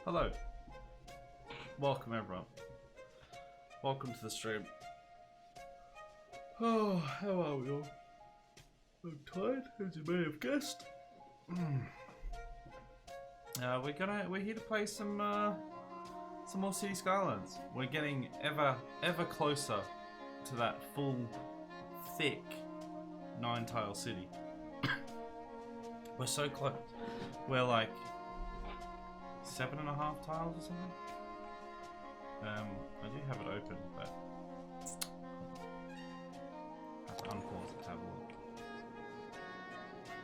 Hello. Welcome everyone. Welcome to the stream. Oh, how are we all? I'm tired, as you may have guessed. We're here to play some more City Skylines. We're getting ever closer to that full, thick 9-tile city. We're so close. We're like 7.5 tiles or something. I do have it open, but I have to unpause it to have a look.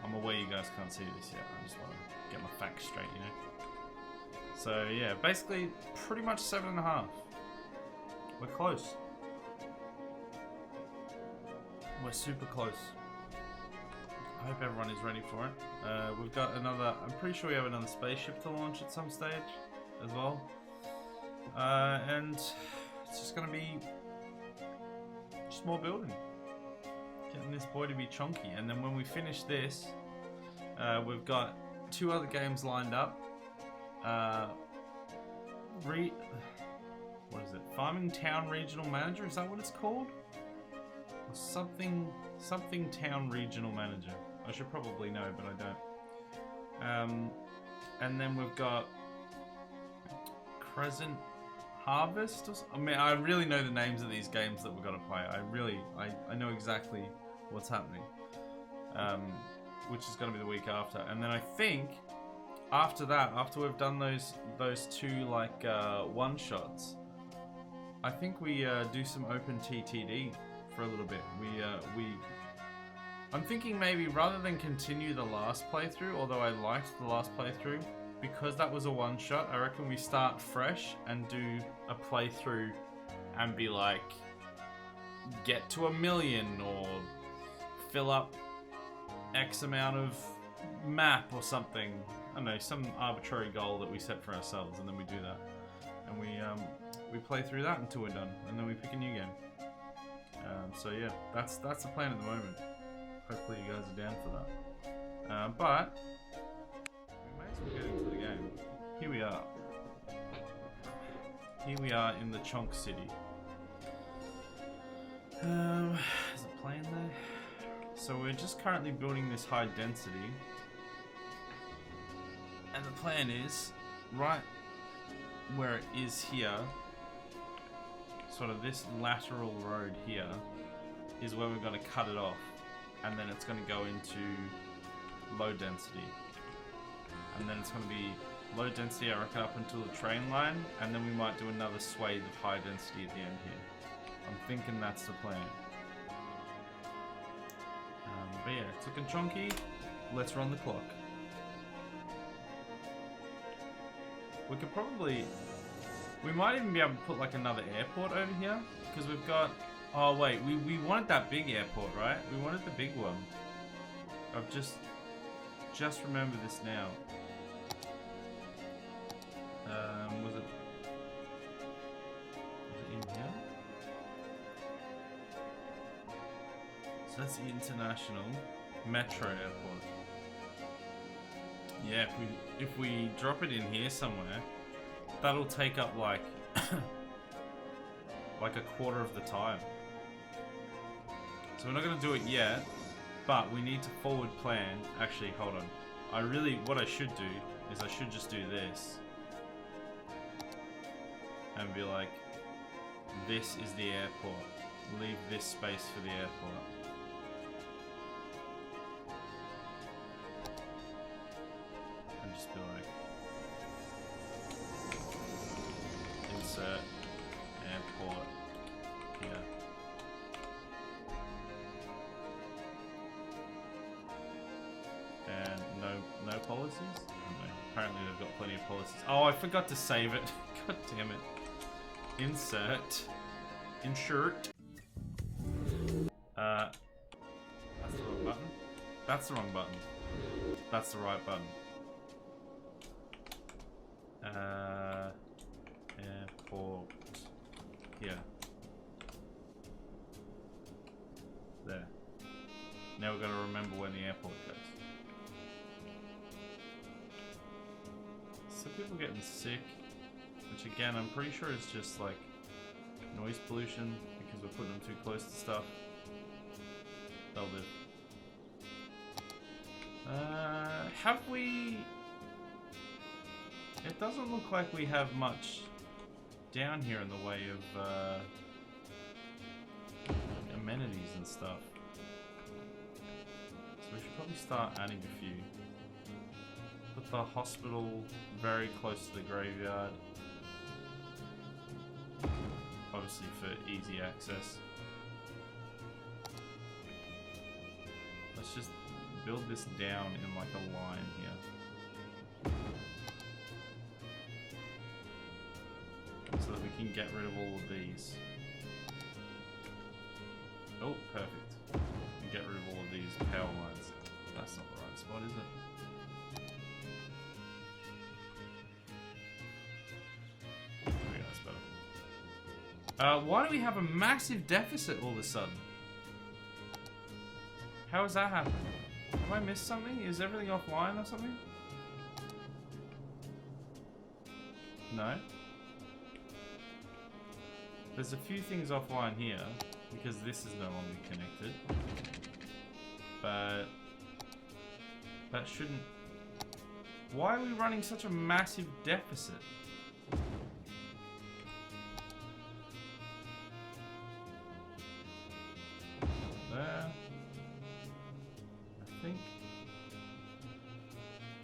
I'm aware you guys can't see this yet. I just want to get my facts straight, you know. So yeah, basically pretty much 7.5. We're close. We're super close. I hope everyone is ready for it. We've got another, I'm pretty sure we have another spaceship to launch at some stage as well. And it's just going to be just more building. Getting this boy to be chunky. And then when we finish this, we've got 2 other games lined up. What is it? Farming Town Regional Manager, is that what it's called? Or something Town Regional Manager. I should probably know, but I don't. And then we've got Crescent Harvest. I mean, I really know the names of these games that we've got to play. I know exactly what's happening. Which is going to be the week after. And then I think after that, after we've done those 2 like one shots, I think we do some open TTD for a little bit. I'm thinking maybe rather than continue the last playthrough, although I liked the last playthrough, because that was a one shot, I reckon we start fresh and do a playthrough and be like, get to 1 million or fill up X amount of map or something. I don't know, some arbitrary goal that we set for ourselves, and then we do that. And we play through that until we're done, and then we pick a new game. So yeah, that's the plan at the moment. Hopefully you guys are down for that. But we may as well get into the game. Here we are. Here we are in the Chunk City. Is it playing there? So we're just currently building this high density. And the plan is, right where it is here, sort of this lateral road here, is where we're going to cut it off. And then it's going to go into low density. And then it's going to be low density, I reckon, up until the train line. And then we might do another swathe of high density at the end here. I'm thinking that's the plan. But yeah, it's looking chunky. Let's run the clock. We could probably... We might even be able to put like another airport over here. Because we've got... Oh wait, we wanted that big airport, right? We wanted the big one. I've just remembered this now. Was it in here? So that's the International Metro Airport. Yeah, if we drop it in here somewhere, that'll take up like like a quarter of the time. So we're not going to do it yet, but we need to forward plan. Actually, hold on. What I should do is I should just do this. And be like, this is the airport. Leave this space for the airport. And just be like, insert airport here. And no policies? No, apparently they've got plenty of policies. Oh, I forgot to save it. God damn it. Insert. That's the wrong button. That's the wrong button. That's the right button. Airport. Here. There. Now we've got to remember when the airport goes. people getting sick, which again, I'm pretty sure is just like noise pollution because we're putting them too close to stuff. They'll live. Have we... It doesn't look like we have much down here in the way of amenities and stuff. So we should probably start adding a few. Put the hospital very close to the graveyard. Obviously for easy access. Let's just build this down in like a line here. So that we can get rid of all of these. Oh, perfect. And get rid of all of these power lines. That's not the right spot, is it? There we go, that's better. Why do we have a massive deficit all of a sudden? How has that happened? Have I missed something? Is everything offline or something? No? There's a few things offline here, because this is no longer connected. But... that shouldn't... Why are we running such a massive deficit? There. I think...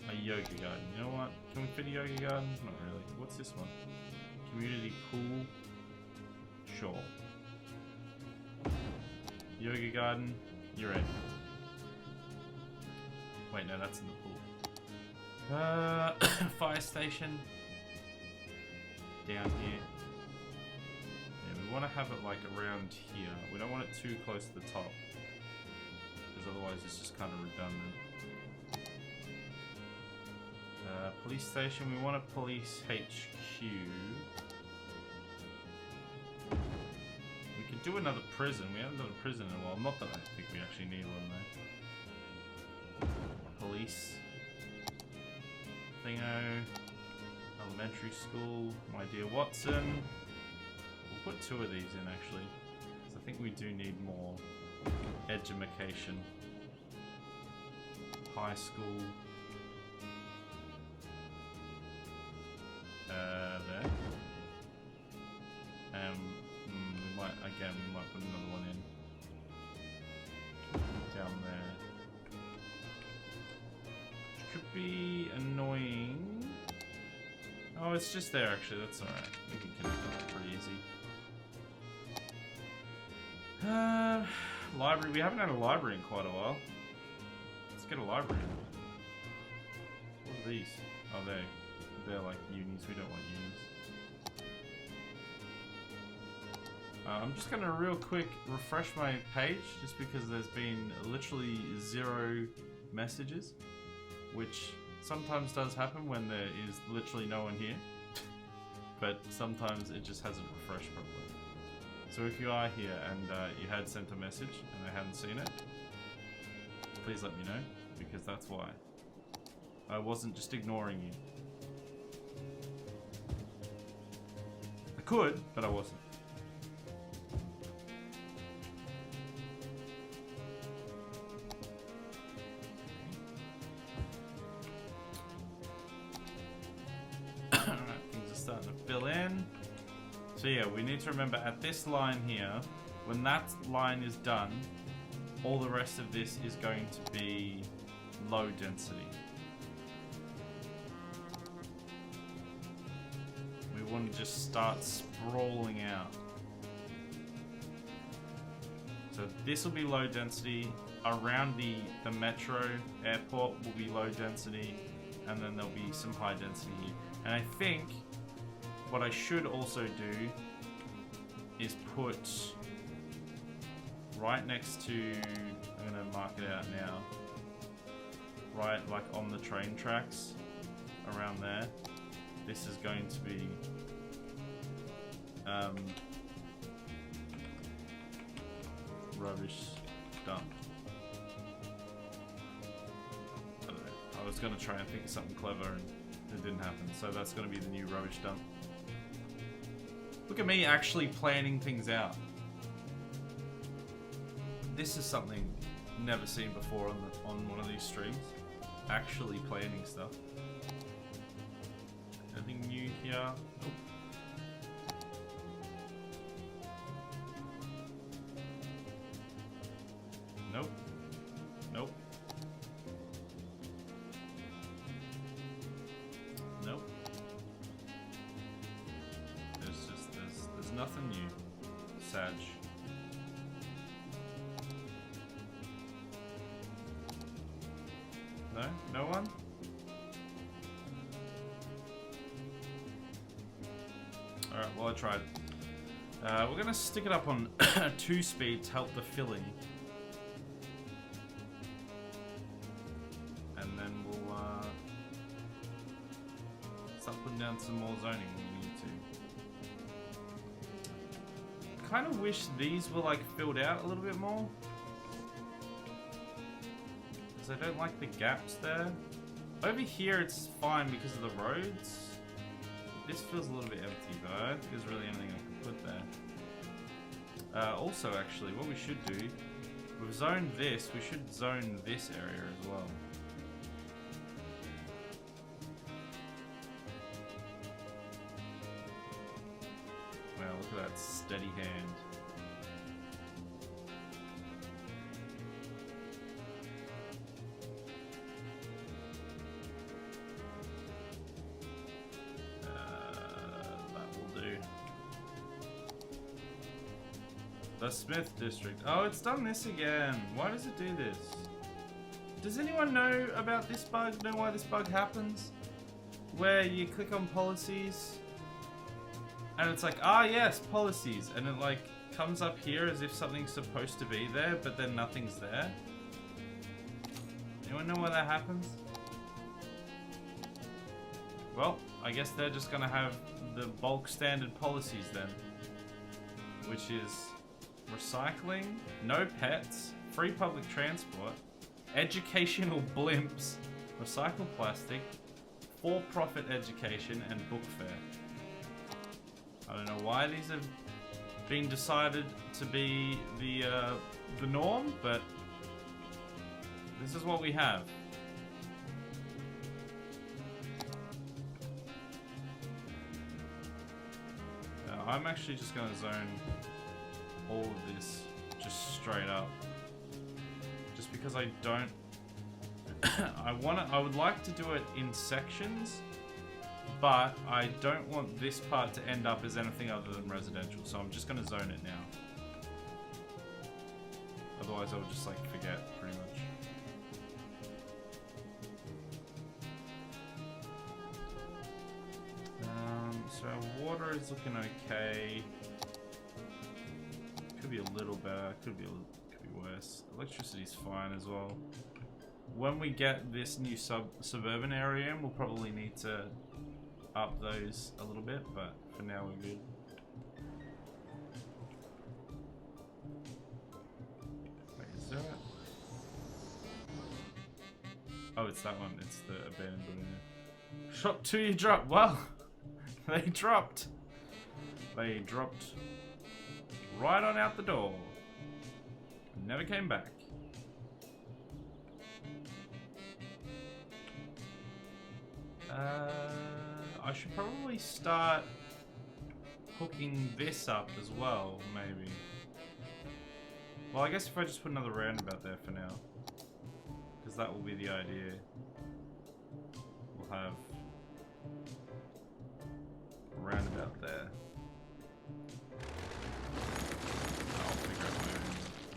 a yoga garden. You know what? Can we fit a yoga garden? Not really. What's this one? Community pool. Sure. Yoga garden, you're in. Wait, no, that's in the pool. Fire station. Down here. Yeah, we want to have it like around here. We don't want it too close to the top. Because otherwise it's just kind of redundant. Police station, we want a police HQ. Do another prison. We haven't done a prison in a while. Not that I think we actually need one though. Police. Thingo. Elementary school. My dear Watson. We'll put 2 of these in actually. Because I think we do need more education. High school. There. Again, we might put another one in. Down there. Which could be annoying. Oh, it's just there actually, that's alright. We can connect that pretty easy. Library. We haven't had a library in quite a while. Let's get a library. What are these? Oh, they're like unis. We don't want unis. I'm just going to real quick refresh my page just because there's been literally 0 messages, which sometimes does happen when there is literally no one here, but sometimes it just hasn't refreshed properly. So if you are here and you had sent a message and I hadn't seen it, please let me know, because that's why. I wasn't just ignoring you. I could, but I wasn't. So yeah, we need to remember at this line here, when that line is done, all the rest of this is going to be low density. We want to just start sprawling out. So this will be low density. Around the metro airport will be low density, and then there'll be some high density here. And I think what I should also do is put right next to, I'm going to mark it out now, right like on the train tracks around there. This is going to be rubbish dump. I don't know. I was going to try and think of something clever and it didn't happen. So that's going to be the new rubbish dump. Look at me actually planning things out. This is something never seen before on one of these streams. Actually planning stuff. Anything new here? Nope. Nope. Nope. Nope. There's nothing new. Sag. No? No one? Alright, well I tried. We're gonna stick it up on 2 speed to help the filling. And then we'll start putting down some more zoning when we need to. Kind of wish these were like filled out a little bit more. I don't like the gaps there. Over here it's fine because of the roads. This feels a little bit empty, but I don't think there's really anything I can put there. Also, actually, what we should do, we've zoned this, we should zone this area as well. Wow, look at that steady hand. The Smith District. Oh, it's done this again. Why does it do this? Does anyone know about this bug? Know why this bug happens? Where you click on policies and it's like, ah yes, policies, and it like comes up here as if something's supposed to be there, but then nothing's there. Anyone know why that happens? Well, I guess they're just gonna have the bulk standard policies then, which is recycling, no pets, free public transport, educational blimps, recycled plastic, for-profit education, and book fair. I don't know why these have been decided to be the norm, but this is what we have. I'm actually just going to zone all of this just straight up, just because I don't I would like to do it in sections, but I don't want this part to end up as anything other than residential, so I'm just going to zone it now. Otherwise I'll just like forget pretty much. So our water is looking okay. Could be a little better, could be worse. Electricity's fine as well. When we get this new suburban area in, we'll probably need to up those a little bit, but for now we're good. Wait, is there a... Oh, it's that one. It's the abandoned building there. Shop 2 you dropped. Well, they dropped. They dropped right on out the door. Never came back. I should probably start hooking this up as well, maybe. Well, I guess if I just put another roundabout there for now, because that will be the idea. We'll have a roundabout there. I'll figure out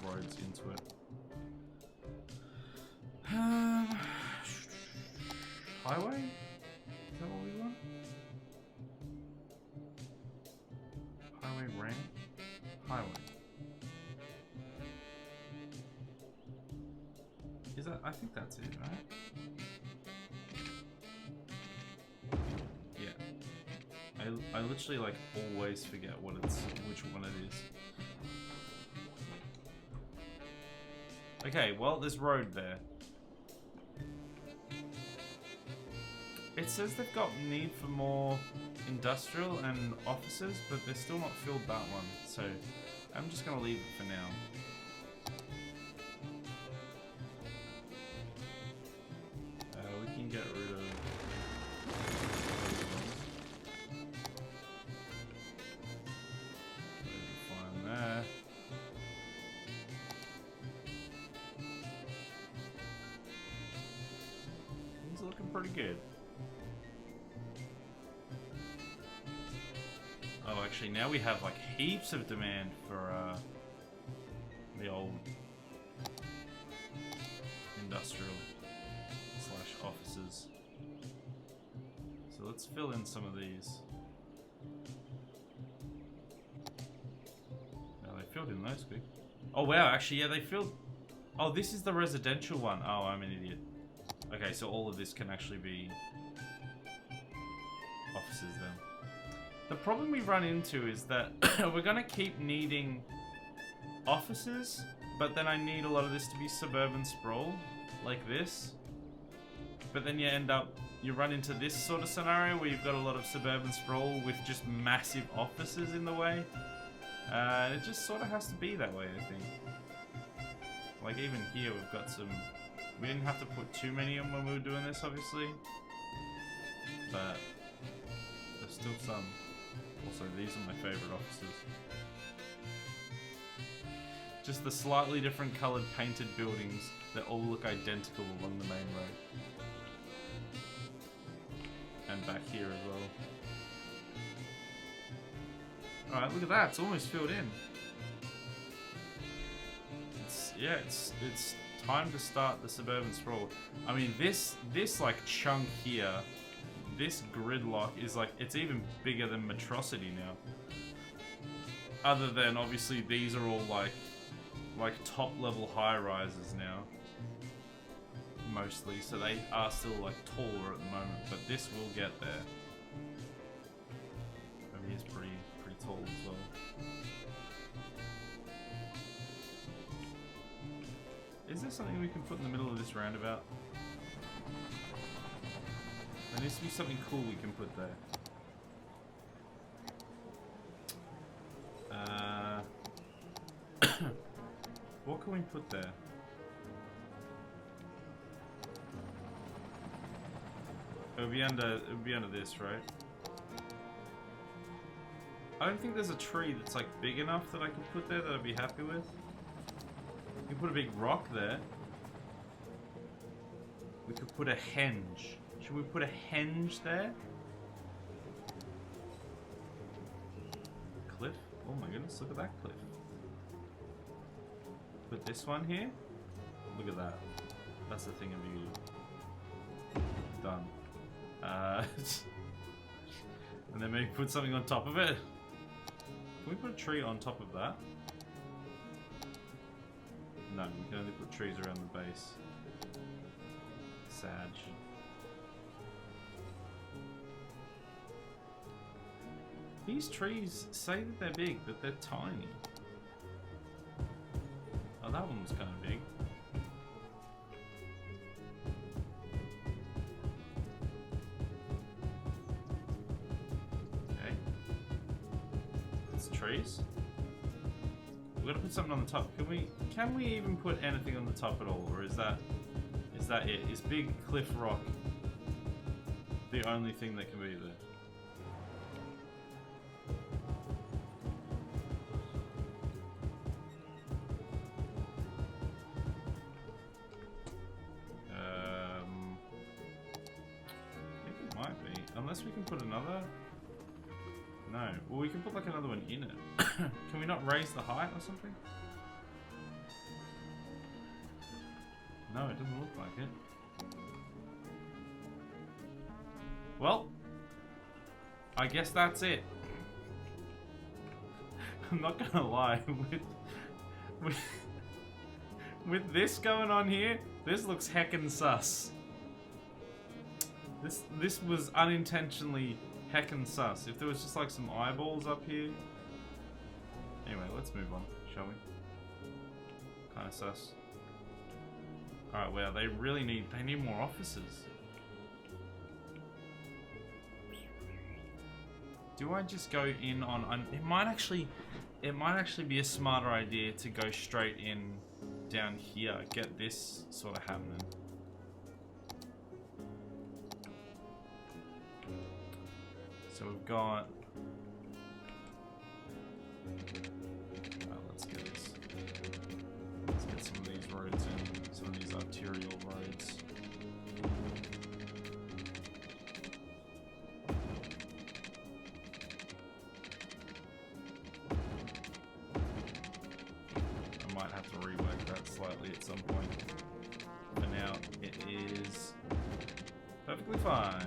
my own roads into it. Highway? Is that what we want? Highway ramp? Highway. Is that? I think that's it, right? Yeah. I literally like always forget what which one it is. Okay, well, there's road there. It says they've got need for more industrial and offices, but they're still not filled that one. So I'm just gonna leave it for now. We can get rid of. Fine there. Things are looking pretty good. Oh, actually, now we have like heaps of demand for the old industrial / offices. So let's fill in some of these. No, they filled in those quick. Oh wow, actually, yeah, they filled. Oh, this is the residential one. Oh, I'm an idiot. Okay, so all of this can actually be offices then. The problem we run into is that we're gonna keep needing offices, but then I need a lot of this to be suburban sprawl, like this. But then you run into this sort of scenario where you've got a lot of suburban sprawl with just massive offices in the way. And it just sort of has to be that way, I think. Like even here we've got some... We didn't have to put too many in when we were doing this, obviously. But there's still some. Also, these are my favorite offices. Just the slightly different colored painted buildings that all look identical along the main road. And back here as well. Alright, look at that, it's almost filled in. It's time to start the suburban sprawl. I mean, this like chunk here, this gridlock is like, it's even bigger than Metrocity now. Other than obviously these are all like top level high rises now. Mostly, so they are still like taller at the moment, but this will get there. I mean, it's pretty tall as well. Is there something we can put in the middle of this roundabout? There needs to be something cool we can put there. What can we put there? It would be under this, right? I don't think there's a tree that's like big enough that I could put there that I'd be happy with. We could put a big rock there. We could put a henge. Should we put a henge there? Cliff? Oh my goodness, look at that cliff. Put this one here. Look at that. That's the thing of beauty. Done. And then maybe put something on top of it. Can we put a tree on top of that? No, we can only put trees around the base. Sag. These trees say that they're big, but they're tiny. Oh, that one was kind of big. Okay. It's trees. We've got to put something on the top. Can we even put anything on the top at all, or is that it? Is big cliff rock the only thing that can be there? Unless we can put another... No. Well, we can put like another one in it. Can we not raise the height or something? No, it doesn't look like it. Well, I guess that's it. I'm not gonna lie, with this going on here, this looks heckin' sus. This was unintentionally heckin' sus. If there was just like some eyeballs up here. Anyway, let's move on, shall we? Kinda sus. Alright, wow, they need more officers. Do I just go in on... It might actually be a smarter idea to go straight in down here. Get this sort of happening. So we've got... let's get this. Let's get some of these roads in. Some of these arterial roads. I might have to rework that slightly at some point. For now, it is perfectly fine.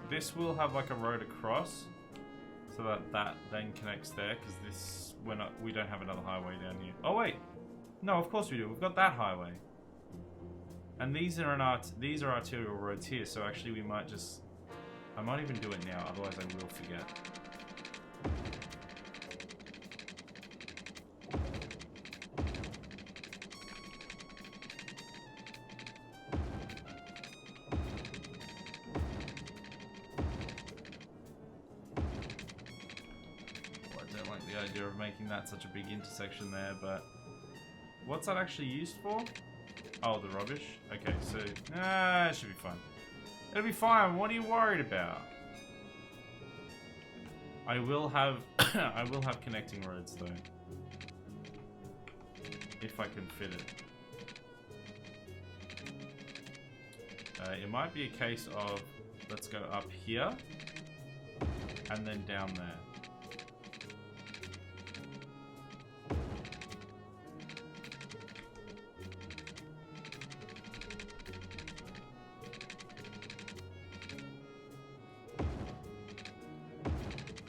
This will have like a road across, so that then connects there. Because this, we don't have another highway down here. Oh wait, no, of course we do. We've got that highway, and these are arterial roads here. So actually, we might just, I might even do it now. Otherwise, I will forget. That such a big intersection there, but what's that actually used for? Oh, the rubbish. Okay, so it should be fine. It'll be fine. What are you worried about? I will have I will have connecting roads though, if I can fit it. It might be a case of let's go up here and then down there.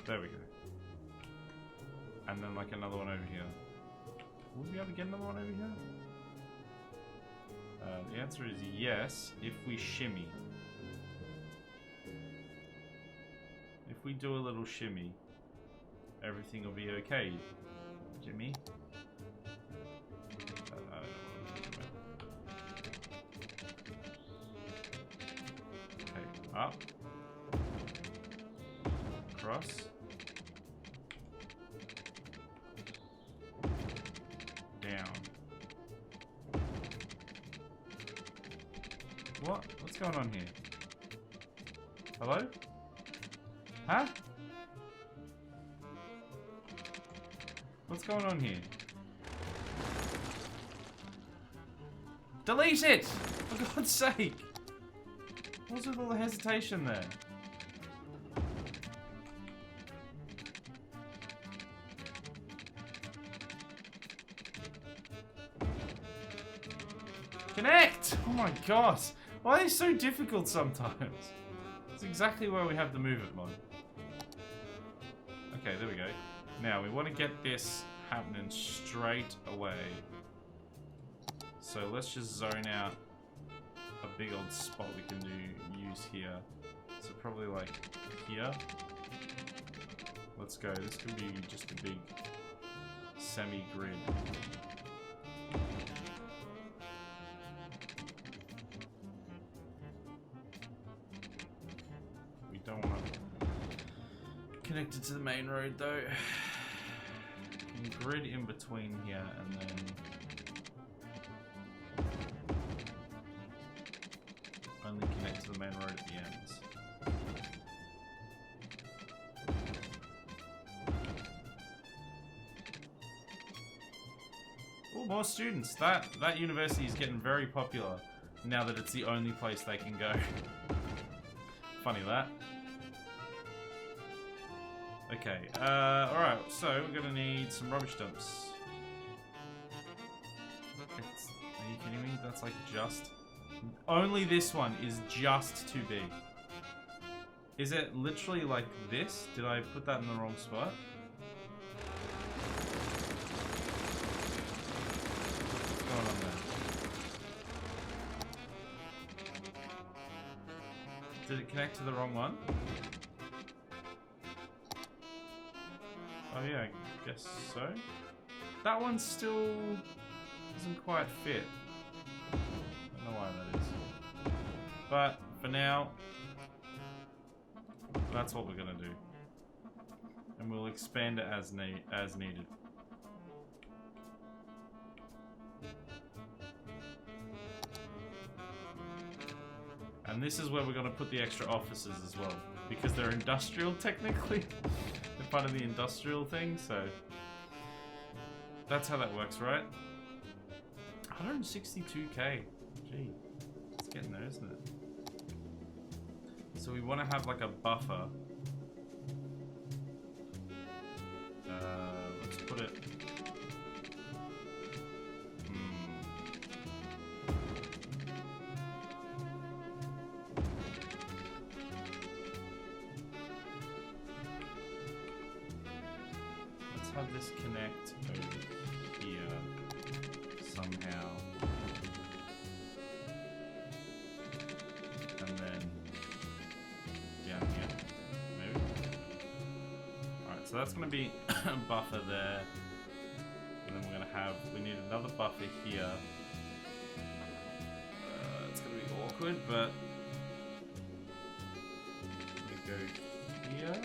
There we go. And then like another one over here. Will we be able to get another one over here? The answer is yes, if we shimmy. If we do a little shimmy, everything will be okay. Jimmy? Okay, up. Across. Down. What? What's going on here? Hello? Huh? What's going on here? Delete it! For God's sake! What's with all the hesitation there? Connect! Oh my god! Why are they so difficult sometimes? It's exactly where we have the move it mod. Okay, there we go. Now, we want to get this happening straight away. So let's just zone out a big old spot we can use here. So probably like here. Let's go. This could be just a big semi-grid. Don't want to connect it to the main road though. Grid in between here and then only connect to the main road at the ends. Oh, more students. That university is getting very popular now that it's the only place they can go. Funny that. Okay, alright, so we're gonna need some rubbish dumps. Are you kidding me? That's like just... Only this one is just too big. Is it literally like this? Did I put that in the wrong spot? What's going on there? Did it connect to the wrong one? Oh yeah, I guess so. That one still doesn't quite fit. I don't know why that is. But for now, that's what we're gonna do. And we'll expand it as needed. And this is where we're going to put the extra offices as well. Because they're industrial, technically. They're part of the industrial thing, so... That's how that works, right? 162k. Gee. It's getting there, isn't it? So we want to have like a buffer. Let's put it... have this connect over here somehow, and then down here, maybe. Alright, so that's going to be a buffer there, and then we're going to have, we need another buffer here. It's going to be awkward, but I'm going to go here.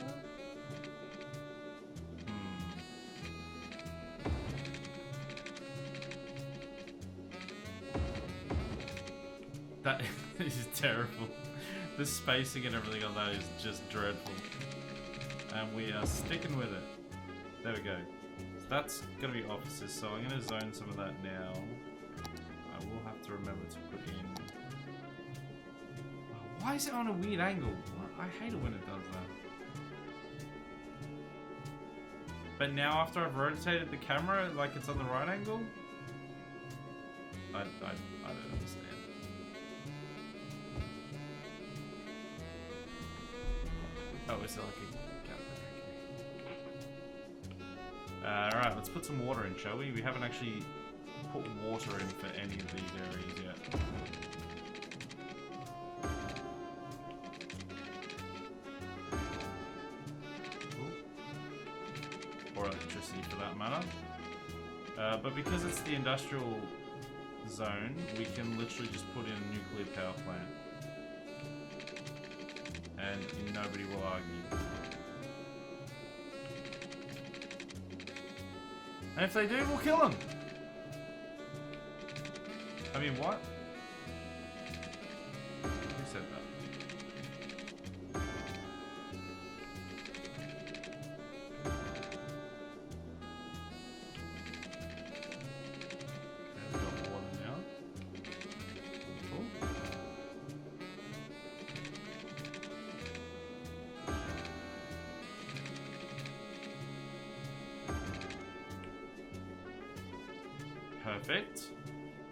That is terrible. The spacing and everything on that is just dreadful. And we are sticking with it. There we go. So that's going to be offices, so I'm going to zone some of that now. I will have to remember to put in... Why is it on a weird angle? I hate it when it does that. But now after I've rotated the camera, like it's on the right angle? I don't understand. Oh, is it like a... Alright, let's put some water in, shall we? We haven't actually put water in for any of these areas yet. Ooh. Or electricity for that matter. But because it's the industrial zone, we can literally just put in a nuclear power plant. And nobody will argue. And if they do, we'll kill them! I mean, what? Who said that? Okay, we've got water now. Cool. Perfect.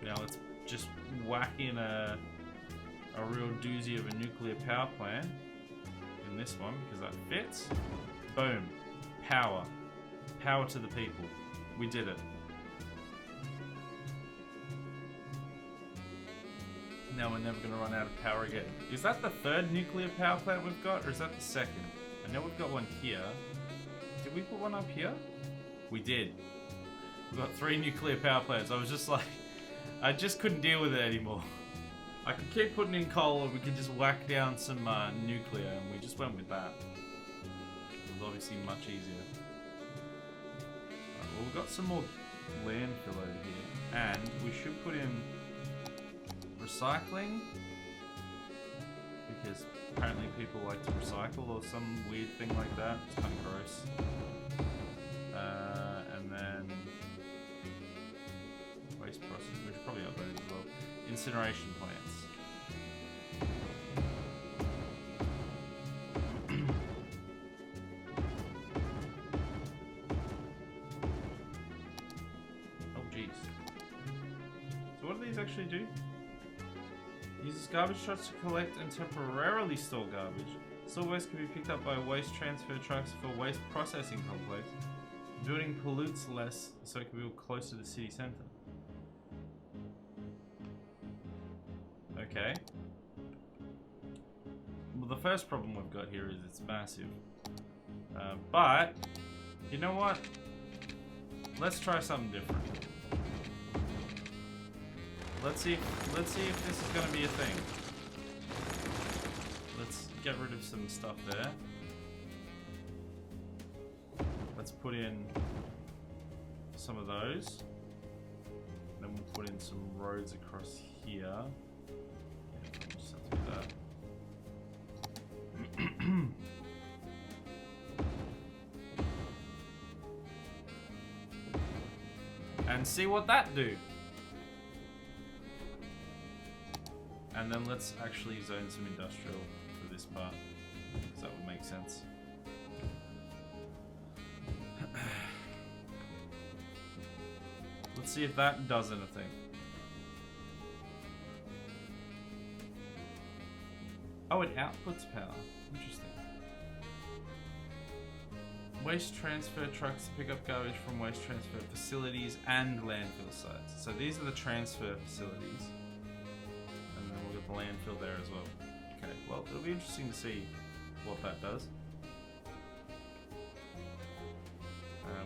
Now let's just whack in a real doozy of a nuclear power plant in this one because that fits. Boom. Power. Power to the people. We did it. Now we're never going to run out of power again. Is that the third nuclear power plant we've got, or is that the second? I know we've got one here. Did we put one up here? We did. We've got 3 nuclear power plants. I was just like, I just couldn't deal with it anymore. I could keep putting in coal, or we could just whack down some nuclear, and we just went with that. It was obviously much easier. Right, well, we've got some more landfill over here, and we should put in recycling, because apparently people like to recycle or some weird thing like that. It's kind of gross. And then waste processing, we should probably upload it as well. Incineration plants. Oh jeez. So what do these actually do? Uses garbage trucks to collect and temporarily store garbage. Store waste can be picked up by waste transfer trucks for waste processing complex. The building pollutes less, so it can be close to the city centre. Okay. Well, the first problem we've got here is it's massive. But You know what? Let's try something different. Let's see if this is gonna be a thing. Let's get rid of some stuff there. Let's put in some of those. Then we'll put in some roads across here. Yeah, we'll just have to do that. And see what that do. And then let's actually zone some industrial for this part, because that would make sense. Let's see if that does anything. Oh, it outputs power. Interesting. Waste transfer trucks pick up garbage from waste transfer facilities and landfill sites. So these are the transfer facilities. And then we'll get the landfill there as well. Okay, well, it'll be interesting to see what that does.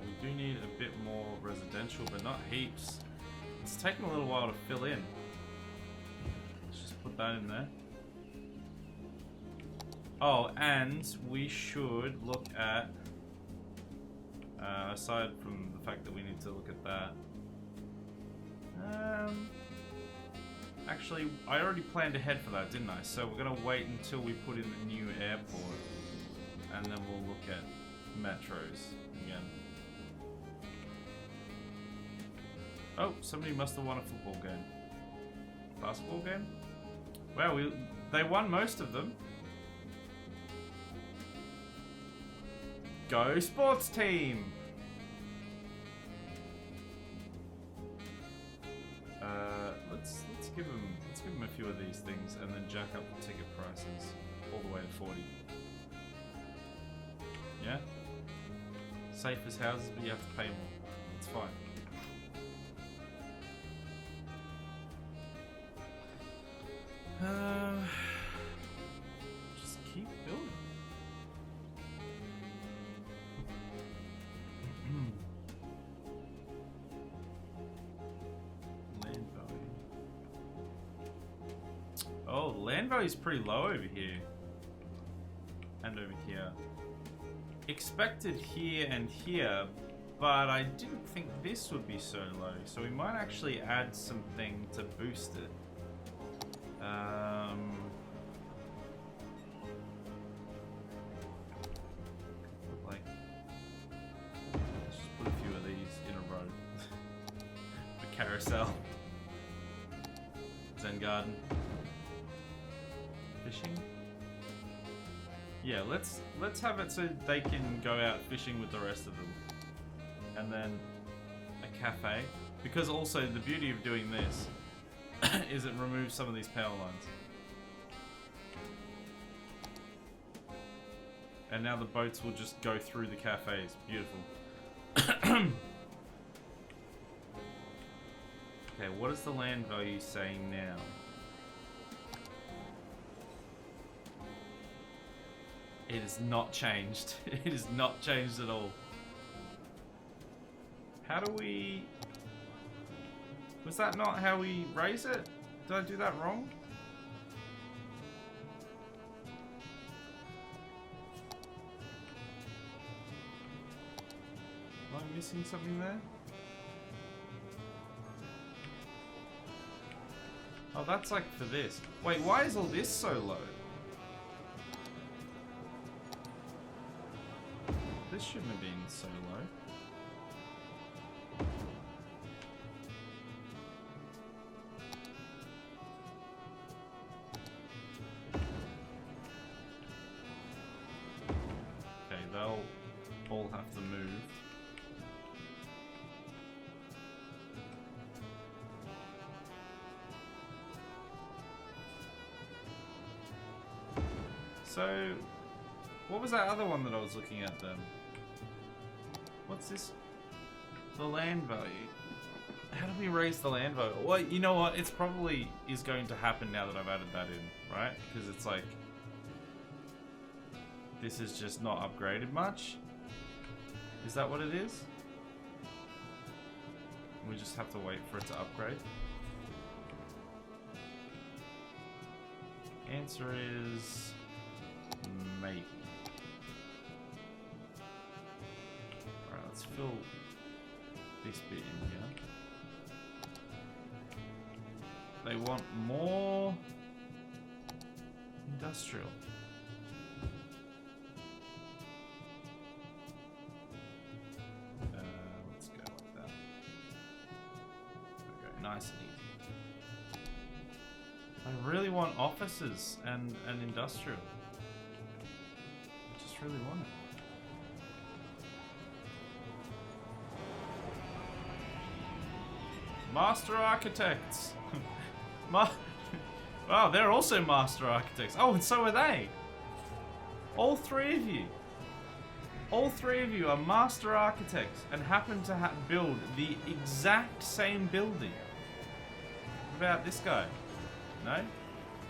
We do need a bit more residential, but not heaps. It's taking a little while to fill in. Let's just put that in there. Oh, and we should look at, aside from the fact that we need to look at that, actually, I already planned ahead for that, didn't I? So we're going to wait until we put in the new airport, and then we'll look at metros again. Oh, somebody must have won a football game. Basketball game? Well, they won most of them. Go sports team! Let's give them a few of these things and then jack up the ticket prices all the way to 40. Yeah? Safe as houses, but you have to pay more. It's fine. Just keep building. Land value. Oh, the land value is pretty low over here. And over here. Expected here and here, but I didn't think this would be so low. So we might actually add something to boost it. Like, let's just put a few of these in a row. The carousel, Zen Garden, fishing. Yeah, let's have it so they can go out fishing with the rest of them, and then a cafe. Because also the beauty of doing this is it removes some of these power lines. And now the boats will just go through the cafes. Beautiful. Okay, what is the land value saying now? It has not changed. It has not changed at all. How do we... Was that not how we raise it? Did I do that wrong? Am I missing something there? Oh, that's like for this. Wait, why is all this so low? This shouldn't have been so low. Okay, they'll all have to move. So, what was that other one that I was looking at then? What's this? The land value. How do we raise the land value? Well, you know what? It's probably is going to happen now that I've added that in, right? Because it's like, this is just not upgraded much. Is that what it is? We just have to wait for it to upgrade. Answer is maybe. Alright, let's fill this bit in here. They want more industrial. Let's go like that. Okay, nice and easy. I really want offices and industrial. I just really want it. Master architects. Wow, they're also master architects. Oh, and so are they. All three of you. All three of you are master architects and happen to build the exact same building. What about this guy? No?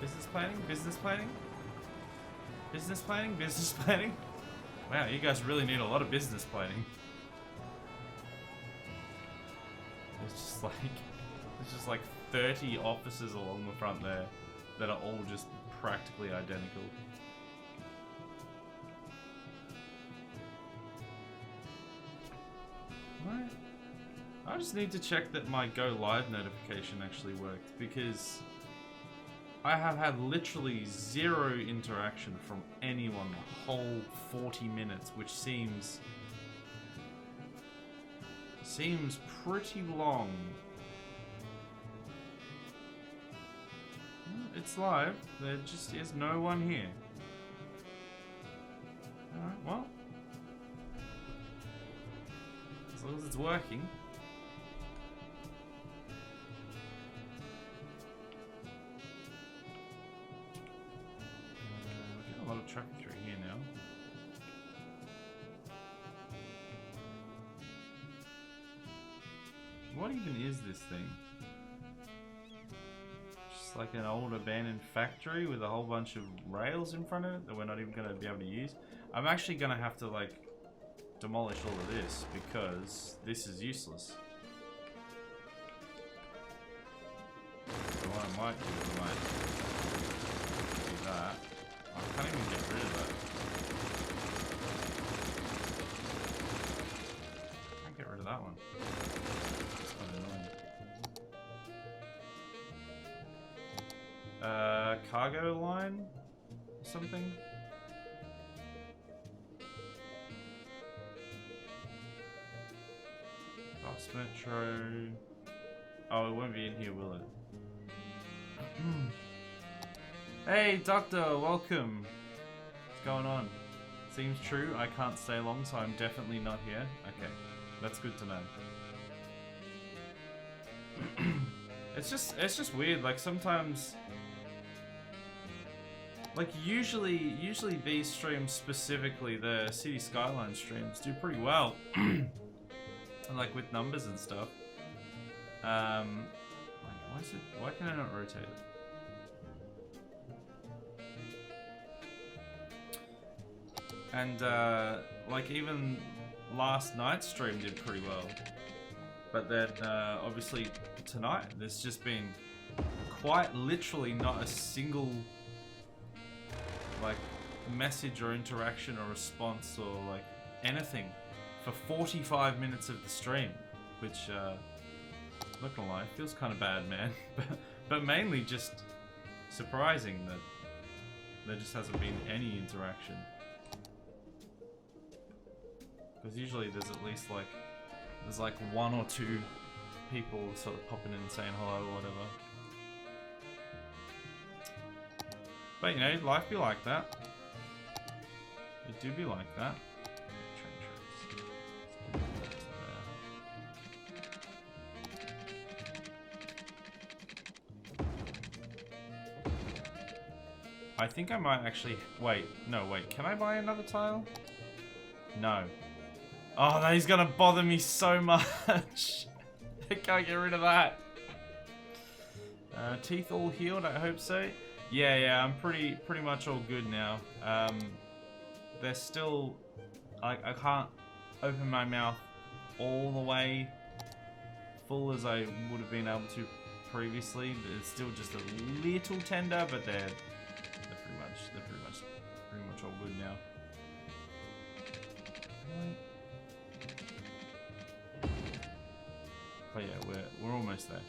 Business planning? Business planning? Business planning? Business planning? Wow, you guys really need a lot of business planning. There's just like 30 offices along the front there that are all just practically identical. Right. I just need to check that my Go Live notification actually worked, because I have had literally zero interaction from anyone the whole 40 minutes, which seems pretty long. It's live. There just is no one here. Alright, well. As long as it's working. We're getting a lot of traffic through here now. What even is this thing? Just like an old abandoned factory with a whole bunch of rails in front of it that we're not even going to be able to use. I'm actually going to have to like demolish all of this because this is useless. So what I might do is I might do that. I can't even get rid of that. I can't get rid of that one. It's kind of annoying. Cargo line or something? Bus Metro. Oh, it won't be in here, will it? Hey, Doctor, welcome. What's going on? Seems true. I can't stay long, so I'm definitely not here. Okay, that's good to know. It's just weird. Like sometimes, like usually these streams specifically, the City Skyline streams, do pretty well. Like with numbers and stuff. Like why can I not rotate it? And like even last night's stream did pretty well. But then obviously tonight there's just been quite literally not a single like message or interaction or response or like anything for 45 minutes of the stream, which not gonna lie, feels kind of bad, man. but mainly just surprising that there just hasn't been any interaction. Because usually there's at least like there's like one or two people sort of popping in and saying hello or whatever. But you know, life be like that. It do be like that. I think I might actually... Wait, no, wait. Can I buy another tile? No. Oh, that is going to bother me so much. I can't get rid of that. Teeth all healed, I hope so. Yeah, I'm pretty much all good now. They're still... I can't open my mouth all the way full as I would have been able to previously. It's still just a little tender, but they're pretty much all good now. But yeah, we're almost there.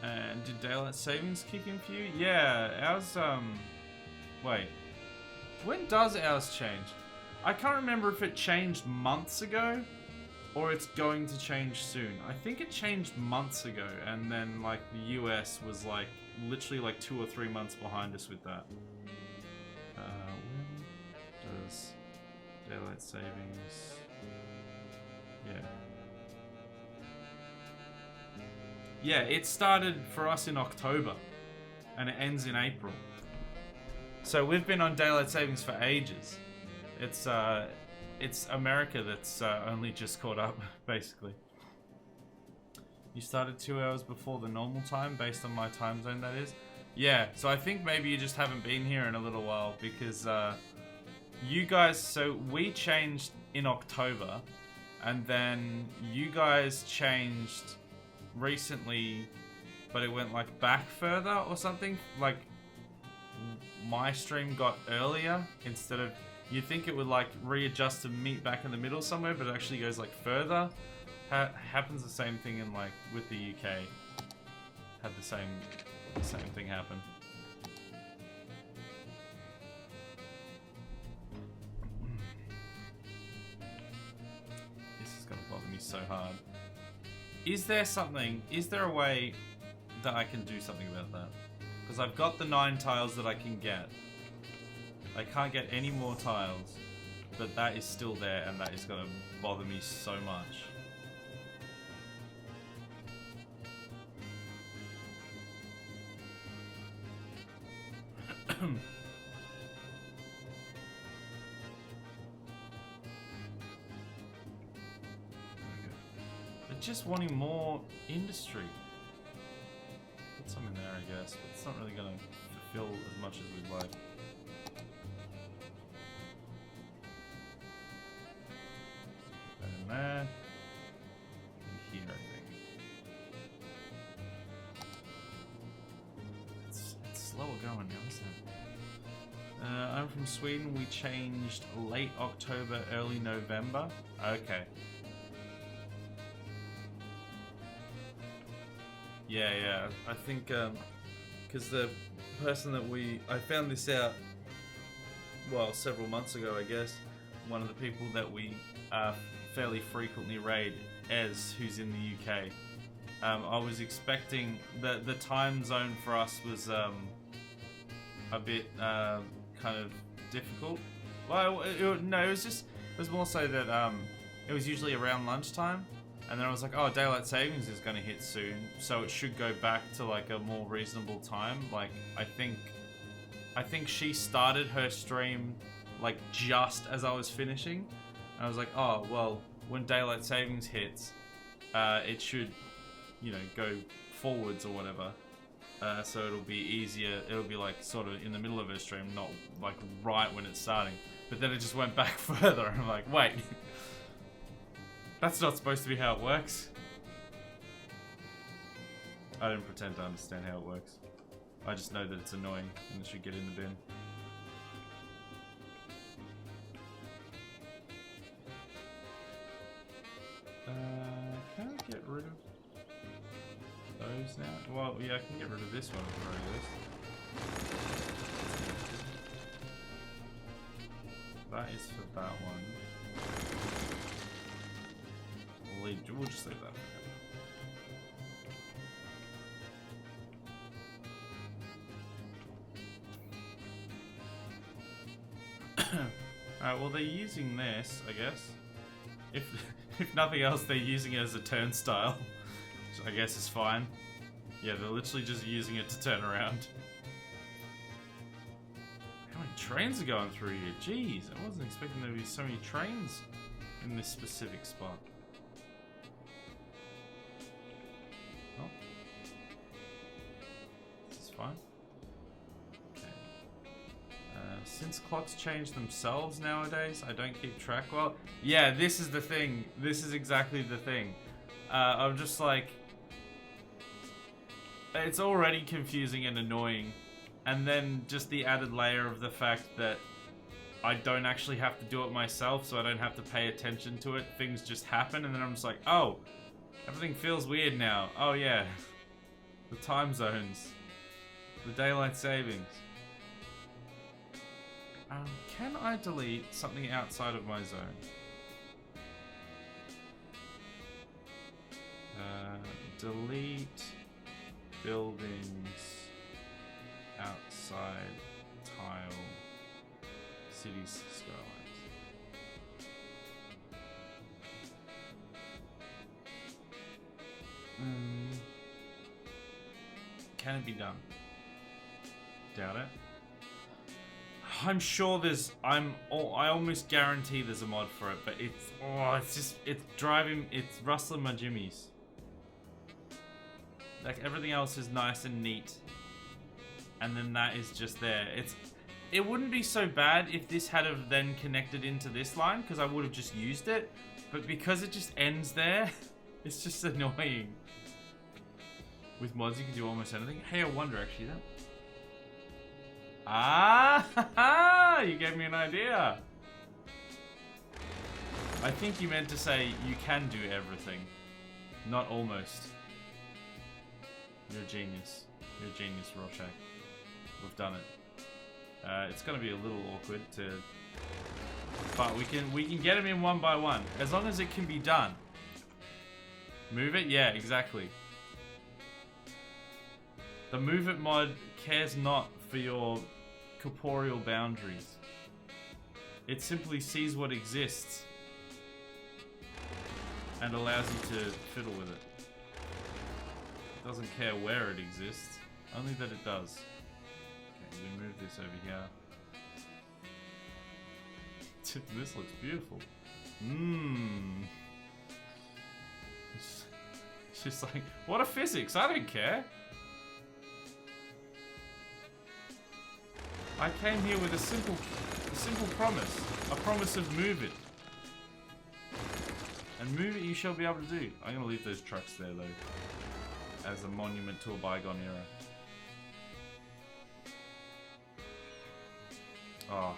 And did daylight savings kick in for you? Yeah, ours wait. When does ours change? I can't remember if it changed months ago or it's going to change soon. I think it changed months ago, and then like the US was like literally like 2 or 3 months behind us with that. When does daylight savings? Yeah. Yeah, it started for us in October and it ends in April. So we've been on daylight savings for ages. It's America that's only just caught up, basically. You started 2 hours before the normal time, based on my time zone, that is. Yeah, so I think maybe you just haven't been here in a little while, because you guys, so we changed in October, and then you guys changed recently, but it went like back further or something. Like my stream got earlier instead of, you think it would like readjust to meet back in the middle somewhere, but it actually goes like further. Happens the same thing in like with the UK. Had the same thing happen. This is gonna bother me so hard. Is there a way that I can do something about that? Because I've got the 9 tiles that I can get. I can't get any more tiles, but that is still there, and that is gonna bother me so much. They're just wanting more industry. Put some in there, I guess, but it's not really gonna fulfill as much as we'd like. And there. And here, I think. It's slower going now, isn't it? I'm from Sweden. We changed late October, early November. Okay. Yeah. I think, because the person that I found this out, well, several months ago, I guess. One of the people that we fairly frequently raid, Ez, who's in the UK. I was expecting the time zone for us was a bit kind of difficult. Well, no, it was more so that it was usually around lunchtime, and then I was like, oh, daylight savings is going to hit soon, so it should go back to like a more reasonable time. Like I think she started her stream like just as I was finishing, and I was like, oh well, when daylight savings hits, it should, go forwards or whatever. So it'll be easier. It'll be like sort of in the middle of her stream, not like right when it's starting. But then it just went back further, and I'm like, wait, that's not supposed to be how it works. I didn't pretend to understand how it works. I just know that it's annoying and it should get in the bin. Can I get rid of those now? Well, yeah, I can get rid of this one at the very least. That is for that one. We'll just leave that for now. Alright, well, they're using this, I guess. If nothing else, they're using it as a turnstile. Which I guess is fine. Yeah, they're literally just using it to turn around. How many trains are going through here? Jeez, I wasn't expecting there to be so many trains in this specific spot. Oh. This is fine. Okay. Since clocks change themselves nowadays, I don't keep track well. Yeah, this is the thing. This is exactly the thing. I'm just like... It's already confusing and annoying. And then just the added layer of the fact that I don't actually have to do it myself, so I don't have to pay attention to it. Things just happen, and then I'm just like, oh, everything feels weird now. Oh yeah, the time zones, the daylight savings. Can I delete something outside of my zone? Delete buildings outside tile cities skylines. Can it be done? Doubt it. I'm sure there's. I almost guarantee there's a mod for it, but it's rustling my jimmies. Like everything else is nice and neat, and then that is just there. It wouldn't be so bad if this had have then connected into this line, because I would have just used it. But because it just ends there, it's just annoying. With mods, you can do almost anything. Hey, I wonder actually that. Ah, you gave me an idea. I think you meant to say you can do everything, not almost. You're a genius. You're a genius, Rorschach. We've done it. It's gonna be a little awkward to, but we can get him in one by one as long as it can be done. Move it, yeah, exactly. The Move It mod cares not for your corporeal boundaries. It simply sees what exists and allows you to fiddle with it. It doesn't care where it exists, only that it does. Okay, we move this over here. This looks beautiful. It's just like, what are physics? I don't care. I came here with a simple promise. A promise of move it. And move it you shall be able to do. I'm gonna leave those trucks there though, as a monument to a bygone era. Oh.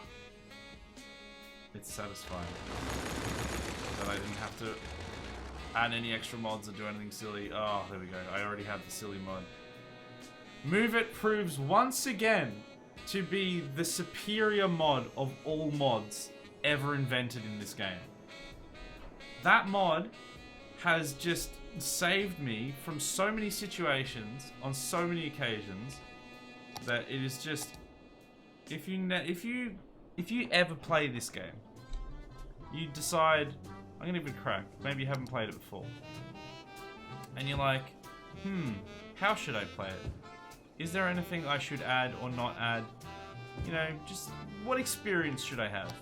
It's satisfying that I didn't have to add any extra mods or do anything silly. Oh, there we go. I already have the silly mod. Move It proves once again to be the superior mod of all mods ever invented in this game. That mod has just saved me from so many situations on so many occasions that it is just, if you ever play this game, you decide, I'm gonna give it a crack, maybe you haven't played it before, and you're like, how should I play it? Is there anything I should add or not add? You know, just what experience should I have?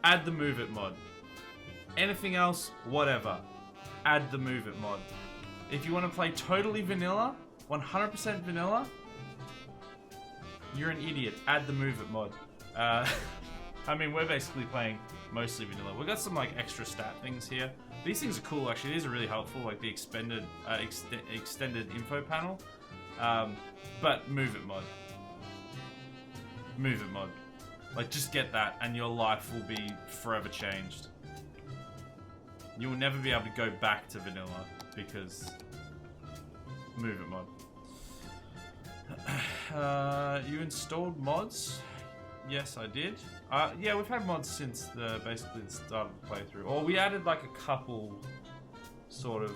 Add the Move It mod. Anything else, whatever. Add the Move It mod. If you want to play totally vanilla, 100% vanilla, you're an idiot. Add the Move It mod. I mean, we're basically playing mostly vanilla. We've got some like extra stat things here. These things are cool actually. These are really helpful, like the extended info panel. But Move It mod. Move It mod. Like, just get that and your life will be forever changed. You'll never be able to go back to vanilla because Move It mod. You installed mods? Yes, I did. Yeah, we've had mods since basically the start of the playthrough. Or we added like a couple, sort of,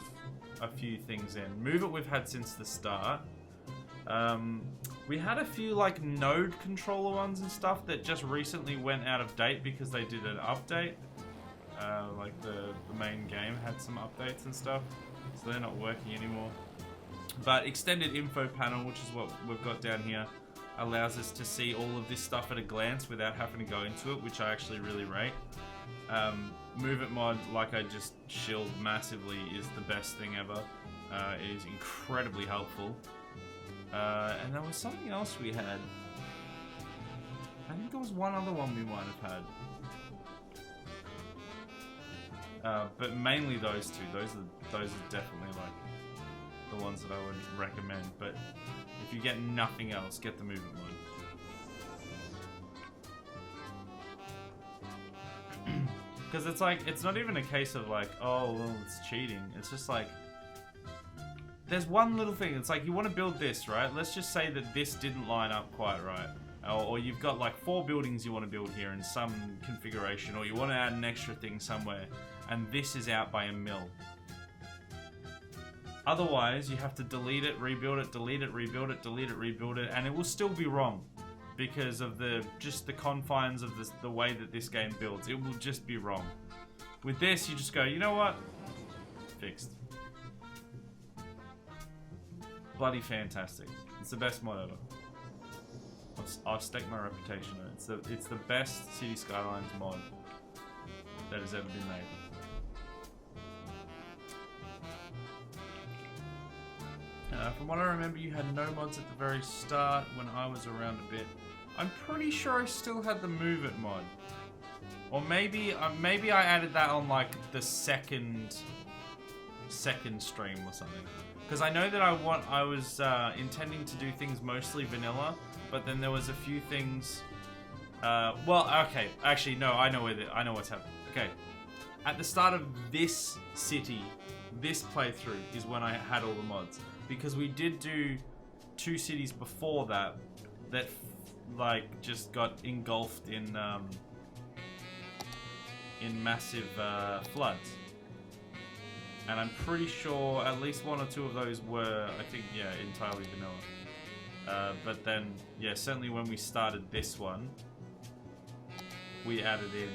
a few things in. Move It we've had since the start. We had a few like node controller ones and stuff that just recently went out of date because they did an update. Like the main game had some updates and stuff, so they're not working anymore. But extended info panel, which is what we've got down here, allows us to see all of this stuff at a glance without having to go into it, which I actually really rate. Move It mod, like I just shilled massively, is the best thing ever. It is incredibly helpful. And there was something else we had. I think there was one other one we might have had. But mainly those two. Those are definitely like the ones that I would recommend. But if you get nothing else, get the movement mode. Because it's like, it's not even a case of like, oh, well, it's cheating. It's just like, there's one little thing. It's like, you want to build this, right? Let's just say that this didn't line up quite right. Or you've got like 4 buildings you want to build here in some configuration, or you want to add an extra thing somewhere, and this is out by a mill. Otherwise, you have to delete it, rebuild it, delete it, rebuild it, delete it, rebuild it, and it will still be wrong because of just the confines of the way that this game builds. It will just be wrong. With this, you just go, you know what? Fixed. Bloody fantastic. It's the best mod ever. I've staked my reputation on it. It's the best City Skylines mod that has ever been made. From what I remember, you had no mods at the very start when I was around a bit. I'm pretty sure I still had the Move It mod. Or maybe I added that on like the second stream or something. Because I know that I was intending to do things mostly vanilla, but then there was a few things. Well, okay, actually no, I know what's happening. Okay, at the start of this city, this playthrough is when I had all the mods, because we did do 2 cities before that like just got engulfed in massive floods. And I'm pretty sure at least 1 or 2 of those were, I think, yeah, entirely vanilla. But then, yeah, certainly when we started this one, we added in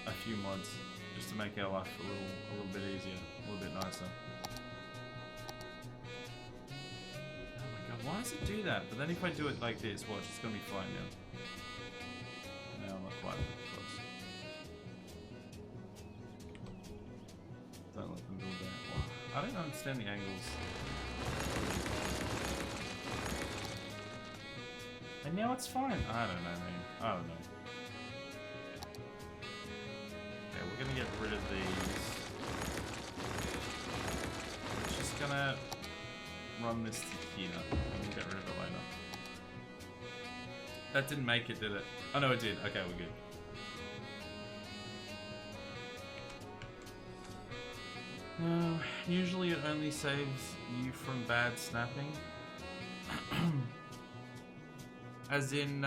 a few mods just to make our life a little bit easier, a little bit nicer. Oh my god, why does it do that? But then if I do it like this, watch, it's gonna be fine now. No, I'm not quite close. Don't let them build that. I don't understand the angles. And now it's fine. I don't know, man. I don't know. Okay, we're gonna get rid of these. We're just gonna run this to here, and we'll get rid of it later. That didn't make it, did it? Oh no, it did. Okay, we're good. No, usually it only saves you from bad snapping. As in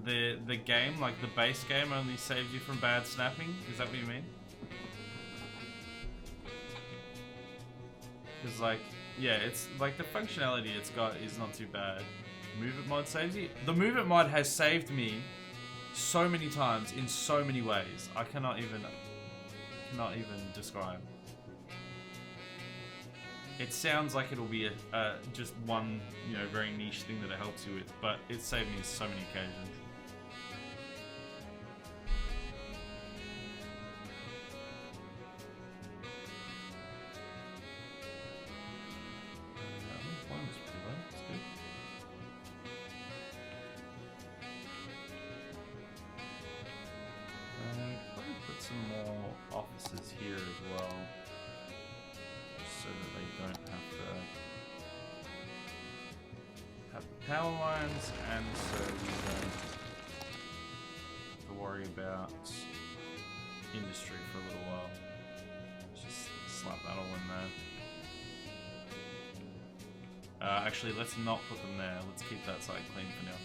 the game, like the base game only saves you from bad snapping? Is that what you mean? Because like, yeah, it's like the functionality it's got is not too bad. Move It mod saves you? The Move It mod has saved me so many times in so many ways. I cannot even describe. It sounds like it'll be just one, very niche thing that it helps you with, but it saved me so many occasions. Power lines, and so we don't have to worry about industry for a little while. Let's just slap that all in there. Actually, let's not put them there. Let's keep that side clean for now.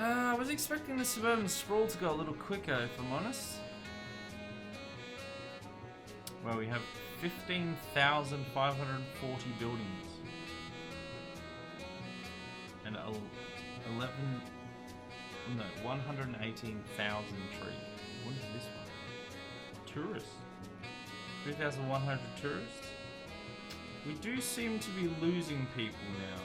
I was expecting the suburban sprawl to go a little quicker, if I'm honest. Well, we have 15,540 buildings. And 118,000 trees. What is this one? Tourists. 3,100 tourists? We do seem to be losing people now.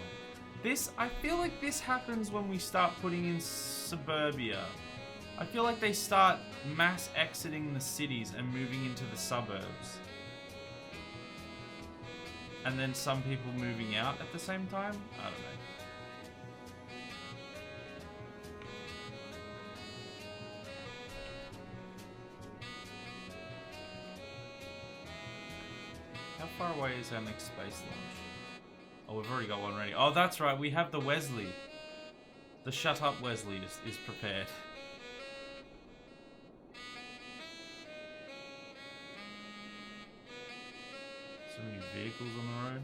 I feel like this happens when we start putting in suburbia. I feel like they start mass exiting the cities and moving into the suburbs. And then some people moving out at the same time? I don't know. How far away is our next space launch? Oh, we've already got one ready. Oh, that's right. We have the Wesley. The Shut Up Wesley is prepared. So many vehicles on the road.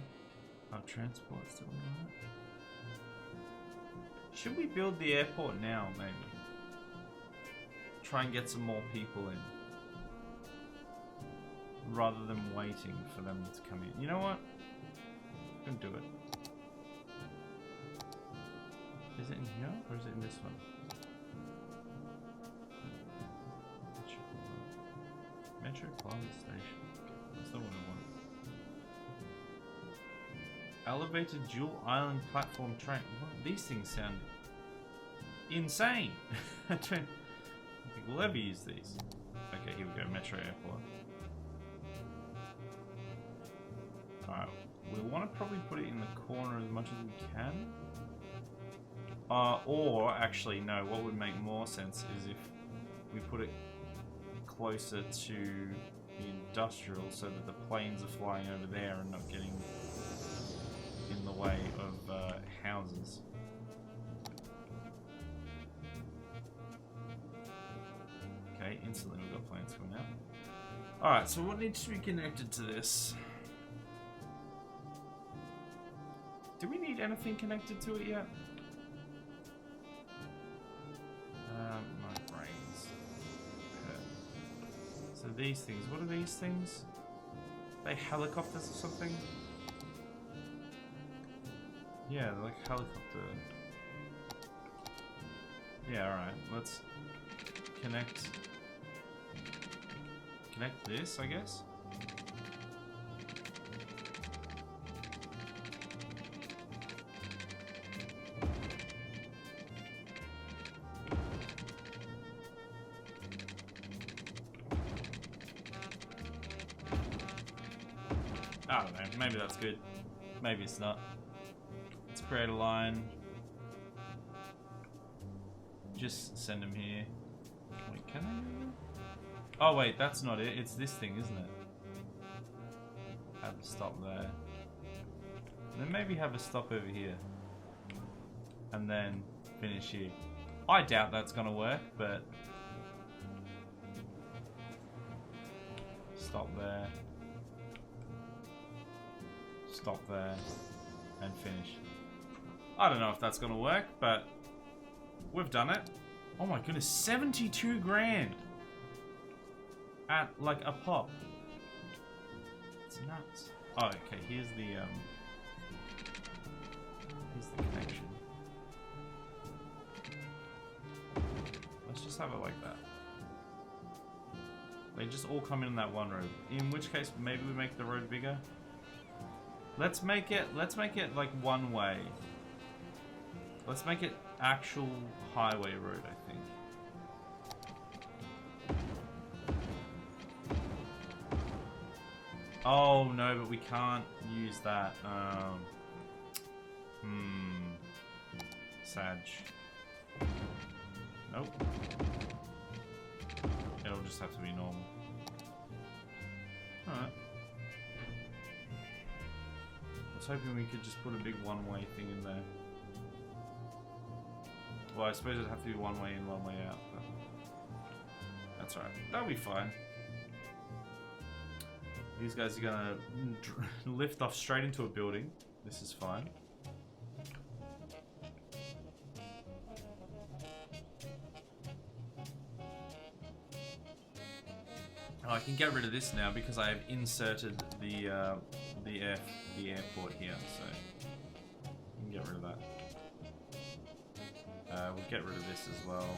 Our transport's still on. Should we build the airport now, maybe? Try and get some more people in. Rather than waiting for them to come in. You know what? I'm gonna do it. Is it in here or is it in this one? Metro Plaza Station. Okay, that's not what I want. Elevated dual island platform train. What? These things sound insane. I don't think we'll ever use these. Okay, here we go. Metro Airport. Alright, we want to probably put it in the corner as much as we can. Or, actually, no, what would make more sense is if we put it closer to the industrial so that the planes are flying over there and not getting in the way of houses. Okay, instantly we've got planes coming out. Alright, so what needs to be connected to this? Do we need anything connected to it yet? My brains. Okay. So these things, what are these things? Are they helicopters or something? Yeah, they're like helicopter. Yeah, alright. Let's connect this, I guess. I don't know, maybe that's good. Maybe it's not. Let's create a line. Just send them here. Wait, can I? Oh wait, that's not it. It's this thing, isn't it? Have a stop there. Then maybe have a stop over here. And then finish here. I doubt that's gonna work, but... Stop there. Stop there. And finish. I don't know if that's gonna work, but... We've done it. Oh my goodness, 72 grand! At, like, a pop. It's nuts. Oh, okay, here's the connection. Let's just have it like that. They just all come in that one road. In which case, maybe we make the road bigger. Let's make it like one way. Let's make it actual highway road, I think. Oh no, but we can't use that. Sag. Nope. It'll just have to be normal. Alright. I was hoping we could just put a big one-way thing in there. Well, I suppose it'd have to be one way in, one way out, but that's alright. That'll be fine. These guys are gonna lift off straight into a building. This is fine. Oh, I can get rid of this now because I have inserted the airport here, so I can get rid of that. We'll get rid of this as well.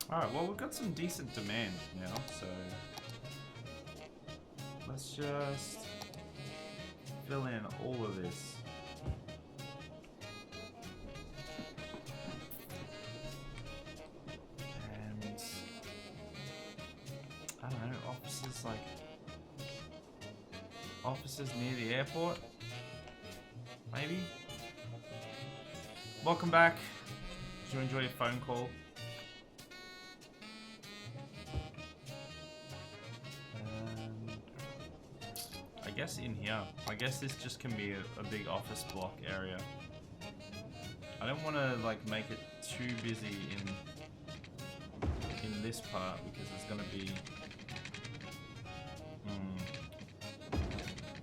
Alright, well we've got some decent demand now, so Let's just fill in all of this. And I don't know, offices like offices near the airport? Maybe? Welcome back. Did you enjoy your phone call? I guess in here. I guess this just can be a big office block area. I don't want to like make it too busy in this part because there's gonna be.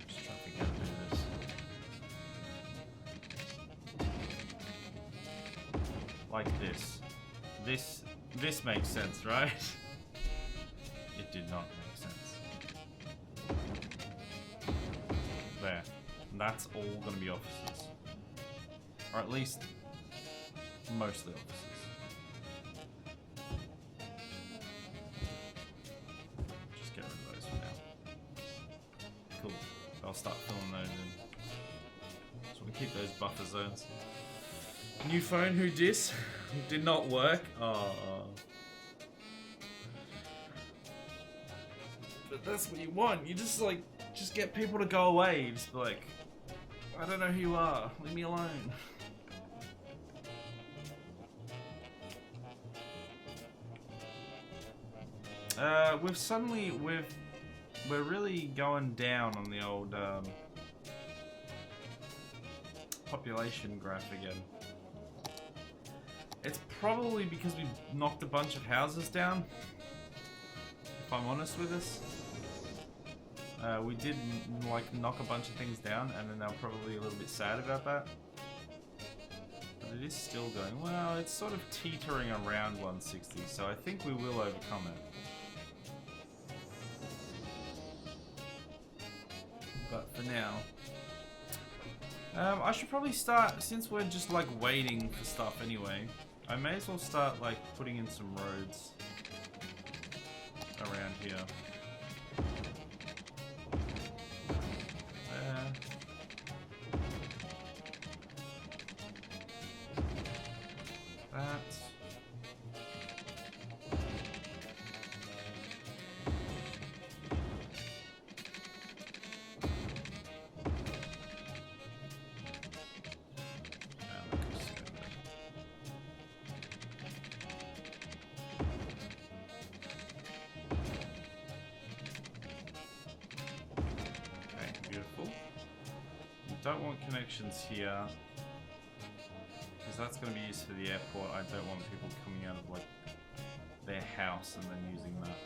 Just trying to figure out how to do this. Like this. This makes sense, right? It did not make sense. There. That's all gonna be offices. Or at least mostly offices. Just get rid of those for now. Cool. I'll start filling those in. Just want to keep those buffer zones. New phone, who dis? Did not work. Oh. But that's what you want. You just like, just get people to go away. You just be like, I don't know who you are. Leave me alone. We're really going down on the old population graph again. It's probably because we knocked a bunch of houses down, if I'm honest with this. We did like knock a bunch of things down, and then they're probably a little bit sad about that. But it is still going well. It's sort of teetering around 160, so I think we will overcome it. But for now, I should probably start, since we're just like waiting for stuff anyway. I may as well start like putting in some roads around here. That. Don't want connections here because that's going to be used for the airport. I don't want people coming out of like their house and then using that.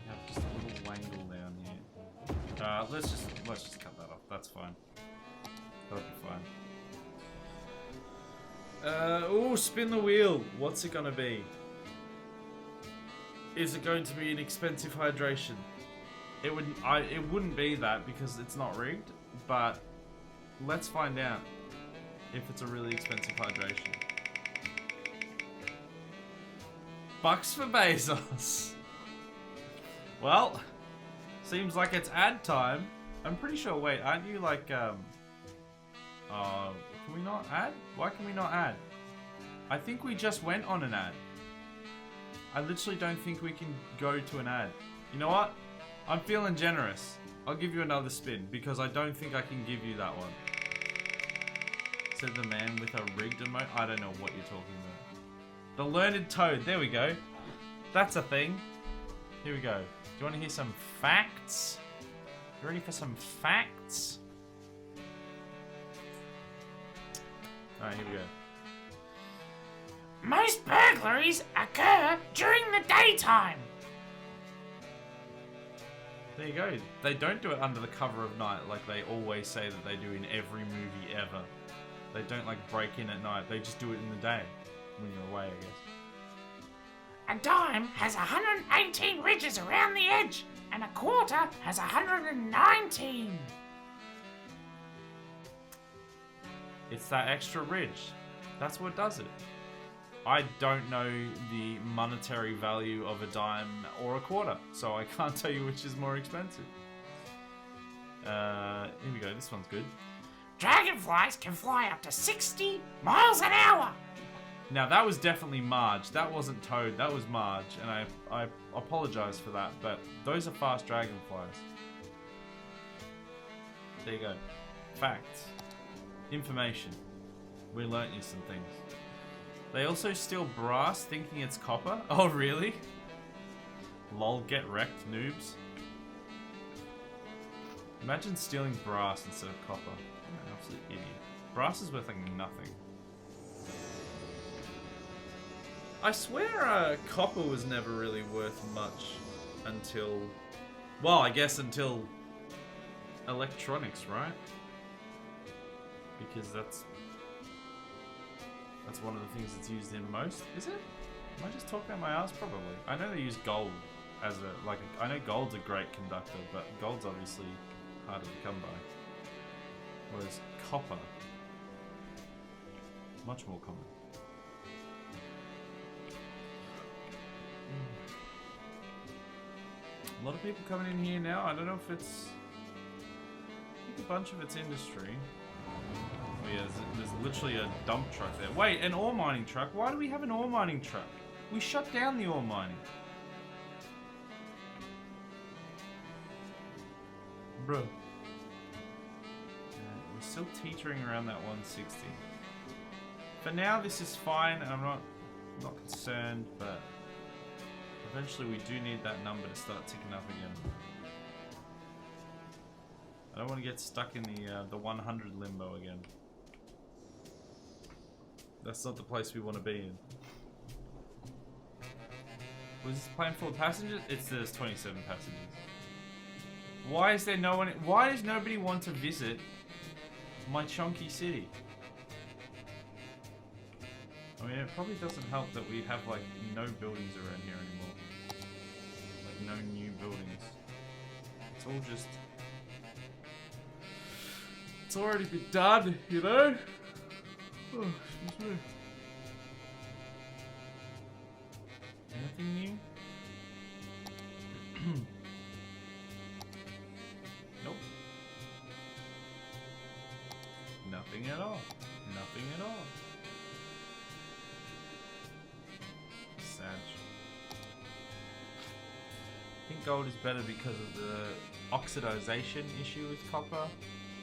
Have just a little wangle down here. Let's just cut that off. That's fine. That'll be fine. Oh, spin the wheel. What's it gonna be? Is it going to be an expensive hydration? It wouldn't be that because it's not rigged, but let's find out if it's a really expensive hydration. Bucks for Bezos. Well, seems like it's ad time. I'm pretty sure, wait, aren't you like, can we not add? Why can we not add? I think we just went on an ad. I literally don't think we can go to an ad. You know what? I'm feeling generous. I'll give you another spin because I don't think I can give you that one. Said the man with a rigged emote. I don't know what you're talking about. The learned toad. There we go. That's a thing. Here we go. Do you want to hear some facts? You ready for some facts? Alright, here we go. Most burglaries occur during the daytime. There you go. They don't do it under the cover of night like they always say that they do in every movie ever. They don't like break in at night. They just do it in the day when you're away, I guess. A dime has 118 ridges around the edge, and a quarter has 119. It's that extra ridge. That's what does it. I don't know the monetary value of a dime or a quarter, so I can't tell you which is more expensive. Here we go. This one's good. Dragonflies can fly up to 60 miles an hour. Now, that was definitely Marge. That wasn't Toad. That was Marge, and I apologize for that, but those are fast dragonflies. There you go. Facts. Information. We learnt you some things. They also steal brass thinking it's copper? Oh, really? Lol, get wrecked, noobs. Imagine stealing brass instead of copper. You're an absolute idiot. Brass is worth like nothing. I swear copper was never really worth much until... Well, I guess until electronics, right? Because that's one of the things that's used in most. Is it? Am I just talking out my ass? Probably. I know they use gold as a... Like, I know gold's a great conductor, but gold's obviously harder to come by. Whereas copper, much more common. A lot of people coming in here now. I don't know if it's... I think a bunch of it's industry. Oh yeah, there's literally a dump truck there. Wait, an ore mining truck? Why do we have an ore mining truck? We shut down the ore mining. Bro. We're still teetering around that 160. For now, this is fine. I'm not concerned, but eventually we do need that number to start ticking up again. I don't want to get stuck in the 100 limbo again. That's not the place we want to be in. Was this plane full of passengers? There's 27 passengers. Why is there no one? Why does nobody want to visit my chunky city? I mean, it probably doesn't help that we have like no buildings around here anymore. Like no new buildings. It's all just... It's already been done, you know? Oh, excuse me. Anything new? Nope. Nothing at all. Nothing at all. Sad. I think gold is better because of the oxidization issue with copper.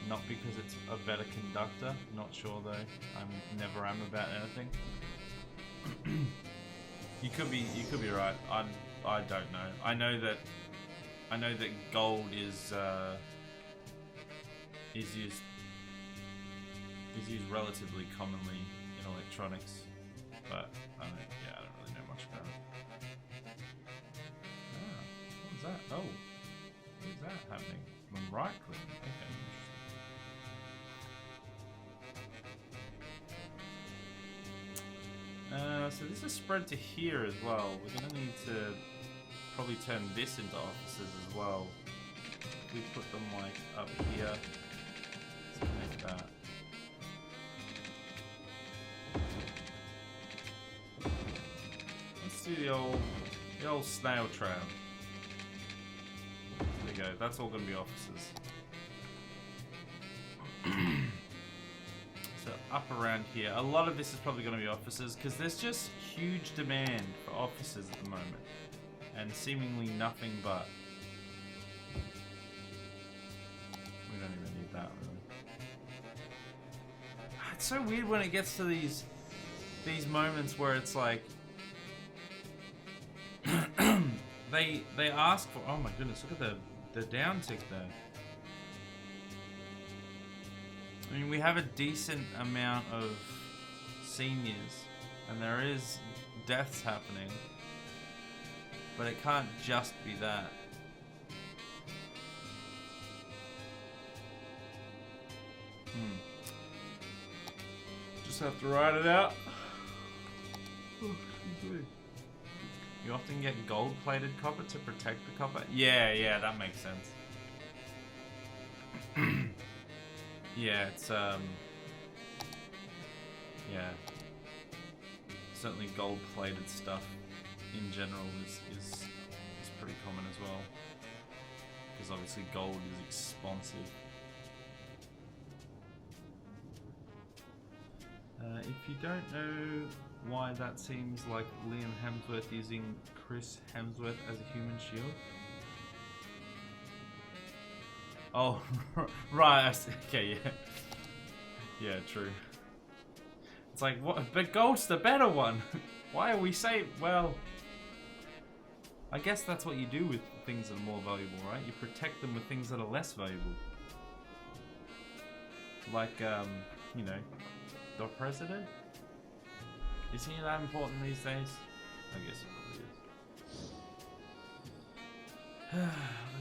Not because it's a better conductor. Not sure though. I never am about anything. You could be right. I don't know. I know that gold is used relatively commonly in electronics, but I don't really know much about it. Ah, what was that? Oh, what is that happening? I'm right clicking. Okay. So this is spread to here as well. We're going to need to probably turn this into offices as well. We put them like up here. Let's connect that. Let's do the old snail trail. There you go. That's all going to be offices. So up around here, a lot of this is probably going to be offices because there's just huge demand for offices at the moment, and seemingly nothing but. We don't even need that really. It's so weird when it gets to these moments where it's like they ask for. Oh my goodness! Look at the downtick there. I mean, we have a decent amount of seniors, and there is deaths happening, but it can't just be that. Just have to write it out. You often get gold-plated copper to protect the copper. Yeah, that makes sense. yeah. Certainly gold-plated stuff in general is pretty common as well. Because obviously gold is expensive. If you don't know why that seems like Liam Hemsworth using Chris Hemsworth as a human shield. Oh, right. Okay, yeah. Yeah, true. It's like, what? But gold's the better one. Why are we saying? Well, I guess that's what you do with things that are more valuable, right? You protect them with things that are less valuable. Like, you know, the president? Is he that important these days? I guess he probably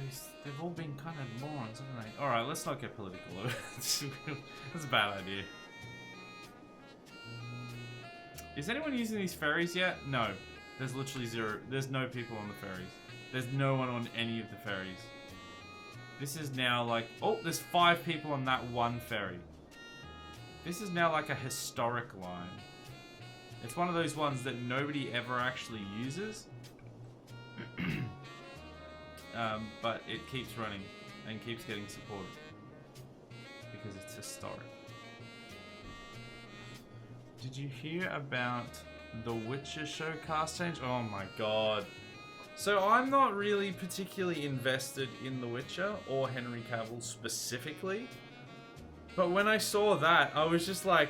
is. They've all been kind of morons, haven't they? Alright, let's not get political. That's a bad idea. Is anyone using these ferries yet? No. There's literally zero. There's no people on the ferries. There's no one on any of the ferries. This is now like... Oh, there's 5 people on that one ferry. This is now like a historic line. It's one of those ones that nobody ever actually uses. But it keeps running and keeps getting supported. Because it's historic. Did you hear about the Witcher show cast change? Oh my god. So I'm not really particularly invested in The Witcher or Henry Cavill specifically. But when I saw that, I was just like,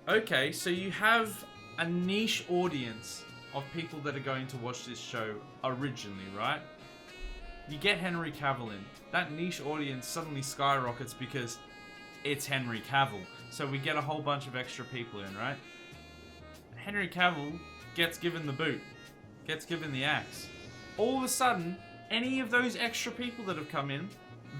okay, so you have a niche audience of people that are going to watch this show originally, right? You get Henry Cavill in. That niche audience suddenly skyrockets because it's Henry Cavill. So we get a whole bunch of extra people in, right? Henry Cavill gets given the boot. Gets given the axe. All of a sudden, any of those extra people that have come in,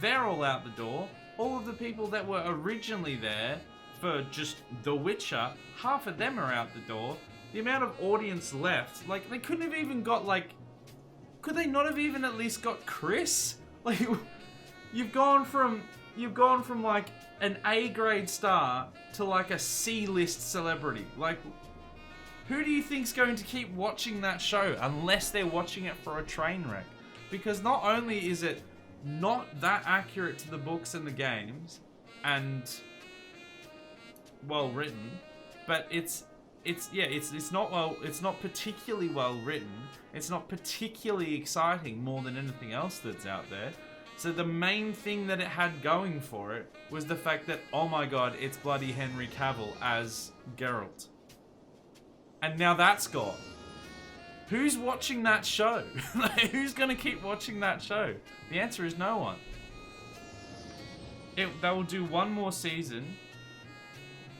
they're all out the door. All of the people that were originally there for just The Witcher, half of them are out the door. The amount of audience left, like, they couldn't have even got, like... Could they not have even at least got Chris? Like, you've gone from, like, an A-grade star to, like, a C-list celebrity. Like, who do you think's going to keep watching that show unless they're watching it for a train wreck? Because not only is it not that accurate to the books and the games, and well written, but it's not particularly well written. It's not particularly exciting more than anything else that's out there. So the main thing that it had going for it was the fact that, oh my god, it's bloody Henry Cavill as Geralt. And now that's gone. Who's watching that show? Like, who's gonna keep watching that show? The answer is no one. They will do one more season,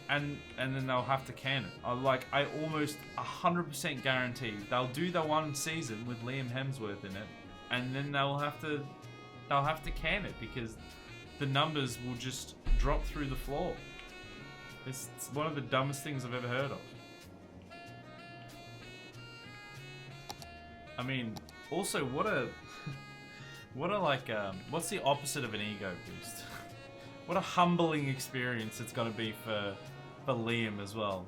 and then they'll have to can it. I almost 100% guarantee they'll do the one season with Liam Hemsworth in it, and then they'll have to can it because the numbers will just drop through the floor. It's one of the dumbest things I've ever heard of. I mean, also, what's the opposite of an ego boost? What a humbling experience it's gonna be for Liam as well.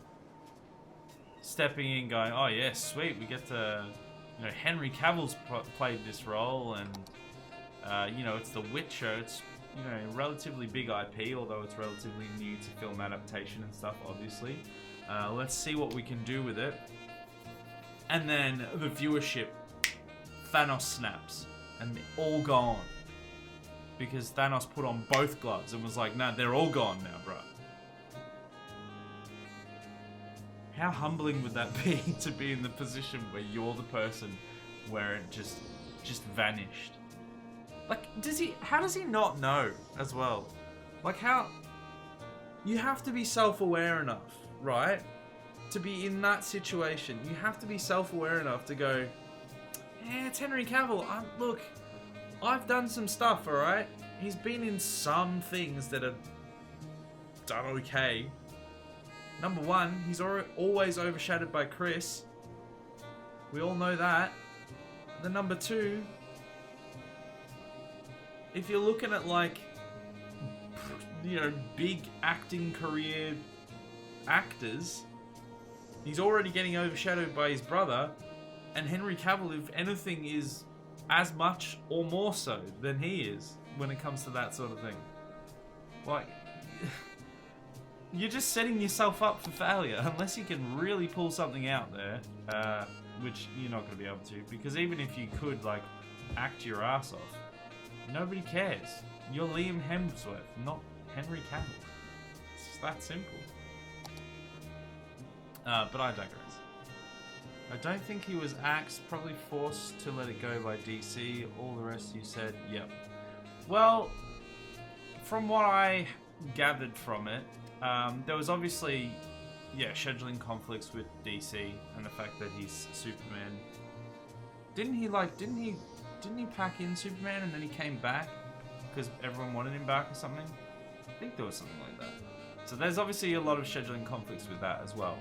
Stepping in, going, oh yeah, sweet, we get to, you know, Henry Cavill's played this role, and you know, it's The Witcher. It's, you know, a relatively big IP, although it's relatively new to film adaptation and stuff, obviously. Let's see what we can do with it. And then the viewership, Thanos snaps, and they're all gone. Because Thanos put on both gloves and was like, nah, they're all gone now, bro. How humbling would that be to be in the position where you're the person where it just vanished? Like, how does he not know as well? Like, how... You have to be self-aware enough, right? To be in that situation. You have to be self-aware enough to go, yeah, it's Henry Cavill. Look, I've done some stuff, alright? He's been in some things that have done okay. Number one, he's always overshadowed by Chris. We all know that. Then number two, if you're looking at, like, you know, big acting career actors. He's already getting overshadowed by his brother, and Henry Cavill, if anything, is as much or more so than he is when it comes to that sort of thing. Like, you're just setting yourself up for failure unless you can really pull something out there, which you're not going to be able to, because even if you could, like, act your ass off, nobody cares. You're Liam Hemsworth, not Henry Cavill. It's just that simple. But I digress. I don't think he was axed, probably forced to let it go by DC. All the rest you said, yep. Well, from what I gathered from it, there was obviously, scheduling conflicts with DC and the fact that he's Superman. Didn't he pack in Superman and then he came back because everyone wanted him back or something? I think there was something like that. So there's obviously a lot of scheduling conflicts with that as well.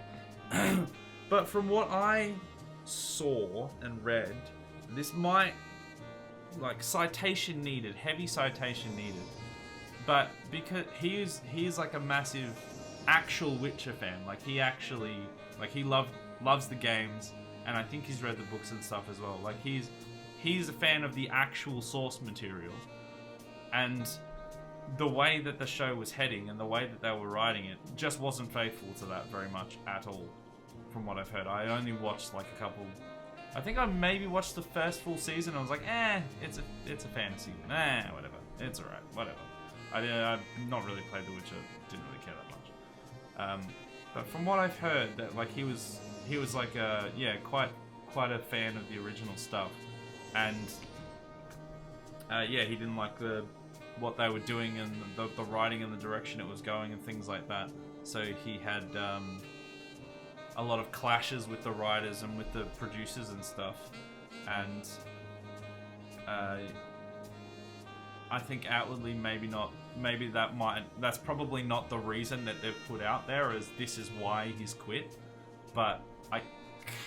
But from what I saw and read, this might, like, citation needed, heavy citation needed. But because he is like a massive actual Witcher fan, like he actually, like he loves the games, and I think he's read the books and stuff as well. Like he's a fan of the actual source material, and the way that the show was heading and the way that they were writing it just wasn't faithful to that very much at all, from what I've heard. I only watched like a couple. I think I maybe watched the first full season. I was like, it's a fantasy. Whatever. It's alright. Whatever. I've not really played The Witcher. Didn't really care that much. But from what I've heard, that like he was like quite a fan of the original stuff, and he didn't like what they were doing and the writing and the direction it was going and things like that. So he had a lot of clashes with the writers and with the producers and stuff, and I think outwardly that's probably not the reason that they've put out there as this is why he's quit, but I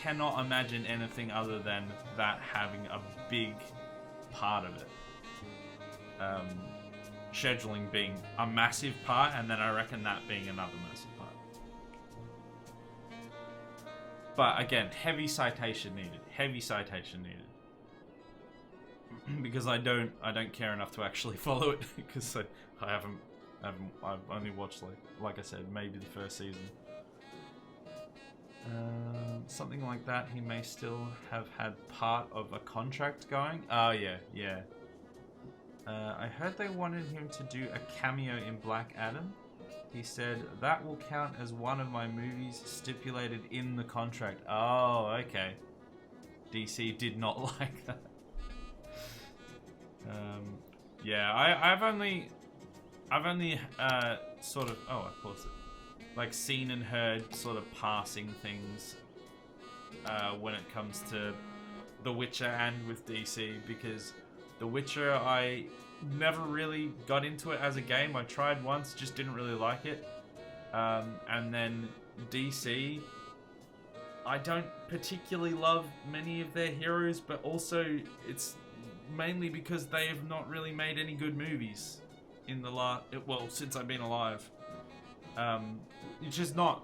cannot imagine anything other than that having a big part of it. Scheduling being a massive part, and then I reckon that being another massive part. But again, heavy citation needed. Because I don't care enough to actually follow it, because I've only watched like I said, maybe the first season. Something like that. He may still have had part of a contract going. Oh yeah. I heard they wanted him to do a cameo in Black Adam. He said, that will count as one of my movies stipulated in the contract. Oh, okay. DC did not like that. I've only sort of, of course, like seen and heard sort of passing things when it comes to The Witcher and with DC, because The Witcher, I never really got into it as a game. I tried once, just didn't really like it. And then DC, I don't particularly love many of their heroes, but also it's mainly because they have not really made any good movies in the since I've been alive. It's just not,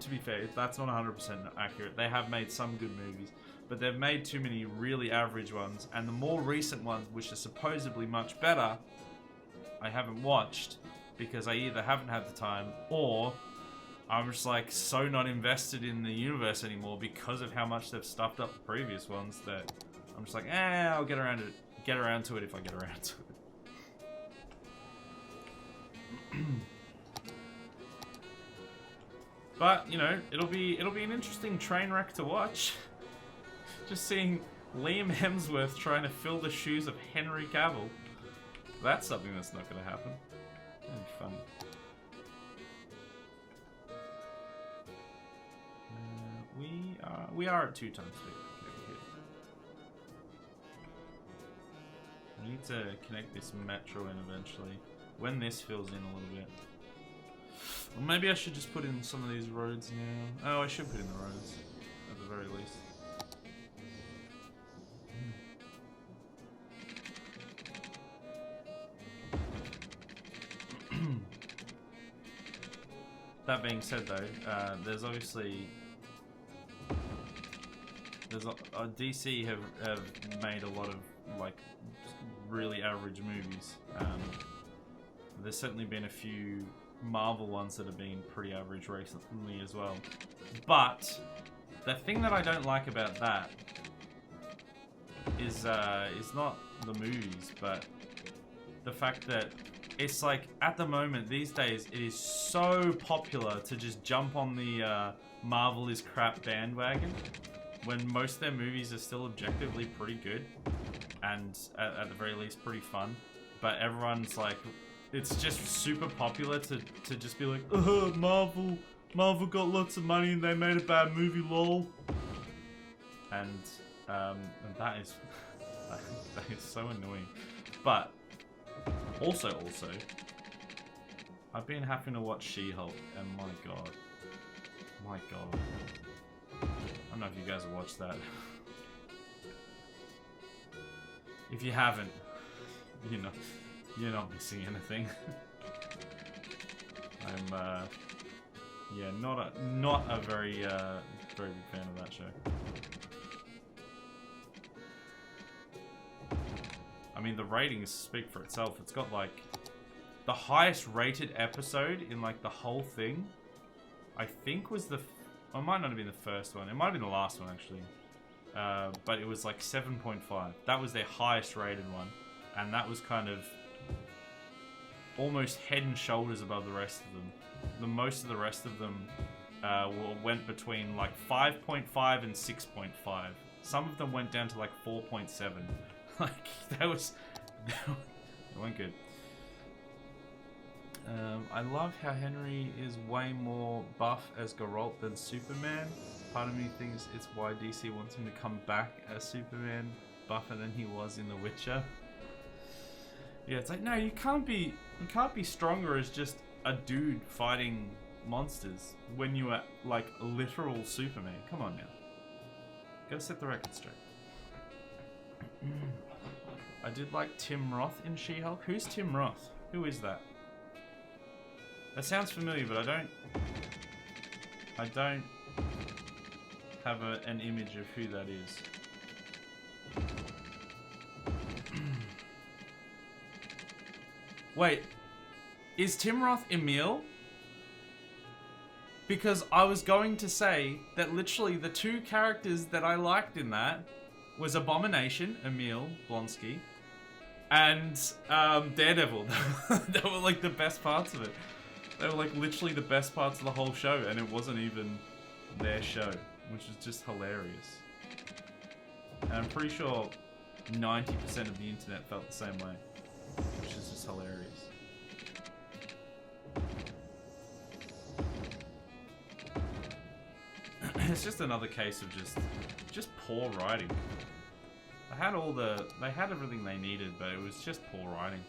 to be fair, that's not 100% accurate. They have made some good movies, but they've made too many really average ones, and the more recent ones, which are supposedly much better, I haven't watched because I either haven't had the time or I'm just like so not invested in the universe anymore because of how much they've stuffed up the previous ones that I'm just like, I'll get around to it if I get around to it. But it'll be an interesting train wreck to watch. Just seeing Liam Hemsworth trying to fill the shoes of Henry Cavill. That's something that's not going to happen. That'd be fun. We are at 2 times speed. Okay, we need to connect this metro in eventually. When this fills in a little bit. Or maybe I should just put in some of these roads now. Oh, I should put in the roads at the very least. that being said, though, there's obviously DC have made a lot of like really average movies. There's certainly been a few Marvel ones that have been pretty average recently as well. But the thing that I don't like about that is not the movies, but the fact that it's like at the moment these days it is so popular to just jump on the Marvel is crap bandwagon when most of their movies are still objectively pretty good and at the very least pretty fun, but everyone's like, it's just super popular to just be like, Marvel got lots of money and they made a bad movie, lol. And that is that is so annoying. But also, I've been having to watch She-Hulk, and my god. I don't know if you guys have watched that. If you haven't, you're not missing anything. I'm yeah, not a very very big fan of that show. I mean, the ratings speak for itself. It's got like the highest rated episode in like the whole thing. I think was it might not have been the first one. It might have been the last one actually. But it was like 7.5. That was their highest rated one, and that was kind of almost head and shoulders above the rest of them. Most of the rest of them went between like 5.5 and 6.5. Some of them went down to like 4.7. Like that went good. I love how Henry is way more buff as Geralt than Superman. Part of me thinks it's why DC wants him to come back as Superman, buffer than he was in The Witcher. Yeah, it's like, no, you can't be stronger as just a dude fighting monsters when you are like literal Superman. Come on now, gotta set the record straight. I did like Tim Roth in She-Hulk. Who's Tim Roth? Who is that? That sounds familiar, but I don't have an image of who that is. Wait, is Tim Roth Emil? Because I was going to say that literally the two characters that I liked in that was Abomination, Emil Blonsky, and Daredevil. They were like the best parts of it. They were like literally the best parts of the whole show, and it wasn't even their show, which is just hilarious. And I'm pretty sure 90% of the internet felt the same way, which is just hilarious. It's just another case of just poor writing. They had everything they needed, but it was just poor writing.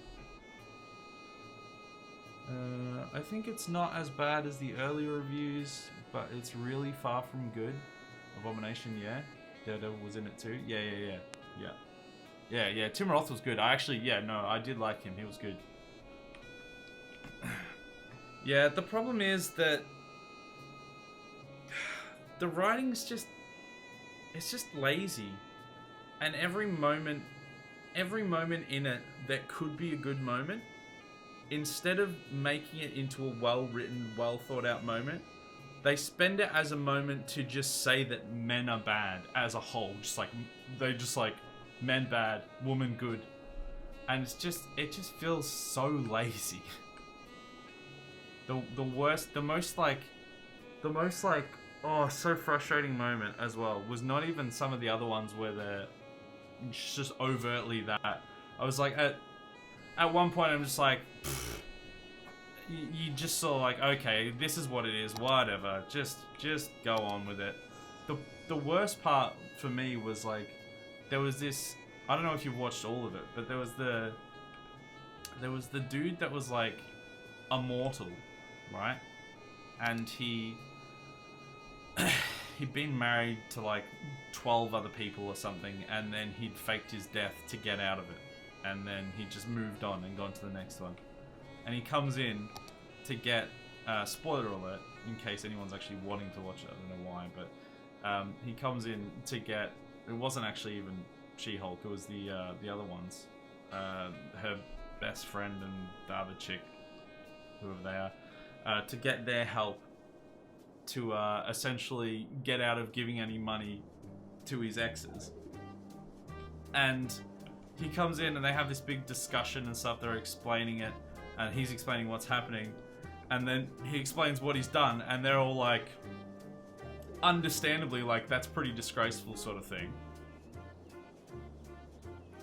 I think it's not as bad as the earlier reviews, but it's really far from good. Abomination, yeah. Daredevil was in it too. Yeah. Tim Roth was good. I did like him. He was good. Yeah, the problem is that the writing's just lazy. And every moment in it that could be a good moment, instead of making it into a well-written, well-thought-out moment, they spend it as a moment to just say that men are bad as a whole. They just like, men bad, woman good. And it just feels so lazy. The most so frustrating moment as well was not even some of the other ones where they're just overtly that. I was like, at one point I'm just like, you just saw like, okay, this is what it is, whatever, just go on with it. The worst part for me was like, there was this, I don't know if you've watched all of it, but there was the dude that was like immortal, right? And he'd been married to like 12 other people or something, and then he'd faked his death to get out of it, and then he just moved on and gone to the next one. And he comes in to get spoiler alert, in case anyone's actually wanting to watch it. I don't know why, but he comes in to get. It wasn't actually even She-Hulk. It was the other ones. Her best friend and the other chick, whoever they are, to get their help to essentially get out of giving any money to his exes. And he comes in and they have this big discussion and stuff. They're explaining it, and he's explaining what's happening, and then he explains what he's done, and they're all like, understandably, like, that's pretty disgraceful sort of thing.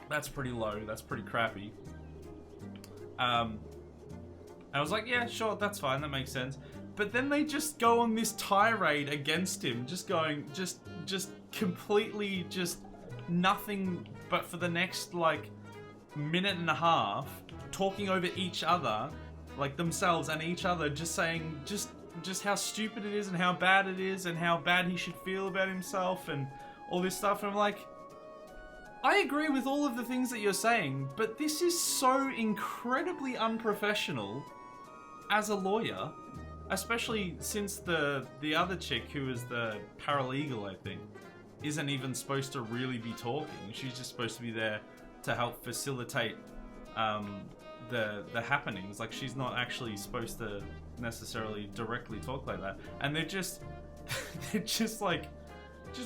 That's pretty low, that's pretty crappy. I was like, yeah, sure, that's fine, that makes sense. But then they just go on this tirade against him, just going, just completely, just nothing but for the next, like, minute and a half, talking over each other, like themselves and each other, just saying, just how stupid it is and how bad it is and how bad he should feel about himself and all this stuff. And I'm like, I agree with all of the things that you're saying, but this is so incredibly unprofessional as a lawyer, especially since the other chick, who is the paralegal, I think, isn't even supposed to really be talking. She's just supposed to be there to help facilitate the happenings. Like, she's not actually supposed to necessarily directly talk like that. And they're just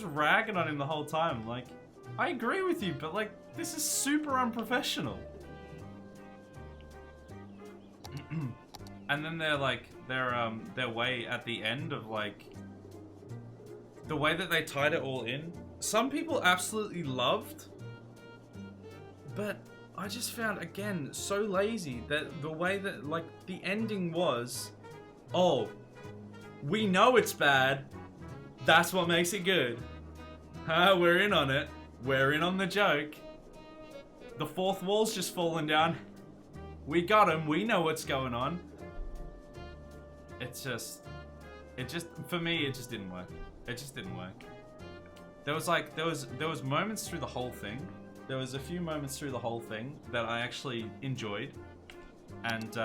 ragging on him the whole time. Like, I agree with you, but like, this is super unprofessional. And then they're like, their way at the end of, like, the way that they tied it all in, some people absolutely loved, but I just found, again, so lazy that the way that, like, the ending was, oh, we know it's bad, that's what makes it good. We're in on it. We're in on the joke. The fourth wall's just fallen down. We got him. We know what's going on. For me, it just didn't work. It just didn't work. There was moments through the whole thing. There was a few moments through the whole thing that I actually enjoyed, and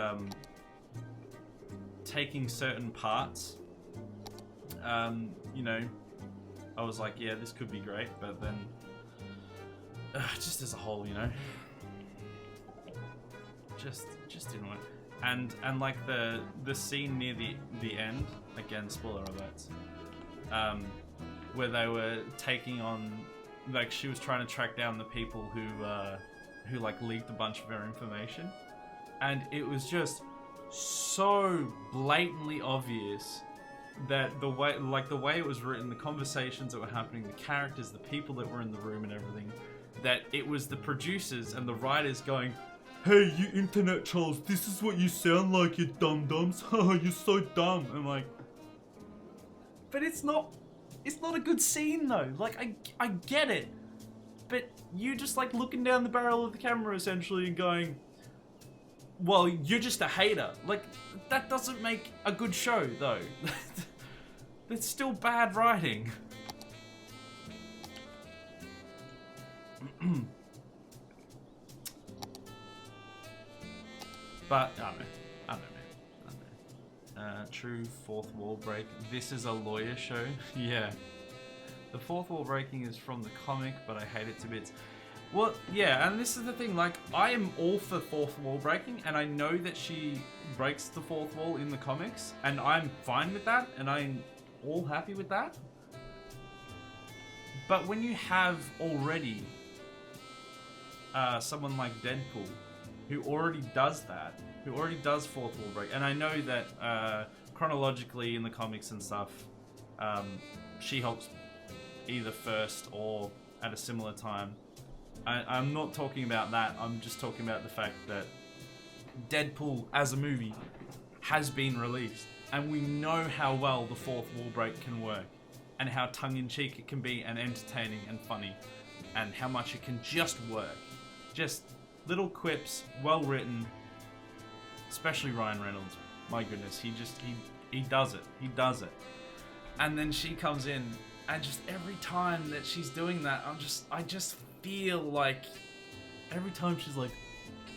taking certain parts, you know, I was like, yeah, this could be great, but then just as a whole, you know, just didn't work. And like the scene near the end, again, spoiler alerts, where they were taking on, like, she was trying to track down the people who like leaked a bunch of her information, and it was just so blatantly obvious that the way it was written, the conversations that were happening, the characters, the people that were in the room and everything, that it was the producers and the writers going, hey, you internet trolls, this is what you sound like, you dum-dums. You're so dumb. I'm like, but it's not a good scene though. Like, I get it, but you just like looking down the barrel of the camera essentially and going, well, you're just a hater. Like, that doesn't make a good show though. That's still bad writing. But I don't know. True fourth wall break. This is a lawyer show. Yeah. The fourth wall breaking is from the comic, but I hate it to bits. Well, yeah, and this is the thing, like, I am all for fourth wall breaking, and I know that she breaks the fourth wall in the comics, and I'm fine with that, and I'm all happy with that. But when you have already someone like Deadpool, who already does that, who already does fourth wall break, and I know that chronologically in the comics and stuff, She-Hulk's either first or at a similar time. I'm not talking about that, I'm just talking about the fact that Deadpool as a movie has been released, and we know how well the fourth wall break can work, and how tongue-in-cheek it can be, and entertaining and funny, and how much it can just work. Just little quips, well written, especially Ryan Reynolds. My goodness, he does it. He does it. And then she comes in, and just every time that she's doing that, I just feel like every time she's like,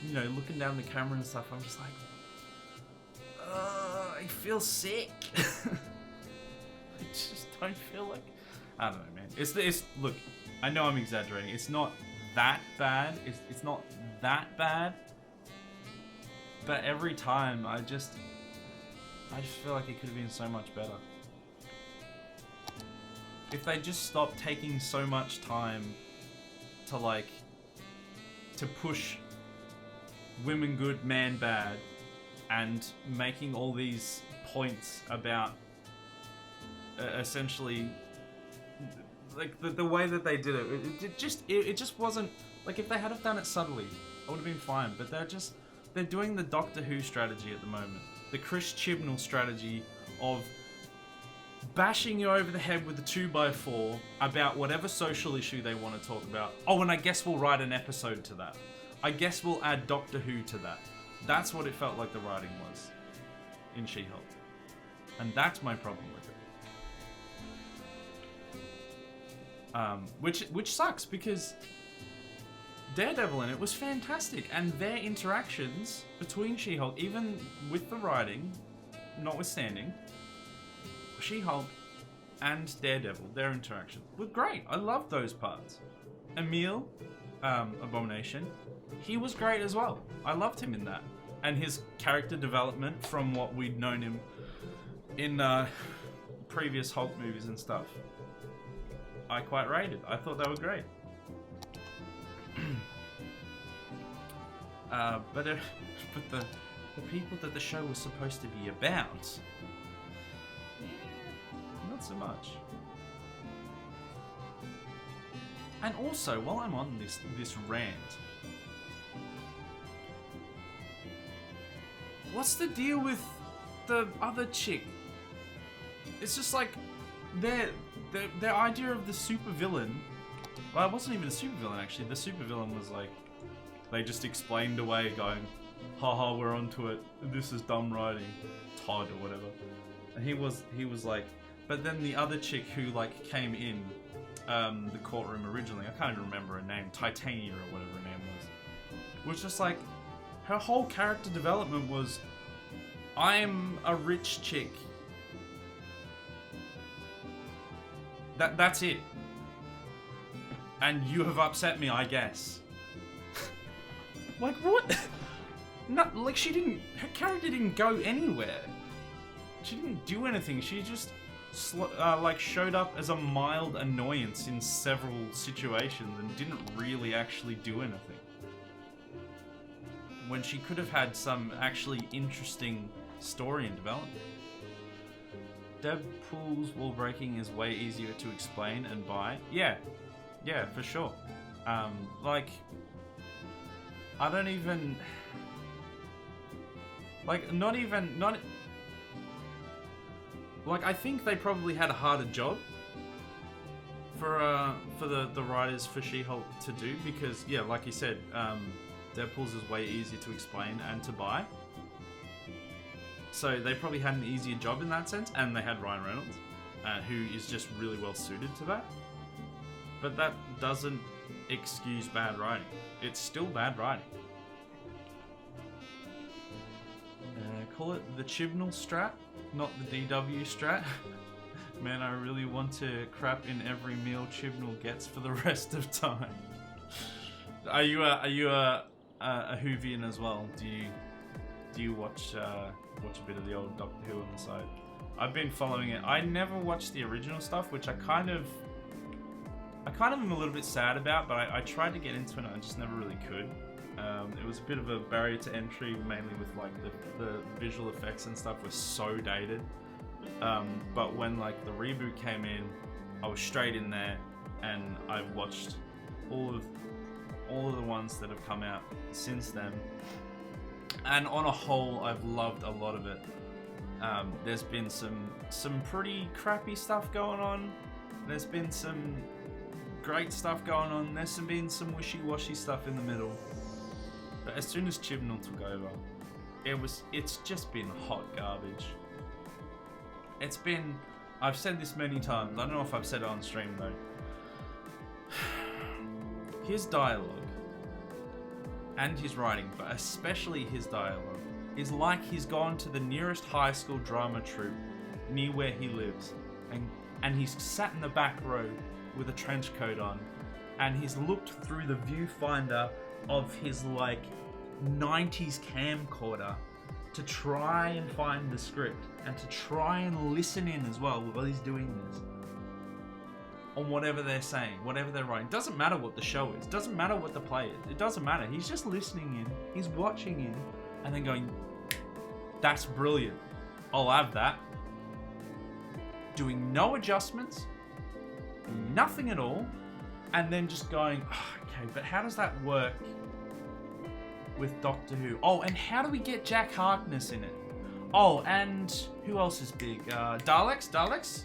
you know, looking down the camera and stuff, I'm just like, I feel sick. I just don't feel like. I don't know, man. It's look. I know I'm exaggerating. It's not that bad. It's not that bad. But every time, I just feel like it could have been so much better. If they just stopped taking so much time to push women good, man bad, and making all these points about essentially like the way that they did it just wasn't like, if they had have done it subtly, I would have been fine. But they're doing the Doctor Who strategy at the moment, the Chris Chibnall strategy of bashing you over the head with the 2x4 about whatever social issue they want to talk about. Oh, and I guess we'll write an episode to that. I guess we'll add Doctor Who to that. That's what it felt like the writing was in She-Hulk. And that's my problem with it. Which sucks, because Daredevil in it was fantastic, and their interactions between She-Hulk, even with the writing notwithstanding, She-Hulk and Daredevil, their interactions were great. I loved those parts. Emil, Abomination, he was great as well. I loved him in that. And his character development from what we'd known him in previous Hulk movies and stuff, I quite rated. I thought they were great. But the people that the show was supposed to be about, not so much. And also, while I'm on this rant, what's the deal with the other chick? It's just like their idea of the supervillain. Well, it wasn't even a supervillain actually. The supervillain was like, they just explained away, going, "Haha, we're onto it. This is dumb writing, Todd or whatever." And he was like, but then the other chick who like came in the courtroom originally, I can't even remember her name, Titania or whatever her name was just like, her whole character development was, I'm a rich chick. That's it. And you have upset me, I guess. Like, what? Not like her character didn't go anywhere. She didn't do anything. She just like showed up as a mild annoyance in several situations and didn't really actually do anything. When she could have had some actually interesting story and development. Deadpool's wall breaking is way easier to explain and buy. Yeah, for sure. Like, I don't even like, not like, I think they probably had a harder job for the writers for She-Hulk to do, because yeah, like you said, Deadpool's is way easier to explain and to buy. So they probably had an easier job in that sense, and they had Ryan Reynolds, who is just really well suited to that. But that doesn't excuse bad writing. It's still bad writing. Call it the Chibnall strat, not the DW strat. Man, I really want to crap in every meal Chibnall gets for the rest of time. Are you a Whovian as well? Do you watch a bit of the old Doctor Who on the side? I've been following it. I never watched the original stuff, which I kind of am a little bit sad about, but I tried to get into it and I just never really could. It was a bit of a barrier to entry, mainly with like the visual effects and stuff were so dated. But when like the reboot came in, I was straight in there, and I've watched all of the ones that have come out since then. And on a whole, I've loved a lot of it. There's been some pretty crappy stuff going on. There's been some great stuff going on. There's been some wishy-washy stuff in the middle. But as soon as Chibnall took over, it's just been hot garbage. It's been, I've said this many times, I don't know if I've said it on stream though. His dialogue and his writing, but especially his dialogue, is like he's gone to the nearest high school drama troupe near where he lives, and he's sat in the back row with a trench coat on, and he's looked through the viewfinder of his like 90s camcorder to try and find the script and to try and listen in as well while he's doing this on whatever they're saying, whatever they're writing. Doesn't matter what the show is, doesn't matter what the play is, it doesn't matter. He's just listening in, he's watching in, and then going, that's brilliant, I'll have that. Doing no adjustments, nothing at all, and then just going, oh, okay, but how does that work with Doctor Who? Oh, and how do we get Jack Harkness in it? Oh, and who else is big? Daleks?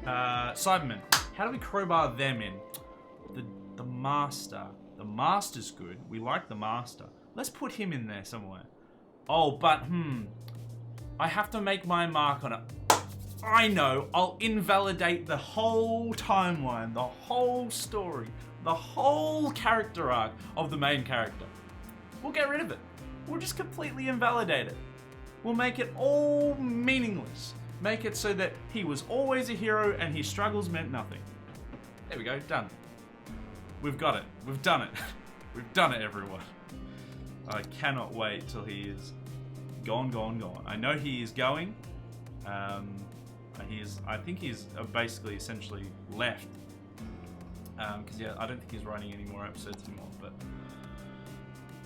Cybermen. How do we crowbar them in? The Master. The Master's good. We like the Master. Let's put him in there somewhere. Oh, but, I have to make my mark on it. I know, I'll invalidate the whole timeline, the whole story, the whole character arc of the main character. We'll get rid of it. We'll just completely invalidate it. We'll make it all meaningless. Make it so that he was always a hero and his struggles meant nothing. There we go, done. We've got it. We've done it. We've done it, everyone. I cannot wait till he is gone. I know he is going. I think he's basically essentially left. Because I don't think he's writing any more episodes anymore. But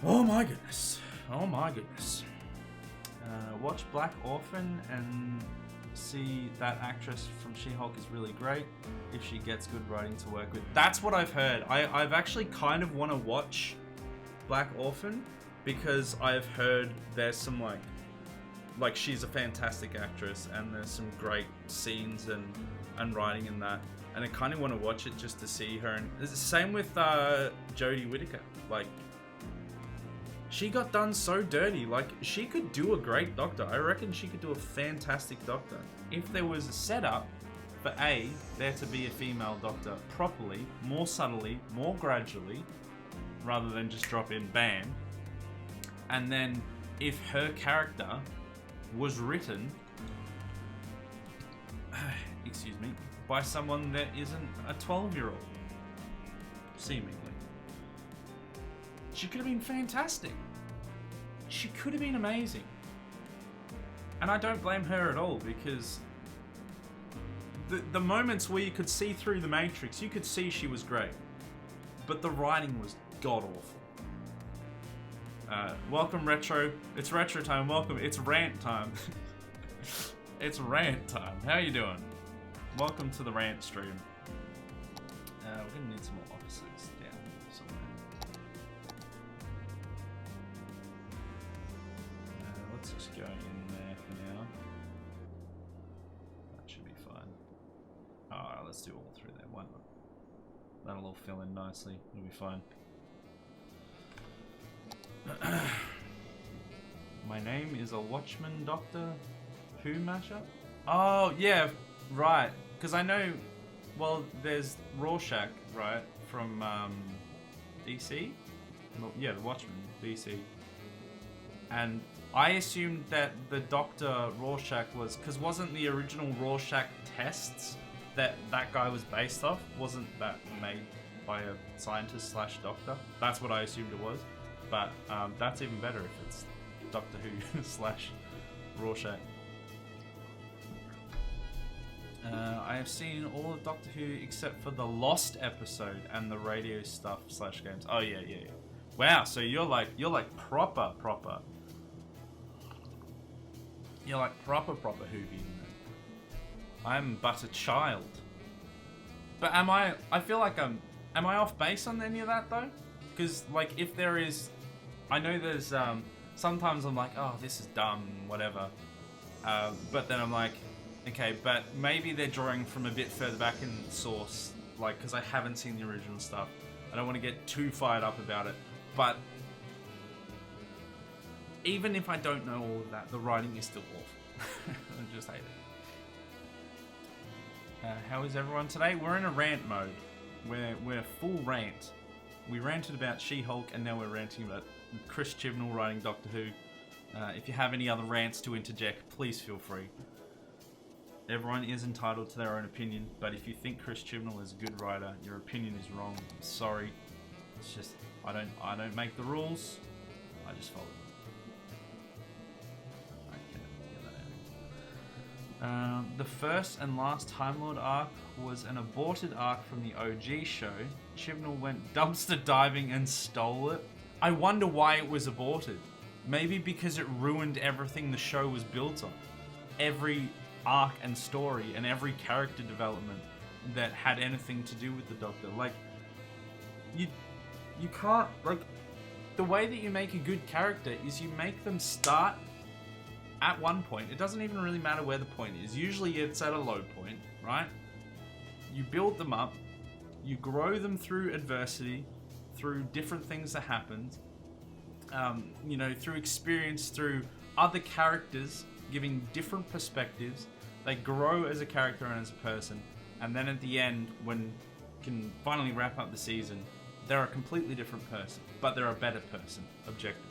oh my goodness. Watch Black Orphan and see that actress from She-Hulk is really great if she gets good writing to work with. That's what I've heard. I've actually kind of want to watch Black Orphan because I've heard there's some like she's a fantastic actress and there's some great scenes and writing in that, and I kind of want to watch it just to see her. And it's the same with Jodie Whittaker. Like, she got done so dirty. Like, she could do a great Doctor. I reckon she could do a fantastic Doctor if there was a setup for there to be a female Doctor properly, more subtly, more gradually, rather than just drop in bam. And then if her character was written, excuse me, by someone that isn't a 12-year-old, seemingly. She could have been fantastic. She could have been amazing. And I don't blame her at all, because the moments where you could see through the Matrix, you could see she was great. But the writing was god-awful. Welcome, Retro. It's Retro time. Welcome. It's rant time. It's rant time. How you doing? Welcome to the rant stream. We're gonna need some more officers down somewhere. Let's just go in there for now. That should be fine. Alright, let's do all through there. Why not? That'll all fill in nicely. It'll be fine. My name is a Watchman Doctor Who mashup? Oh, yeah, right. Because I know, well, there's Rorschach, right, from DC? Well, yeah, the Watchman, DC. And I assumed that the Doctor Rorschach was, because wasn't the original Rorschach tests that guy was based off, wasn't that made by a scientist / doctor? That's what I assumed it was. But that's even better if it's Doctor Who / Rorschach. I have seen all of Doctor Who except for the Lost episode and the radio stuff / games. Oh yeah. Wow, so you're like proper. You're like proper Whovian. I'm but a child. But am I feel like am I off base on any of that though? Because like if there is, I know there's sometimes I'm like, oh, this is dumb, whatever. But then I'm like, okay, but maybe they're drawing from a bit further back in source, like, because I haven't seen the original stuff. I don't want to get too fired up about it. But even if I don't know all of that, the writing is still awful. I just hate it. How is everyone today? We're in a rant mode. We're full rant. We ranted about She-Hulk, and now we're ranting about Chris Chibnall writing Doctor Who. If you have any other rants to interject, please feel free. Everyone is entitled to their own opinion, but if you think Chris Chibnall is a good writer, your opinion is wrong. I'm sorry. It's just I don't make the rules. I just follow them. The first and last Time Lord arc was an aborted arc from the OG show. Chibnall went dumpster diving and stole it. I wonder why it was aborted. Maybe because it ruined everything the show was built on. Every arc and story and every character development that had anything to do with the Doctor. Like, you can't, like, the way that you make a good character is you make them start at one point. It doesn't even really matter where the point is. Usually it's at a low point, right? You build them up, you grow them through adversity, through different things that happened, through experience, through other characters giving different perspectives. They grow as a character and as a person, and then at the end, when you can finally wrap up the season, they're a completely different person, but they're a better person, objectively.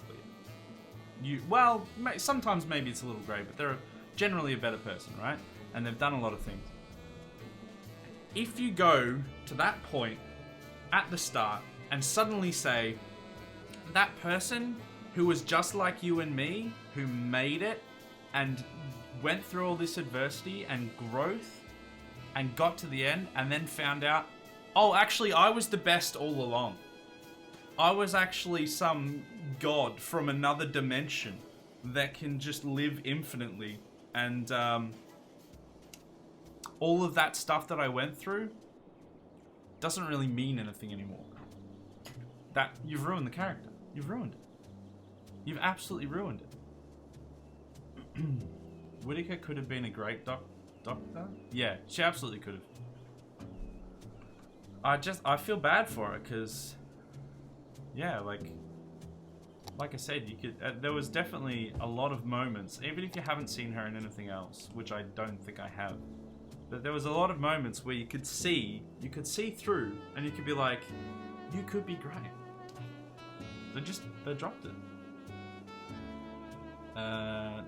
Sometimes maybe it's a little grey, but they're generally a better person, right? And they've done a lot of things. If you go to that point at the start and suddenly say, that person who was just like you and me, who made it and went through all this adversity and growth and got to the end and then found out, oh, actually, I was the best all along. I was actually some god from another dimension that can just live infinitely. And all of that stuff that I went through doesn't really mean anything anymore. That you've ruined the character. You've ruined it. You've absolutely ruined it. Whittaker could have been a great doctor. Yeah, she absolutely could have. I feel bad for her because, yeah, like I said, you could. There was definitely a lot of moments, even if you haven't seen her in anything else, which I don't think I have. But there was a lot of moments where you could see through, and you could be like, you could be great. They dropped it.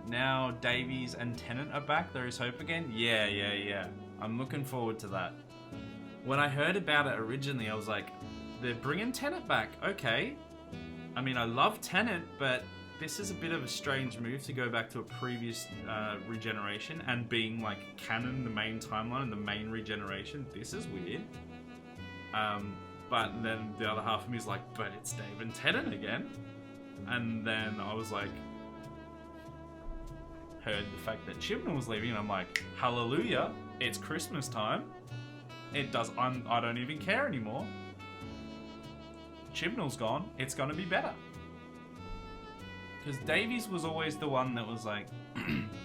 Now Davies and Tennant are back. There is hope again. Yeah. I'm looking forward to that. When I heard about it originally, I was like, they're bringing Tennant back. Okay. I mean, I love Tennant, but this is a bit of a strange move to go back to a previous regeneration and being like canon, the main timeline and the main regeneration. This is weird. But then the other half of me is like, but it's Dave and Tennant again. And then I was like, heard the fact that Chibnall was leaving, and I'm like, hallelujah, it's Christmas time. I don't even care anymore. Chibnall's gone, it's gonna be better. Because Davies was always the one that was like,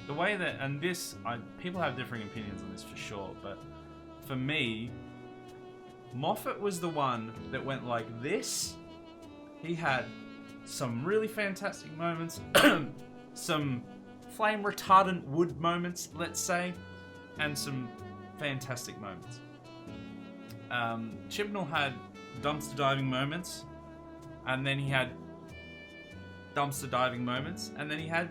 the way that, and this, people have differing opinions on this for sure, but for me, Moffat was the one that went like this. He had some really fantastic moments, some flame retardant wood moments, let's say, and some fantastic moments. Chibnall had dumpster diving moments, and then he had dumpster diving moments, and then he had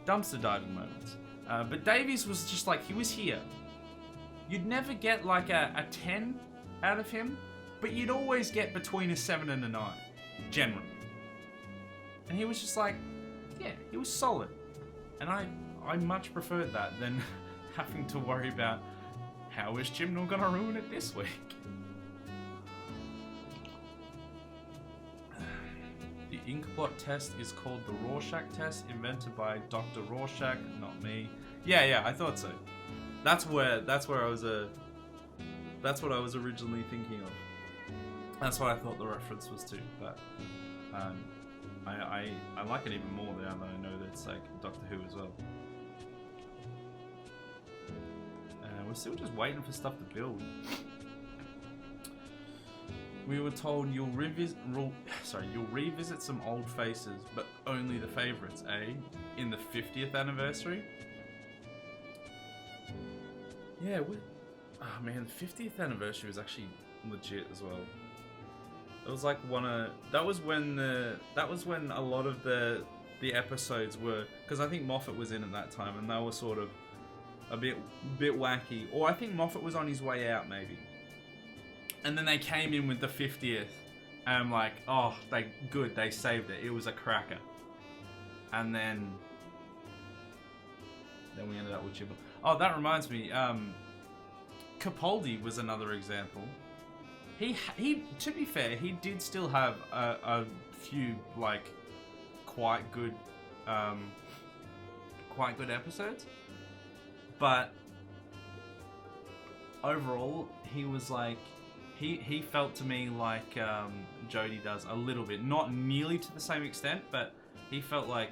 dumpster diving moments. But Davies was just like, he was here. You'd never get like a 10 out of him, but you'd always get between a 7 and a 9, generally. And he was just like, yeah, he was solid. And I much preferred that than having to worry about how is Chibnall gonna ruin it this week. The Inkblot test is called the Rorschach test, invented by Dr. Rorschach, not me. Yeah, I thought so. That's what I was originally thinking of. That's what I thought the reference was to, but I like it even more now that I know that it's like Doctor Who as well. We're still just waiting for stuff to build. We were told you'll revisit some old faces, but only the favourites, eh? In the 50th anniversary? Yeah, oh man, the 50th anniversary was actually legit as well. It was like that was when a lot of the the episodes were, because I think Moffat was in at that time, and they were sort of a bit wacky. Or I think Moffat was on his way out, maybe. And then they came in with the 50th, and I'm like, oh, they saved it. It was a cracker. And then we ended up with Chibnall. Oh, that reminds me. Capaldi was another example. He to be fair, he did still have a few like quite good episodes, but overall he was like he felt to me like Jodie does a little bit, not nearly to the same extent, but he felt like,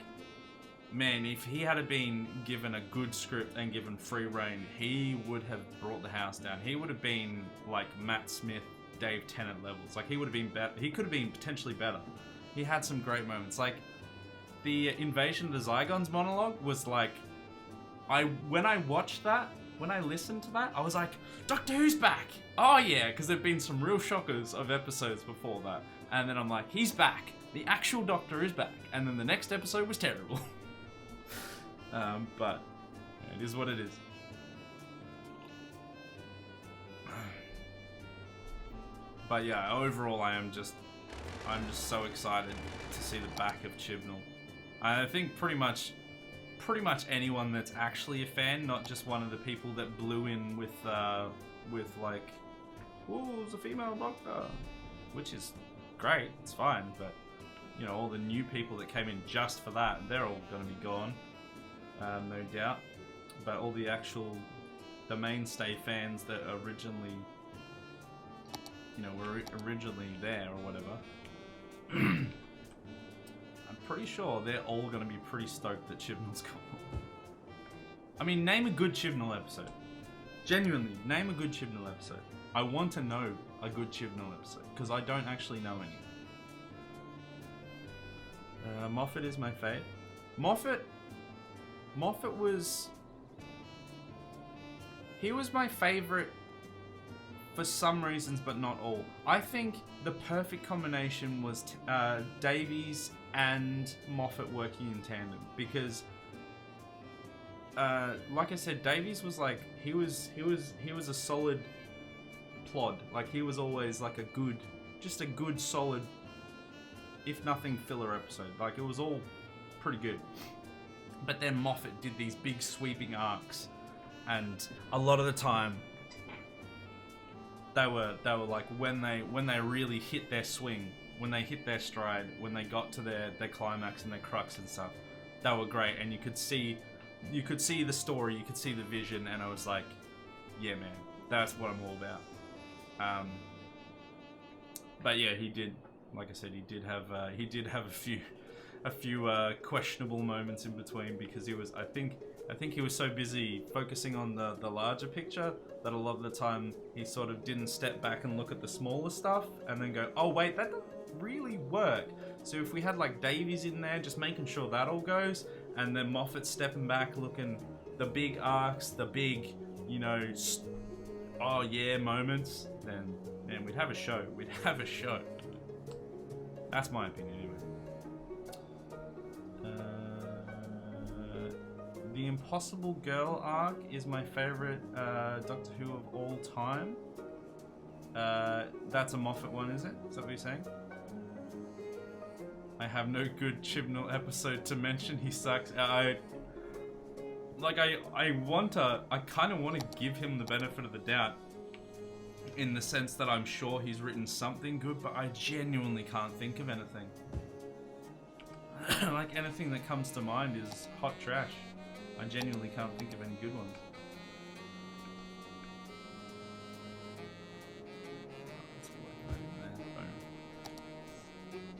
man, if he had been given a good script and given free reign, he would have brought the house down. He would have been like Matt Smith, Dave Tennant levels. Like he would have been better. He could have been potentially better. He had some great moments. Like the Invasion of the Zygons monologue was like, when I watched that, when I listened to that, I was like, Doctor Who's back. Oh yeah, because there've been some real shockers of episodes before that. And then I'm like, he's back. The actual Doctor is back. And then the next episode was terrible. But it is what it is. But yeah, overall I'm just so excited to see the back of Chibnall. I think pretty much anyone that's actually a fan, not just one of the people that blew in with like, oh, it's a female Doctor, which is great, it's fine, but you know, all the new people that came in just for that, they're all gonna be gone. No doubt, but all the mainstay fans that originally, you know, were originally there or whatever, I'm pretty sure they're all going to be pretty stoked that Chibnall's gone. I mean, name a good Chibnall episode. Genuinely, name a good Chibnall episode. I want to know a good Chibnall episode, because I don't actually know any. Moffat is my fave. Moffat was... He was my favourite for some reasons, but not all. I think the perfect combination was Davies and Moffat working in tandem, because, like I said, Davies was like, he was a solid plod. Like he was always like a good solid, if nothing, filler episode. Like it was all pretty good. But then Moffat did these big sweeping arcs, and a lot of the time they were like, when they really hit their swing, when they hit their stride, when they got to their climax and their crux and stuff, they were great. And you could see the story, you could see the vision, and I was like, yeah, man, that's what I'm all about. But yeah, he did, like I said, he did have a few questionable moments in between, because he was, I think he was so busy focusing on the larger picture that a lot of the time he sort of didn't step back and look at the smaller stuff and then go, oh wait, that doesn't really work. So if we had like Davies in there just making sure that all goes, and then Moffat stepping back looking the big arcs, the big, you know, oh yeah moments, then man, we'd have a show. That's my opinion anyway. The Impossible Girl arc is my favourite Doctor Who of all time. That's a Moffat one, is it? Is that what you're saying? I have no good Chibnall episode to mention. He sucks. I kind of want to give him the benefit of the doubt, in the sense that I'm sure he's written something good, but I genuinely can't think of anything. Like anything that comes to mind is hot trash. I genuinely can't think of any good ones.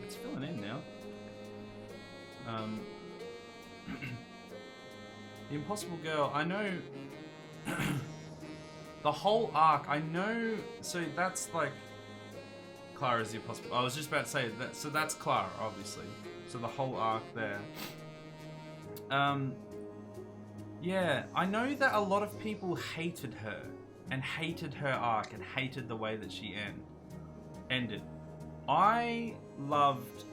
It's filling in now. The Impossible Girl, I know the whole arc, I know, so that's like Clara's the Impossible. I was just about to say that, so that's Clara, obviously. So the whole arc there. Yeah, I know that a lot of people hated her, and hated her arc, and hated the way that she ended. I loved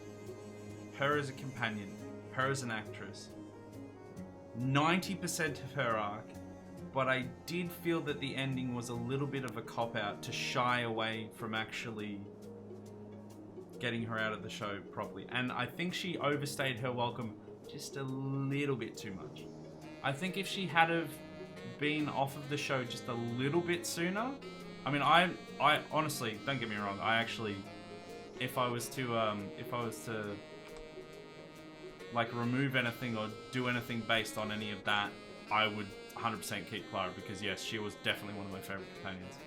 her as a companion. her as an actress. 90% of her arc, but I did feel that the ending was a little bit of a cop-out to shy away from actually getting her out of the show properly. And I think she overstayed her welcome just a little bit too much. I think if she had have been off of the show just a little bit sooner, I mean, I honestly, don't get me wrong, I actually, if I was to like remove anything or do anything based on any of that, I would 100% keep Clara, because yes, she was definitely one of my favorite companions.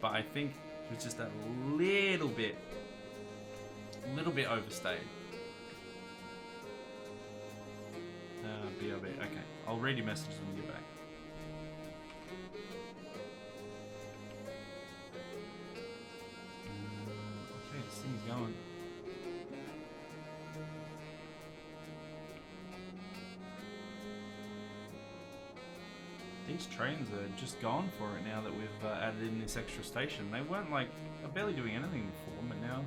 But I think it was just a little bit overstayed. BRB, okay. I'll read your messages when you get back. Okay, this thing's going. These trains are just gone for it now that we've added in this extra station. They weren't like, they're barely doing anything before, but now,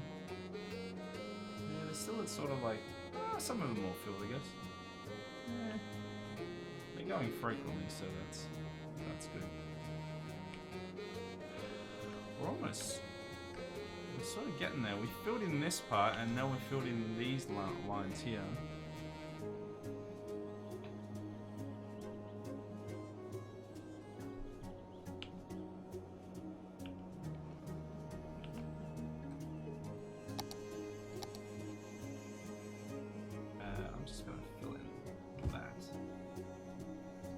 yeah, they're still at sort of like, some of them more filled, I guess. Yeah. They're going frequently, so that's good. We're sort of getting there. We filled in this part, and now we're filled in these lines here. I'm just going to fill in that,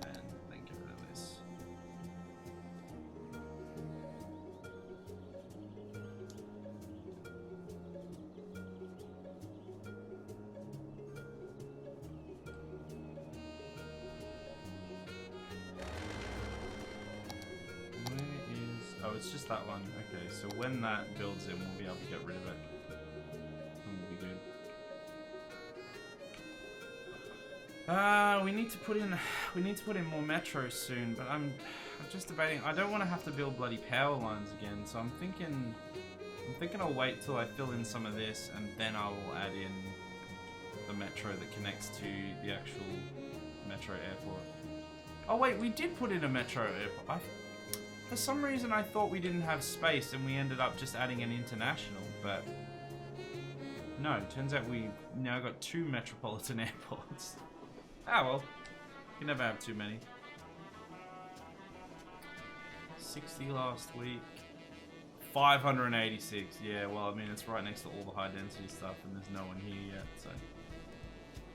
and then get rid of this. Oh, it's just that one. Okay, so when that builds in, we'll be able to get rid of it. And we'll be good. We need to put in more metros soon, but I'm just debating. I don't want to have to build bloody power lines again, so I'm thinking I'll wait till I fill in some of this, and then I will add in the metro that connects to the actual metro airport. Oh wait, we did put in a metro airport. For some reason I thought we didn't have space and we ended up just adding an international, but no, it turns out we now got 2 metropolitan airports. Ah well, you can never have too many. 60 last week. 586, yeah, well I mean it's right next to all the high density stuff and there's no one here yet, so.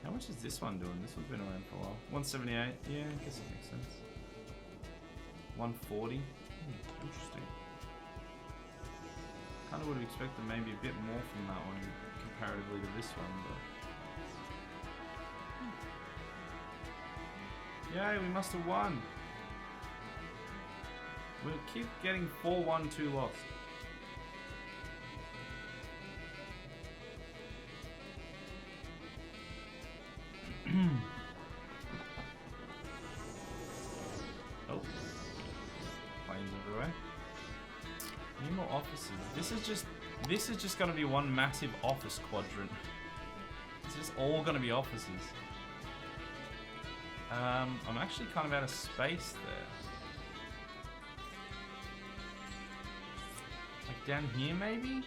How much is this one doing? This one's been around for a while. 178, yeah, I guess it makes sense. 140. Interesting. Kind of would have expected maybe a bit more from that one comparatively to this one, but... Yay, we must have won! We'll keep getting 4-1-2 lost. Oh. Planes everywhere. Need more offices. This is just gonna be one massive office quadrant. It's just all gonna be offices. I'm actually kind of out of space there. Like down here maybe?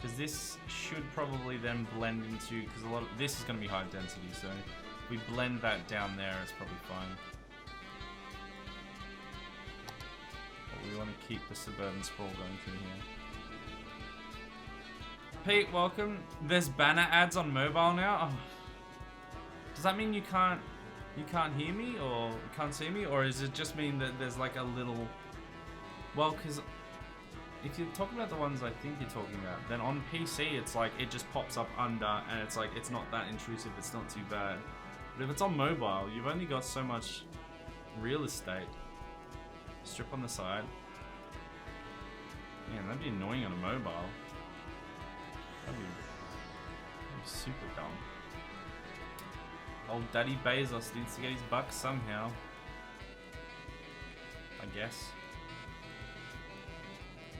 Because this should probably then blend into, because a lot of this is going to be high density, so if we blend that down there, it's probably fine. But we want to keep the suburban sprawl going through here. Pete, welcome. There's banner ads on mobile now. Oh. Does that mean you can't hear me or you can't see me, or does it just mean that there's like a little? Well, because if you're talking about the ones I think you're talking about, then on PC it's like it just pops up under and it's like it's not that intrusive, it's not too bad. But if it's on mobile, you've only got so much real estate. Strip on the side. Man, that'd be annoying on a mobile. That'd be super dumb. Old Daddy Bezos needs to get his bucks somehow. I guess.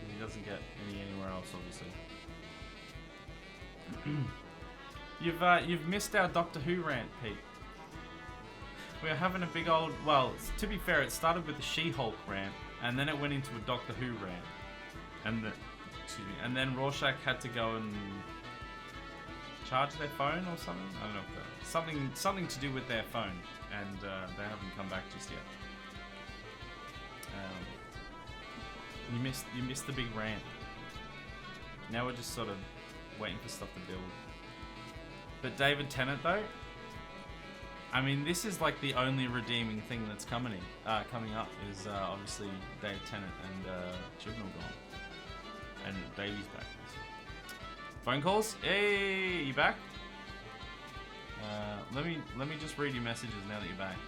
He doesn't get any anywhere else, obviously. You've missed our Doctor Who rant, Pete. We are having a big old... Well, to be fair, it started with the She-Hulk rant, and then it went into a Doctor Who rant. Excuse me. And then Rorschach had to go and charge their phone or something. I don't know if that, something to do with their phone, and they haven't come back just yet. You missed the big rant. Now we're just sort of waiting for stuff to build. But David Tennant, though, I mean, this is like the only redeeming thing that's coming up is obviously Dave Tennant and Chibnall gone. And Baby's back. Phone calls? Hey, you back? Let me just read your messages now that you're back.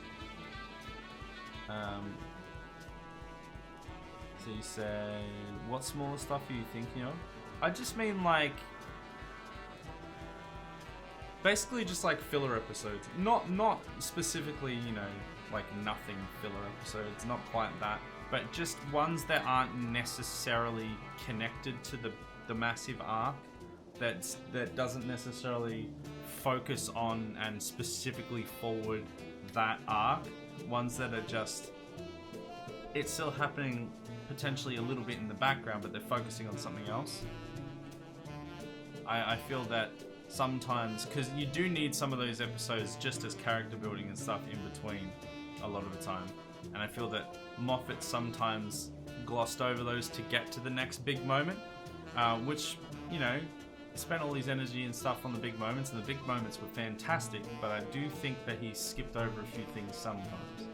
So you said, what smaller stuff are you thinking of? I just mean like, basically just like filler episodes. Not specifically, you know, like nothing filler episodes. Not quite that. But just ones that aren't necessarily connected to the massive arc. That doesn't necessarily focus on and specifically forward that arc. Ones that are just, it's still happening potentially a little bit in the background, but they're focusing on something else. I feel that sometimes, because you do need some of those episodes just as character building and stuff in between a lot of the time. And I feel that Moffat sometimes glossed over those to get to the next big moment, which, you know, spent all his energy and stuff on the big moments, and the big moments were fantastic, but I do think that he skipped over a few things sometimes.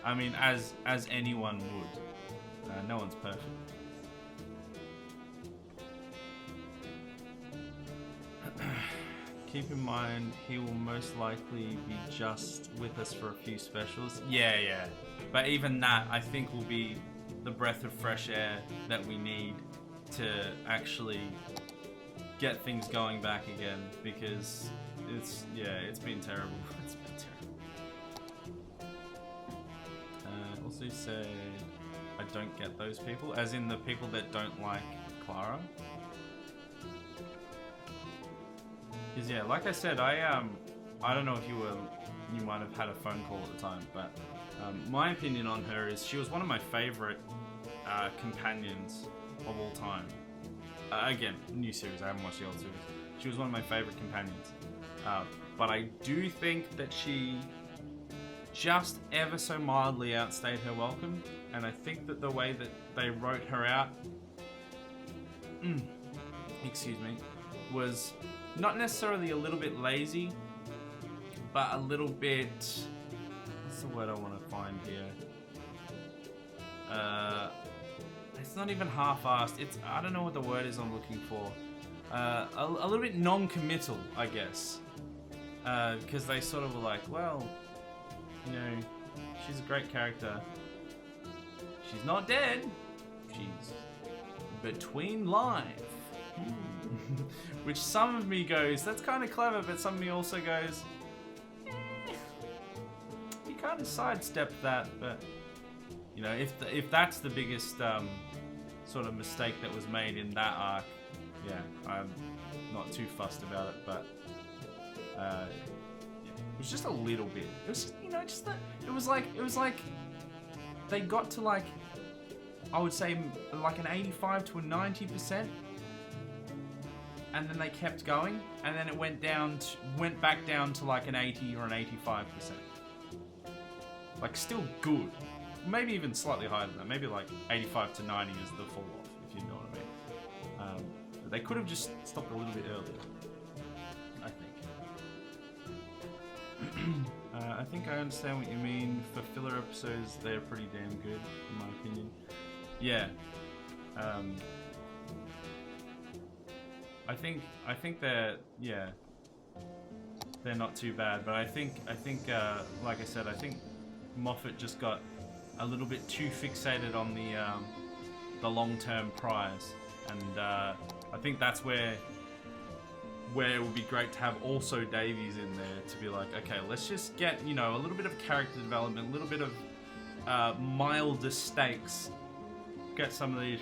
I mean, as anyone would. No one's perfect. Keep in mind, he will most likely be just with us for a few specials. Yeah. But even that, I think, will be the breath of fresh air that we need to actually get things going back again, because it's been terrible. It's been terrible. Also said, I don't get those people, as in the people that don't like Clara. Because yeah, like I said, I don't know if you might have had a phone call at the time, but my opinion on her is she was one of my favorite companions of all time. Again, new series, I haven't watched the old series. She was one of my favorite companions. But I do think that she just ever so mildly outstayed her welcome, and I think that the way that they wrote her out, excuse me, was not necessarily a little bit lazy, but a little bit, what's the word I want to find here? It's not even half-assed. It's, I don't know what the word is I'm looking for. A little bit non-committal, I guess. Because they sort of were like, well, you know, she's a great character. She's not dead. She's between life. Which some of me goes, that's kind of clever, but some of me also goes, you kind of sidestepped that, but you know, if that's the biggest sort of mistake that was made in that arc, yeah, I'm not too fussed about it, but it was just a little bit. It was just, you know, just that it was like they got to like, I would say like an 85 to a 90%. And then they kept going, and then it went back down to like an 80 or an 85%. Like still good, maybe even slightly higher than that. Maybe like 85 to 90 is the fall off, if you know what I mean. But they could have just stopped a little bit earlier, I think. I think I understand what you mean. For filler episodes, they're pretty damn good, in my opinion. Yeah. I think they're not too bad, but I think like I said, I think Moffat just got a little bit too fixated on the long-term prize, and I think that's where where it would be great to have also Davies in there to be like, okay, let's just get, you know, a little bit of character development, a little bit of milder stakes. Get some of these,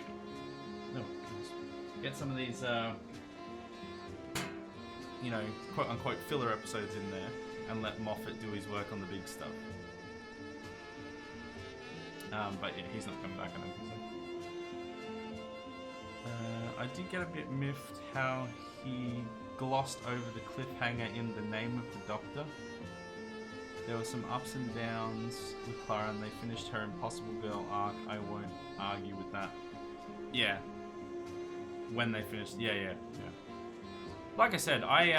you know, quote unquote filler episodes in there, and let Moffat do his work on the big stuff. But yeah, he's not coming back, I don't think so. I did get a bit miffed how he glossed over the cliffhanger in The Name of the Doctor. There were some ups and downs with Clara, and they finished her Impossible Girl arc. I won't argue with that. Yeah. When they finished, yeah. Like I said, I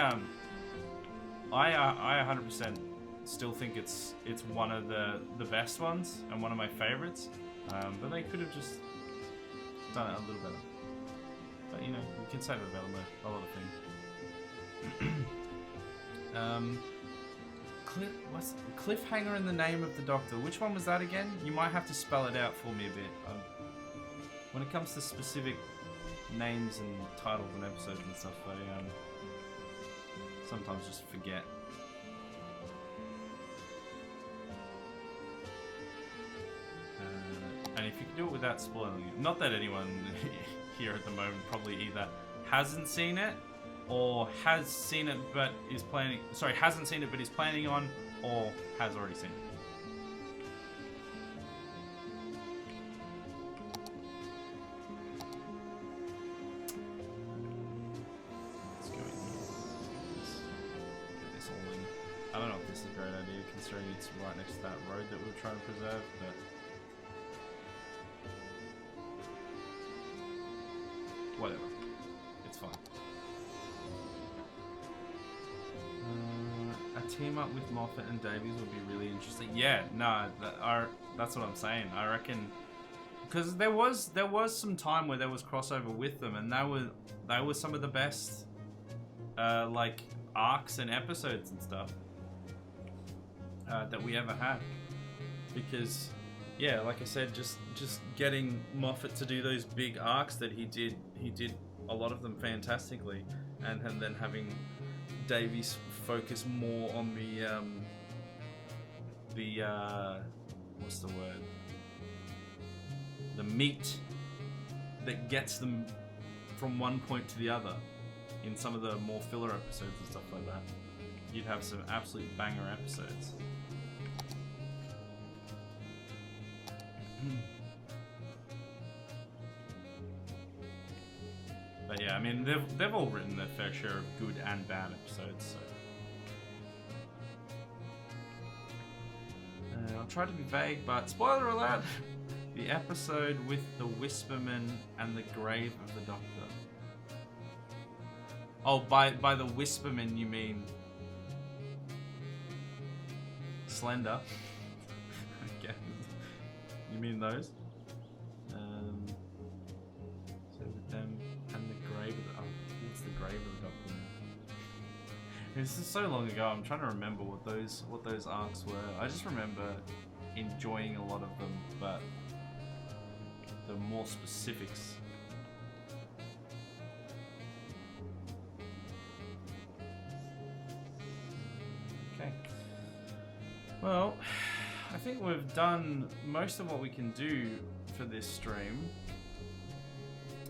100% still think it's one of the best ones and one of my favorites. But they could have just done it a little better. But you know, you can say that about a lot of things. What's cliffhanger in The Name of the Doctor? Which one was that again? You might have to spell it out for me a bit. When it comes to specific names and titles and episodes and stuff, I sometimes just forget. And if you can do it without spoiling it, not that anyone here at the moment probably either hasn't seen it, or has seen it but is planning. Sorry, hasn't seen it but is planning on, or has already seen it. Let's go in here. Get this all in. I don't know if this is a great idea considering it's right next to that road that we're trying to preserve, but whatever. It's fine. A team up with Moffat and Davies would be really interesting. Yeah, no, that's what I'm saying. I reckon because there was some time where there was crossover with them, and they were some of the best like arcs and episodes and stuff that we ever had. Because yeah, like I said, just getting Moffat to do those big arcs that he did a lot of them fantastically, and then having Davies focus more on the what's the word? The meat that gets them from one point to the other in some of the more filler episodes and stuff like that. You'd have some absolute banger episodes. But yeah, I mean, they've all written their fair share of good and bad episodes, so. I'll try to be vague, but spoiler alert! The episode with the Whisperman and the grave of the Doctor. Oh, by the Whisperman you mean Slender? Okay. You mean those? So with them and the grave of the what's the grave of the Doctor? This is so long ago. I'm trying to remember what those arcs were. I just remember enjoying a lot of them, but the more specifics. Okay. Well, I think we've done most of what we can do for this stream.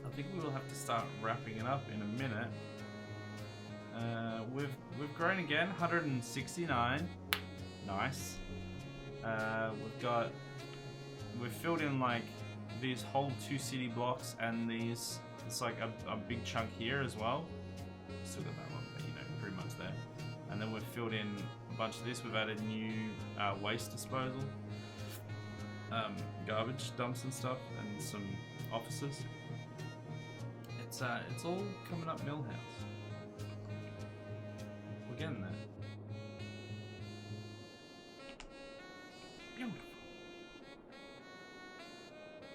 I think we will have to start wrapping it up in a minute. We've grown again, 169. Nice. We've filled in like these whole 2 city blocks, and these, it's like a big chunk here as well. Still got that one, but you know, pretty much there. And then we've filled in a bunch of this. We've added new waste disposal, garbage dumps and stuff, and some offices. It's all coming up Millhouse. We're getting there. Beautiful.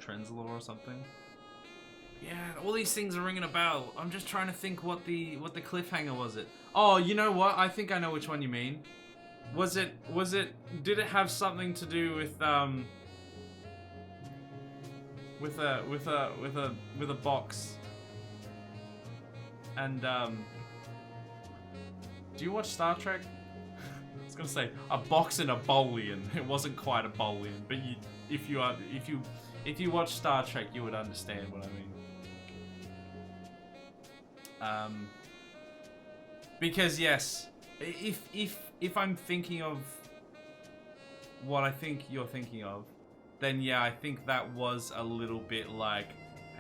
Trenzalore or something. Yeah, all these things are ringing a bell. I'm just trying to think what the cliffhanger was. It. Oh, you know what? I think I know which one you mean. Was it? Did it have something to do with a box? And Do you watch Star Trek? I was gonna say a box and a bolian. It wasn't quite a bolian, but if you watch Star Trek, you would understand what I mean. Because yes, if I'm thinking of what I think you're thinking of, then yeah, I think that was a little bit like,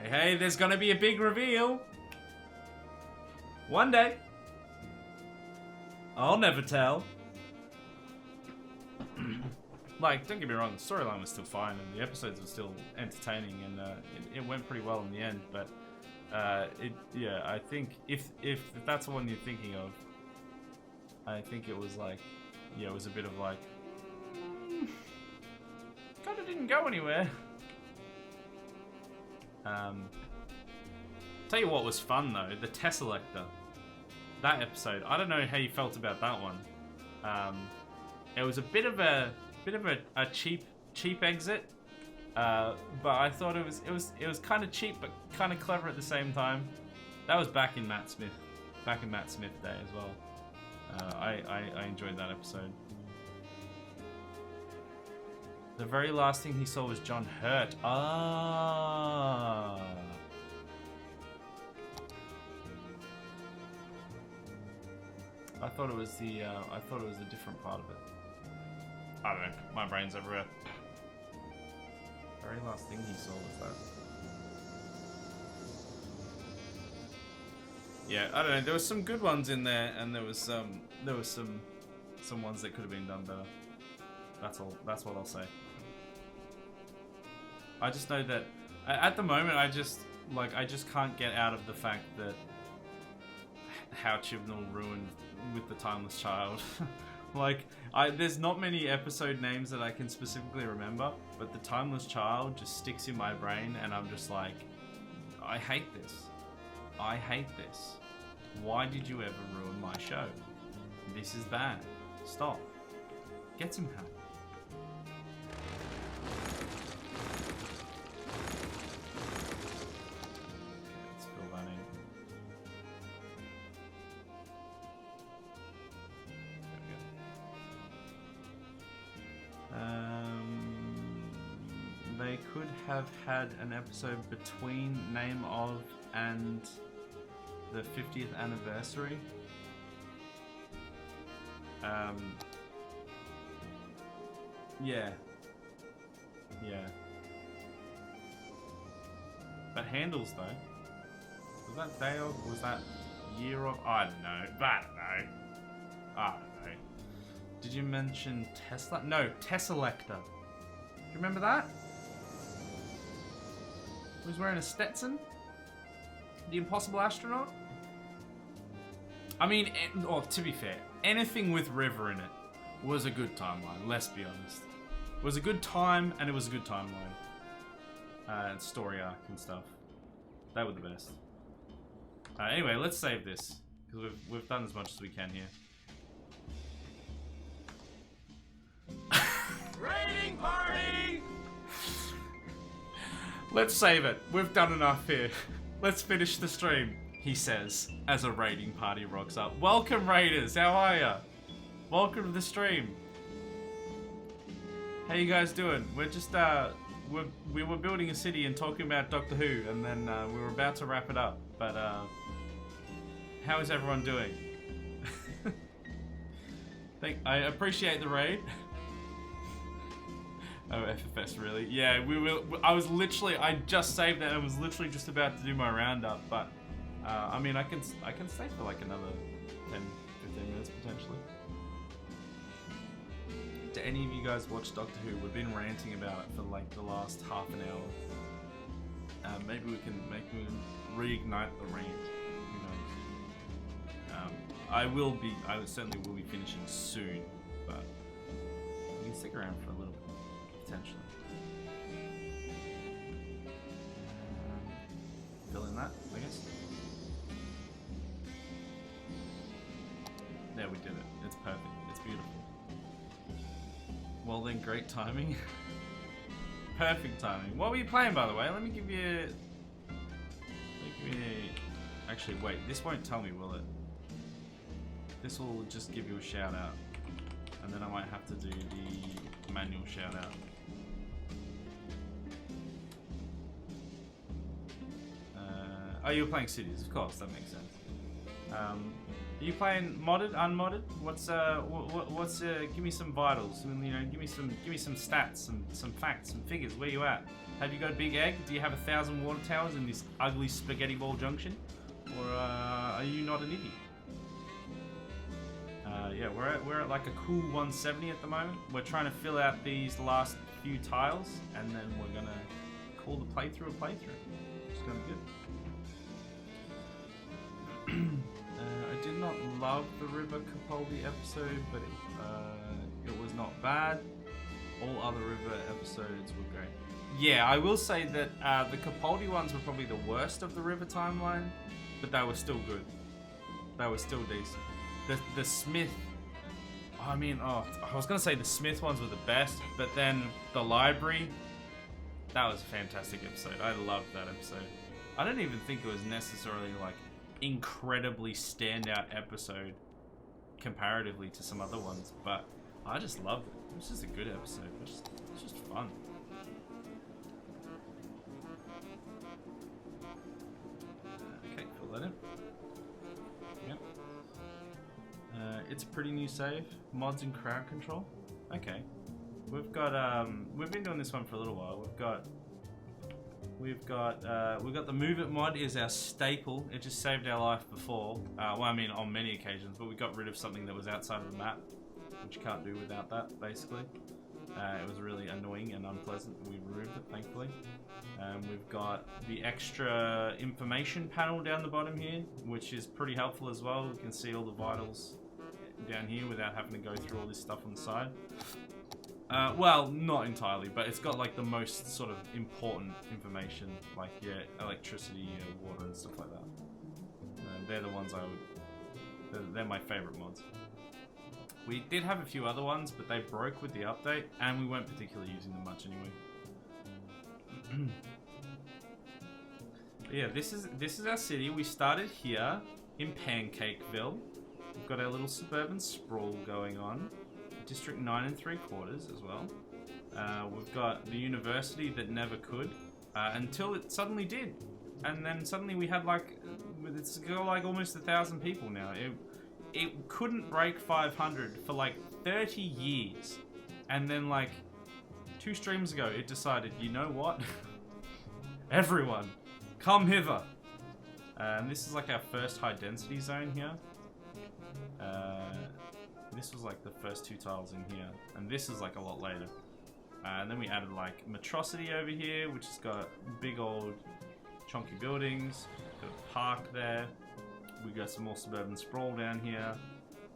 hey, there's gonna be a big reveal. One day. I'll never tell. Like, don't get me wrong, the storyline was still fine and the episodes were still entertaining and it went pretty well in the end, but yeah, I think if that's the one you're thinking of, I think it was like, yeah, it was a bit of like, kind of didn't go anywhere. Tell you what was fun though, the Tesselector. That episode, I don't know how you felt about that one. It was a bit of a cheap exit, but I thought it was kind of cheap but kind of clever at the same time. That was back in Matt Smith day as well. I enjoyed that episode. The very last thing he saw was John Hurt. Ah. I thought it was a different part of it. I don't know. My brain's everywhere. Very last thing he saw was that. Yeah, I don't know. There was some good ones in there, and there was some ones that could have been done better. That's all. That's what I'll say. I just know that at the moment, I just can't get out of the fact that how Chibnall ruined with the Timeless Child. Like, there's not many episode names that I can specifically remember, but the Timeless Child just sticks in my brain, and I'm just like, I hate this. I hate this. Why did you ever ruin my show? This is bad. Stop. Get some help. Let's fill that in. They could have had an episode between Name of and the 50th anniversary. Yeah. But Handles though. Was that day of? Was that year of? I don't know. I don't know. Did you mention Tesla? No, Tesselector. Do you remember that? He was wearing a Stetson? The Impossible Astronaut? I mean, to be fair, anything with River in it was a good timeline, let's be honest. It was a good time, and it was a good timeline. And story arc and stuff. They were the best. Anyway, let's save this, because we've done as much as we can here. Raiding party! Let's save it. We've done enough here. Let's finish the stream, he says, as a raiding party rocks up. Welcome, Raiders. How are ya? Welcome to the stream. How you guys doing? We're just, we were building a city and talking about Doctor Who, and then we were about to wrap it up. But, how is everyone doing? I appreciate the raid. Oh, FFS, really? Yeah, I just saved it and I was literally just about to do my roundup, but, I mean, I can stay for like another 10, 15 minutes potentially. Do any of you guys watch Doctor Who? We've been ranting about it for like the last half an hour. Maybe we can reignite the rant, who knows. I certainly will be finishing soon, but you can stick around for a little bit. Potentially. Fill in that, I guess. There, we did it. It's perfect. It's beautiful. Well then, great timing. Perfect timing. What were you playing, by the way? Let me give you... Actually, wait. This won't tell me, will it? This will just give you a shout out. And then I might have to do the manual shout out. Oh, you're playing cities, of course, that makes sense. Are you playing modded, unmodded? Give me some vitals. You know, give me some stats, some facts, some figures. Where you at? Have you got a big egg? Do you have 1,000 water towers in this ugly spaghetti ball junction, or are you not an idiot? Yeah, we're at like a cool 170 at the moment. We're trying to fill out these last few tiles, and then we're gonna call the playthrough a playthrough. It's gonna be good. I did not love the River Capaldi episode, but it was not bad. All other River episodes were great. Yeah, I will say that the Capaldi ones were probably the worst of the River timeline, but they were still good. They were still decent. The Smith, I was gonna say the Smith ones were the best, but then the library, that was a fantastic episode. I loved that episode. I don't even think it was necessarily like incredibly standout episode comparatively to some other ones, but I just loved it. It was just a good episode. It was just fun. Okay, fill that in. Yep. It's a pretty new save. Mods and crowd control. Okay. We've got we've been doing this one for a little while. We've got the Move It mod is our staple. It just saved our life before. Well, I mean on many occasions, but we got rid of something that was outside of the map, which you can't do without that, basically. It was really annoying and unpleasant. We removed it, thankfully. We've got the extra information panel down the bottom here, which is pretty helpful as well. We can see all the vitals down here without having to go through all this stuff on the side. Well, not entirely, but it's got like the most sort of important information, like electricity, water, and stuff like that. They're the ones they're my favorite mods. We did have a few other ones, but they broke with the update, and we weren't particularly using them much anyway. Yeah, this is our city. We started here in Pancakeville. We've got our little suburban sprawl going on. District 9 3/4 as well. We've got the university that never could, until it suddenly did. And then suddenly we had it's got like almost 1,000 people now. It couldn't break 500 for like 30 years. And then like 2 streams ago, it decided, you know what? Everyone, come hither. And this is like our first high density zone here. This was like the first 2 tiles in here, and this is like a lot later. And then we added like Metrocity over here, which has got big old chunky buildings, got a park there. We got some more suburban sprawl down here,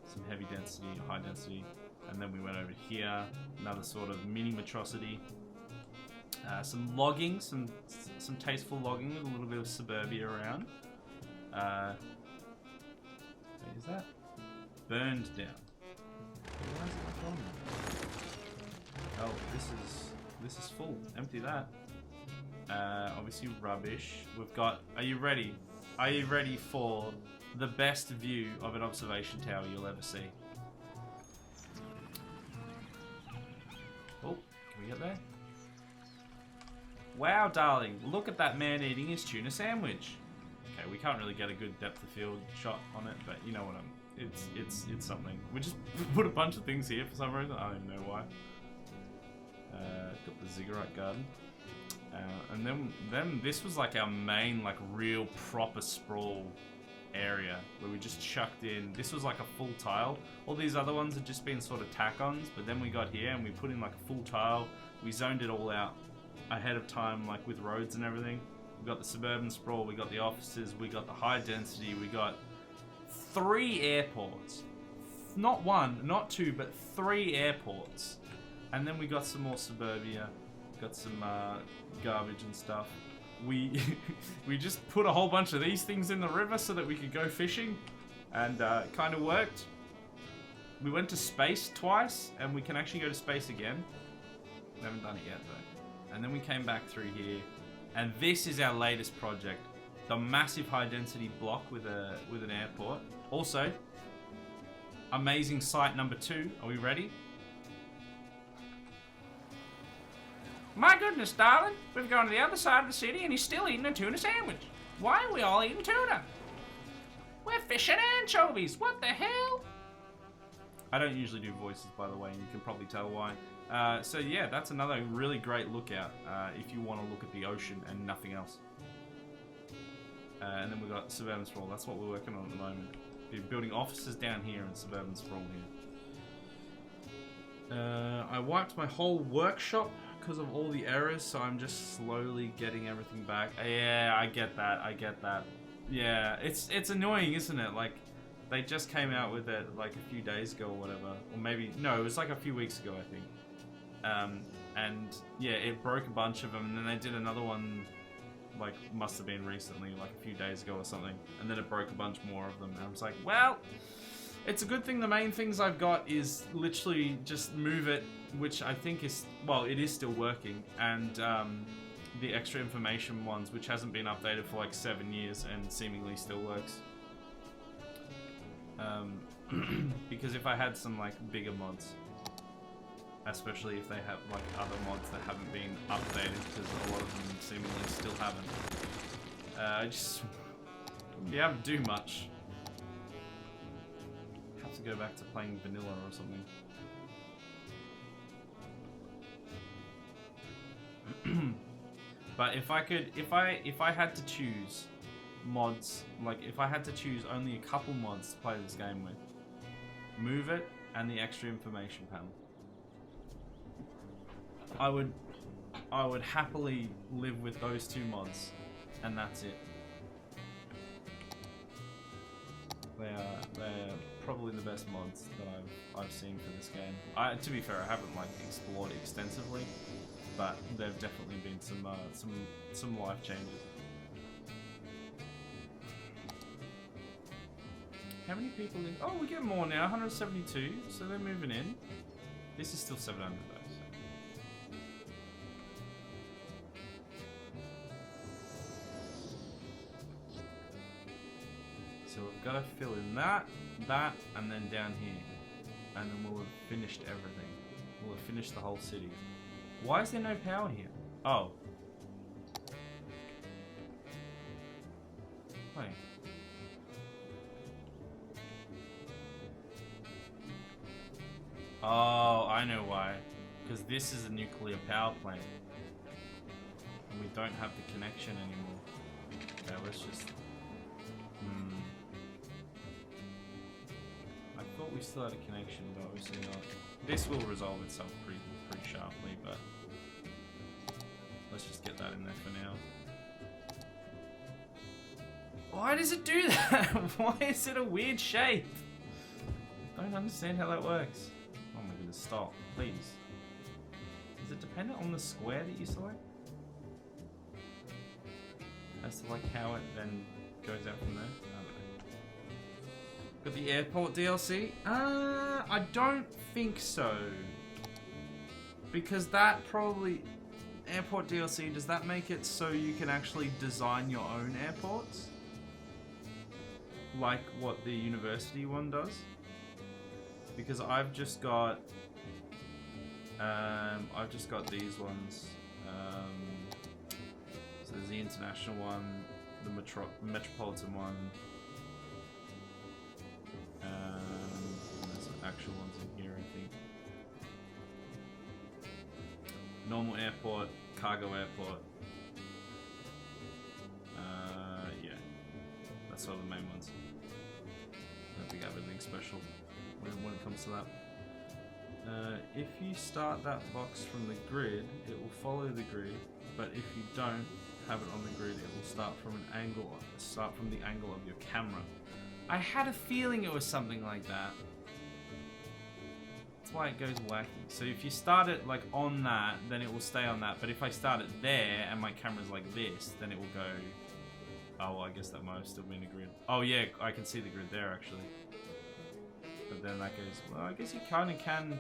some heavy density, high density, and then we went over here, another sort of mini Metrocity. Some logging, some tasteful logging with a little bit of suburbia around. What is that? Burned down. Why is it not going there? Oh, this is full. Empty that. Obviously rubbish. We've got. Are you ready? Are you ready for the best view of an observation tower you'll ever see? Oh, can we get there? Wow, darling! Look at that man eating his tuna sandwich. Okay, we can't really get a good depth of field shot on it, but you know what it's something. We just put a bunch of things here for some reason. I don't even know why. Got the ziggurat garden, and then this was like our main like real proper sprawl area where we just chucked in. This was like a full tile. All these other ones had just been sort of tack-ons, but then we got here and we put in like a full tile. We zoned it all out ahead of time, like with roads and everything. We got the suburban sprawl, we got the offices, we got the high density, we got 3 airports. Not 1, not 2, but 3 airports. And then we got some more suburbia, got some garbage and stuff. We we just put a whole bunch of these things in the river so that we could go fishing, and it kind of worked. We went to space twice, and we can actually go to space again. We haven't done it yet though. And then we came back through here, and this is our latest project, the massive high density block with an airport. Also, amazing sight number 2. Are we ready? My goodness, darling. We've gone to the other side of the city and he's still eating a tuna sandwich. Why are we all eating tuna? We're fishing anchovies. What the hell? I don't usually do voices, by the way, and you can probably tell why. So yeah, that's another really great lookout if you want to look at the ocean and nothing else. And then we've got Suburban Sprawl. That's what we're working on at the moment. We're building offices down here and Suburban Sprawl here. I wiped my whole workshop because of all the errors, so I'm just slowly getting everything back. Yeah, I get that. Yeah, it's annoying, isn't it? Like, they just came out with it like a few days ago or whatever. Or maybe, no, it was like a few weeks ago, I think. And yeah, it broke a bunch of them, and then they did another one, like, must have been recently, like a few days ago or something. And then it broke a bunch more of them, and I was like, well, it's a good thing the main things I've got is literally just move it, which I think is, well, it is still working, and the extra information ones, which hasn't been updated for like 7 years and seemingly still works. Because if I had some like bigger mods, especially if they have like other mods that haven't been updated, because a lot of them seemingly still haven't, I just wouldn't be able to do much. Have to go back to playing vanilla or something. But if I could, if I had to choose mods, like if I had to choose only a couple mods to play this game with, Move It and the extra information panel, I would happily live with those 2 mods, and that's it. They're probably the best mods that I've seen for this game. To be fair, I haven't like explored extensively, but there've definitely been some life changes. How many people in? Oh, we get more now. 172. So they're moving in. This is still 700 though. So we've got to fill in that, and then down here, and then we'll have finished everything. We'll have finished the whole city. Why is there no power here? Oh. Wait. Oh, I know why. Because this is a nuclear power plant. And we don't have the connection anymore. Okay, let's just... I thought we still had a connection, but obviously not. This will resolve itself pretty sharply, but... let's just get that in there for now. Why does it do that? Why is it a weird shape? I don't understand how that works. Oh my goodness, stop, please. Is it dependent on the square that you select? As to like how it then goes out from there? I don't know. Got the airport DLC? I don't think so. Because that probably... Airport DLC, does that make it so you can actually design your own airports? Like what the university one does? Because I've just got these ones. So there's the international one, the metropolitan one, and there's some actual ones in here, I think. Normal airport, cargo airport. Yeah, that's sort of the main ones. I don't think I have anything special when it comes to that. If you start that box from the grid, it will follow the grid, but if you don't have it on the grid, it will start from the angle of your camera. I had a feeling it was something like that. That's why it goes wacky. So if you start it like on that, then it will stay on that, but if I start it there and my camera's like this, then it will go... Oh, well, I guess that might have still been a grid. Oh yeah, I can see the grid there actually. But then that goes, well, I guess you kind of can...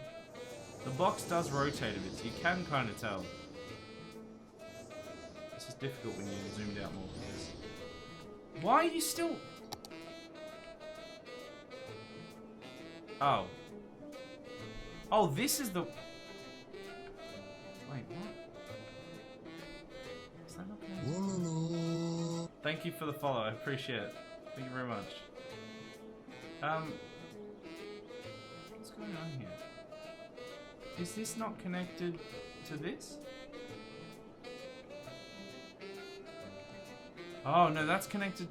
The box does rotate a bit, so you can kind of tell. It's just difficult when you zoomed out more. Why are you still... Oh. Oh, this is the... Wait, what? Is that not connected? Thank you for the follow. I appreciate it. Thank you very much. What's going on here? Is this not connected to this? Oh, no, that's connected...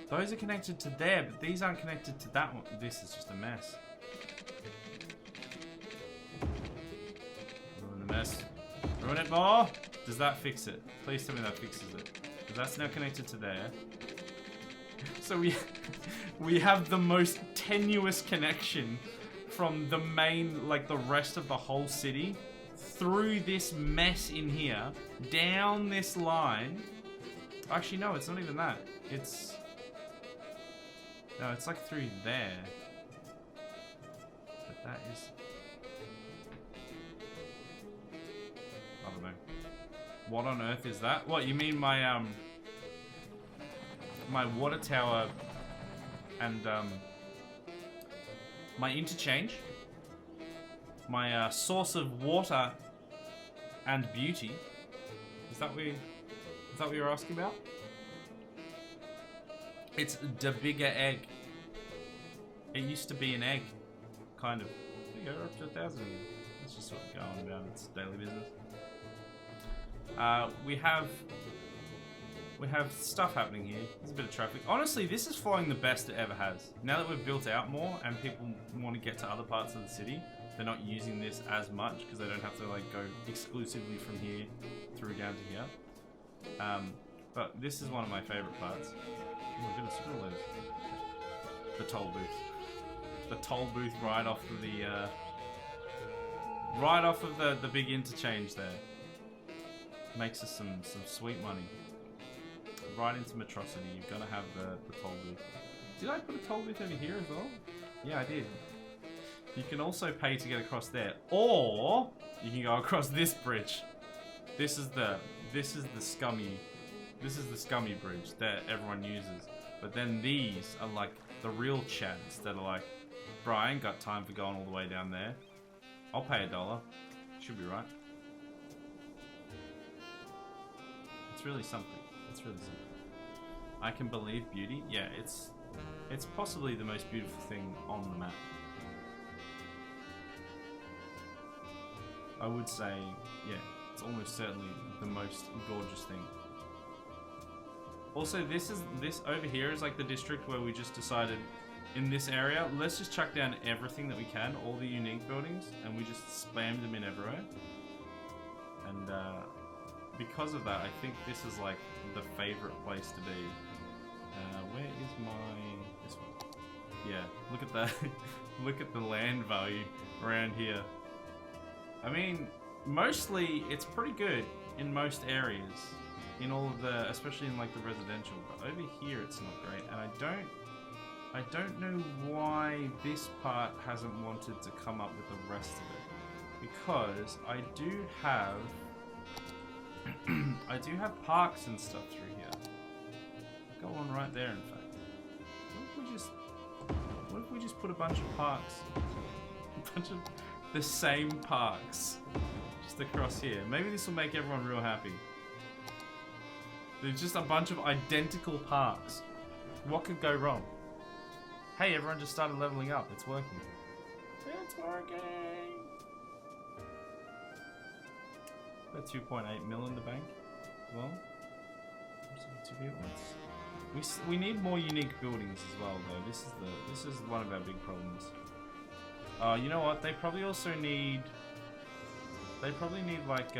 Those are connected to there, but these aren't connected to that one. This is just a mess. Ruin the mess. Ruin it more! Does that fix it? Please tell me that fixes it. Because that's now connected to there. So we have the most tenuous connection from the main, like the rest of the whole city, through this mess in here, down this line. Actually, no, it's not even that. It's... No, it's like through there. But that is... I don't know. What on earth is that? What, you mean my, my water tower and, my interchange? My, source of water and beauty? Is that what you're asking about? It's the bigger egg. It used to be an egg, kind of. There you go, we're up to 1,000 again. Let's just sort of go on about its daily business. We have stuff happening here. There's a bit of traffic. Honestly, this is flowing the best it ever has. Now that we've built out more and people want to get to other parts of the city, they're not using this as much because they don't have to like go exclusively from here through down to here. But this is one of my favorite parts. Oh my goodness, look at all those. The toll booth. The toll booth right off of the big interchange there. Makes us some sweet money. Right into Metrocity, you've got to have the toll booth. Did I put a toll booth over here as well? Yeah, I did. You can also pay to get across there, or you can go across this bridge. This is the scummy bridge that everyone uses. But then these are like the real chads that are like, bro, I ain't got time for going all the way down there. I'll pay $1. Should be right. It's really something. It's really something. I can believe beauty. Yeah, it's possibly the most beautiful thing on the map. I would say, yeah, it's almost certainly the most gorgeous thing. Also, this over here is like the district where we just decided in this area, let's just chuck down everything that we can, all the unique buildings, and we just spammed them in everywhere. And because of that, I think this is like the favorite place to be. Where is my... this one? Yeah, look at that. Look at the land value around here. I mean, mostly it's pretty good in most areas. In all of the, especially in like the residential, but over here it's not great, and I don't know why this part hasn't wanted to come up with the rest of it, because I do have parks and stuff through here. Go on right there, in fact. What if we just put a bunch of parks, a bunch of the same parks, just across here? Maybe this will make everyone real happy. There's just a bunch of identical parks. What could go wrong? Hey, everyone just started leveling up. It's working. It's working! Got 2.8 mil in the bank. Well, we need more unique buildings as well, though. This is one of our big problems. You know what? They probably also need... They probably need like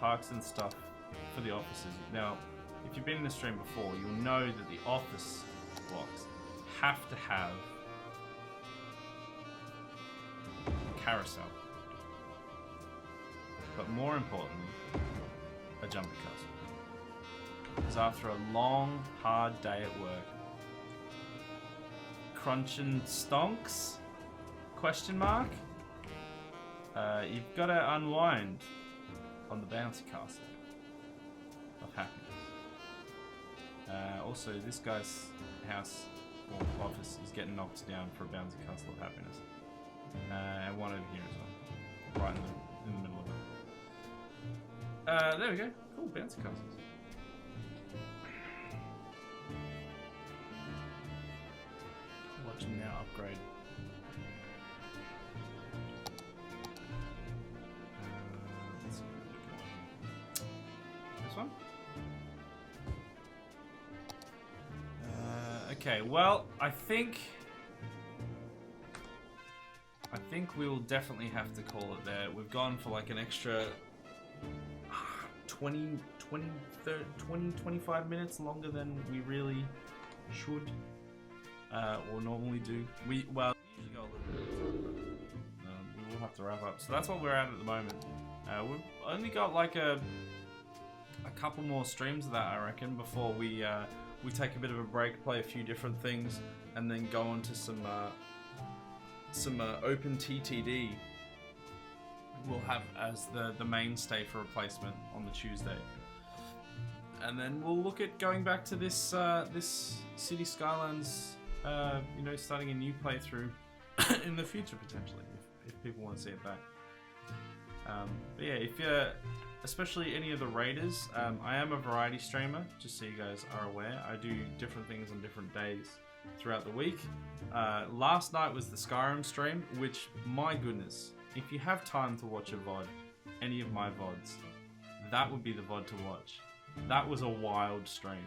parks and stuff for the offices. Now, if you've been in the stream before, you'll know that the office blocks have to have a carousel. But more importantly, a jumper castle. Because after a long, hard day at work, crunching stonks? Question mark? You've got to unwind on the bouncy castle of happiness. Also, this guy's house office is getting knocked down for a bouncy castle of happiness. And one over here as well, right in the middle of it. There we go. Cool, bouncy castles. Watch them now upgrade. Let's see. This one? Okay, well, I think we'll definitely have to call it there. We've gone for like an extra 20, 25 minutes longer than we really should or normally do. We usually go a little bit, but we will have to wrap up. So that's what we're at the moment. We've only got like a couple more streams of that, I reckon, before we take a bit of a break, play a few different things, and then go on to some open TTD. We'll have as the mainstay for replacement on the Tuesday, and then we'll look at going back to this City Skylines. Starting a new playthrough in the future potentially, if people want to see it back. But yeah, if you're, especially any of the raiders, I am a variety streamer, just so you guys are aware. I do different things on different days throughout the week. Last night was the Skyrim stream, which, my goodness, if you have time to watch a VOD, any of my VODs, that would be the VOD to watch. That was a wild stream.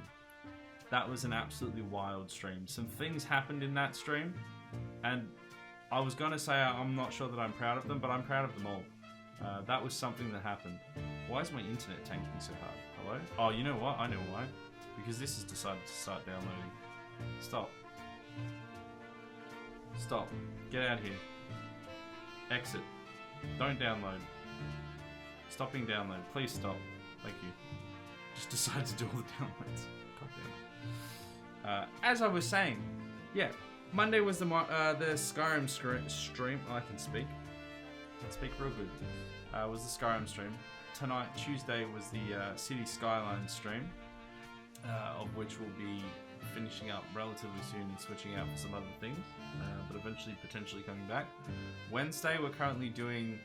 That was an absolutely wild stream. Some things happened in that stream, and I was going to say I'm not sure that I'm proud of them, but I'm proud of them all. That was something that happened. Why is my internet tanking so hard? Hello? Oh, you know what? I know why. Because this has decided to start downloading. Stop. Stop. Get out of here. Exit. Don't download. Stopping download. Please stop. Thank you. Just decided to do all the downloads. God damn. As I was saying, yeah, Monday was the Skyrim stream. I can speak. Speak real good. Was the Skyrim stream. Tonight, Tuesday, was the City Skylines stream, of which we'll be finishing up relatively soon and switching out for some other things, but eventually potentially coming back. Wednesday, we're currently doing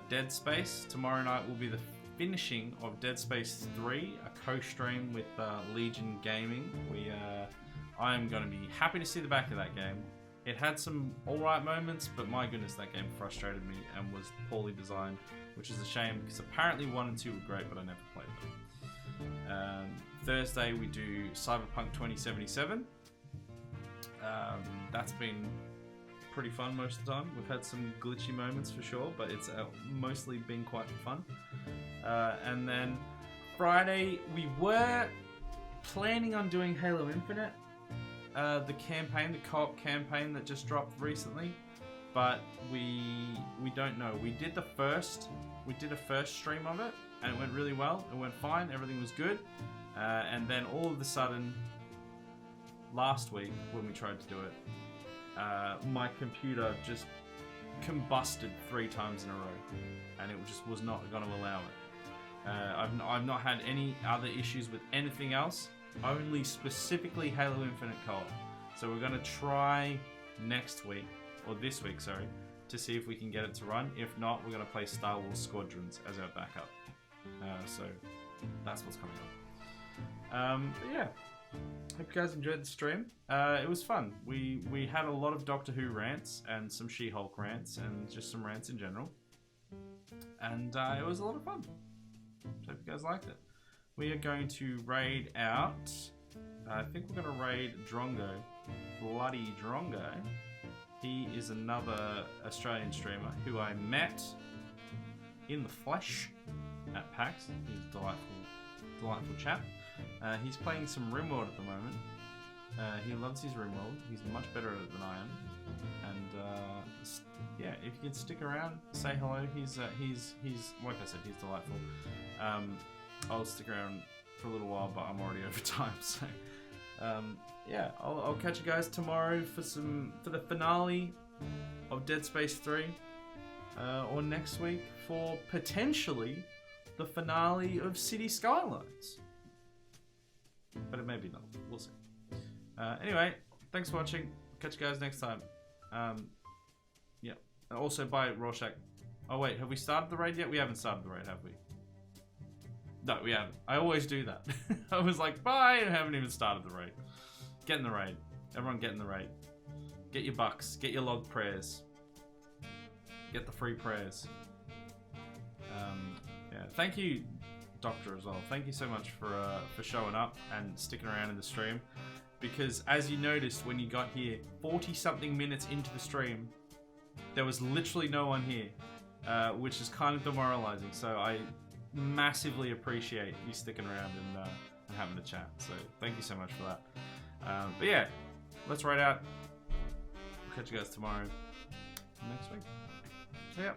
Dead Space. Tomorrow night will be the finishing of Dead Space 3, a co-stream with Legion Gaming. I am going to be happy to see the back of that game. It had some alright moments, but my goodness, that game frustrated me and was poorly designed, which is a shame because apparently 1 and 2 were great, but I never played them. Thursday we do Cyberpunk 2077. That's been pretty fun most of the time. We've had some glitchy moments for sure, but it's mostly been quite fun. And then Friday we were planning on doing Halo Infinite. The campaign, the co-op campaign that just dropped recently, but we don't know. We did a first stream of it, and it went really well. It went fine. Everything was good. And then all of a sudden, last week when we tried to do it, my computer just combusted 3 times in a row, and it just was not going to allow it. I've not had any other issues with anything else. Only specifically Halo Infinite co-op. So we're going to try next week, or this week, sorry, to see if we can get it to run. If not, we're going to play Star Wars Squadrons as our backup. So that's what's coming up. But yeah, hope you guys enjoyed the stream. It was fun. We had a lot of Doctor Who rants and some She-Hulk rants and just some rants in general. And it was a lot of fun. Hope you guys liked it. We are going to raid out, I think we're going to raid Drongo, Bloody Drongo. He is another Australian streamer who I met in the flesh at PAX. He's a delightful chap. He's playing some RimWorld at the moment. He loves his RimWorld. He's much better at it than I am. And yeah, if you can stick around, say hello. He's like I said, he's delightful. I'll stick around for a little while, but I'm already over time, so yeah, I'll catch you guys tomorrow for the finale of Dead Space 3, or next week for potentially the finale of City Skylines. But it may be not. We'll see. Anyway, thanks for watching. Catch you guys next time. Yeah. Also, bye, Rorschach. Oh, wait, have we started the raid yet? We haven't started the raid, have we? No, we haven't. I always do that. I was like, bye, and haven't even started the raid. Get in the raid. Everyone get in the raid. Get your bucks. Get your log prayers. Get the free prayers. Yeah, thank you, Doctor, as well. Thank you so much for showing up and sticking around in the stream. Because as you noticed when you got here, 40-something minutes into the stream, there was literally no one here, which is kind of demoralizing. So I massively appreciate you sticking around and having a chat. So thank you so much for that. But yeah, let's ride out. We'll catch you guys tomorrow, next week. So yeah.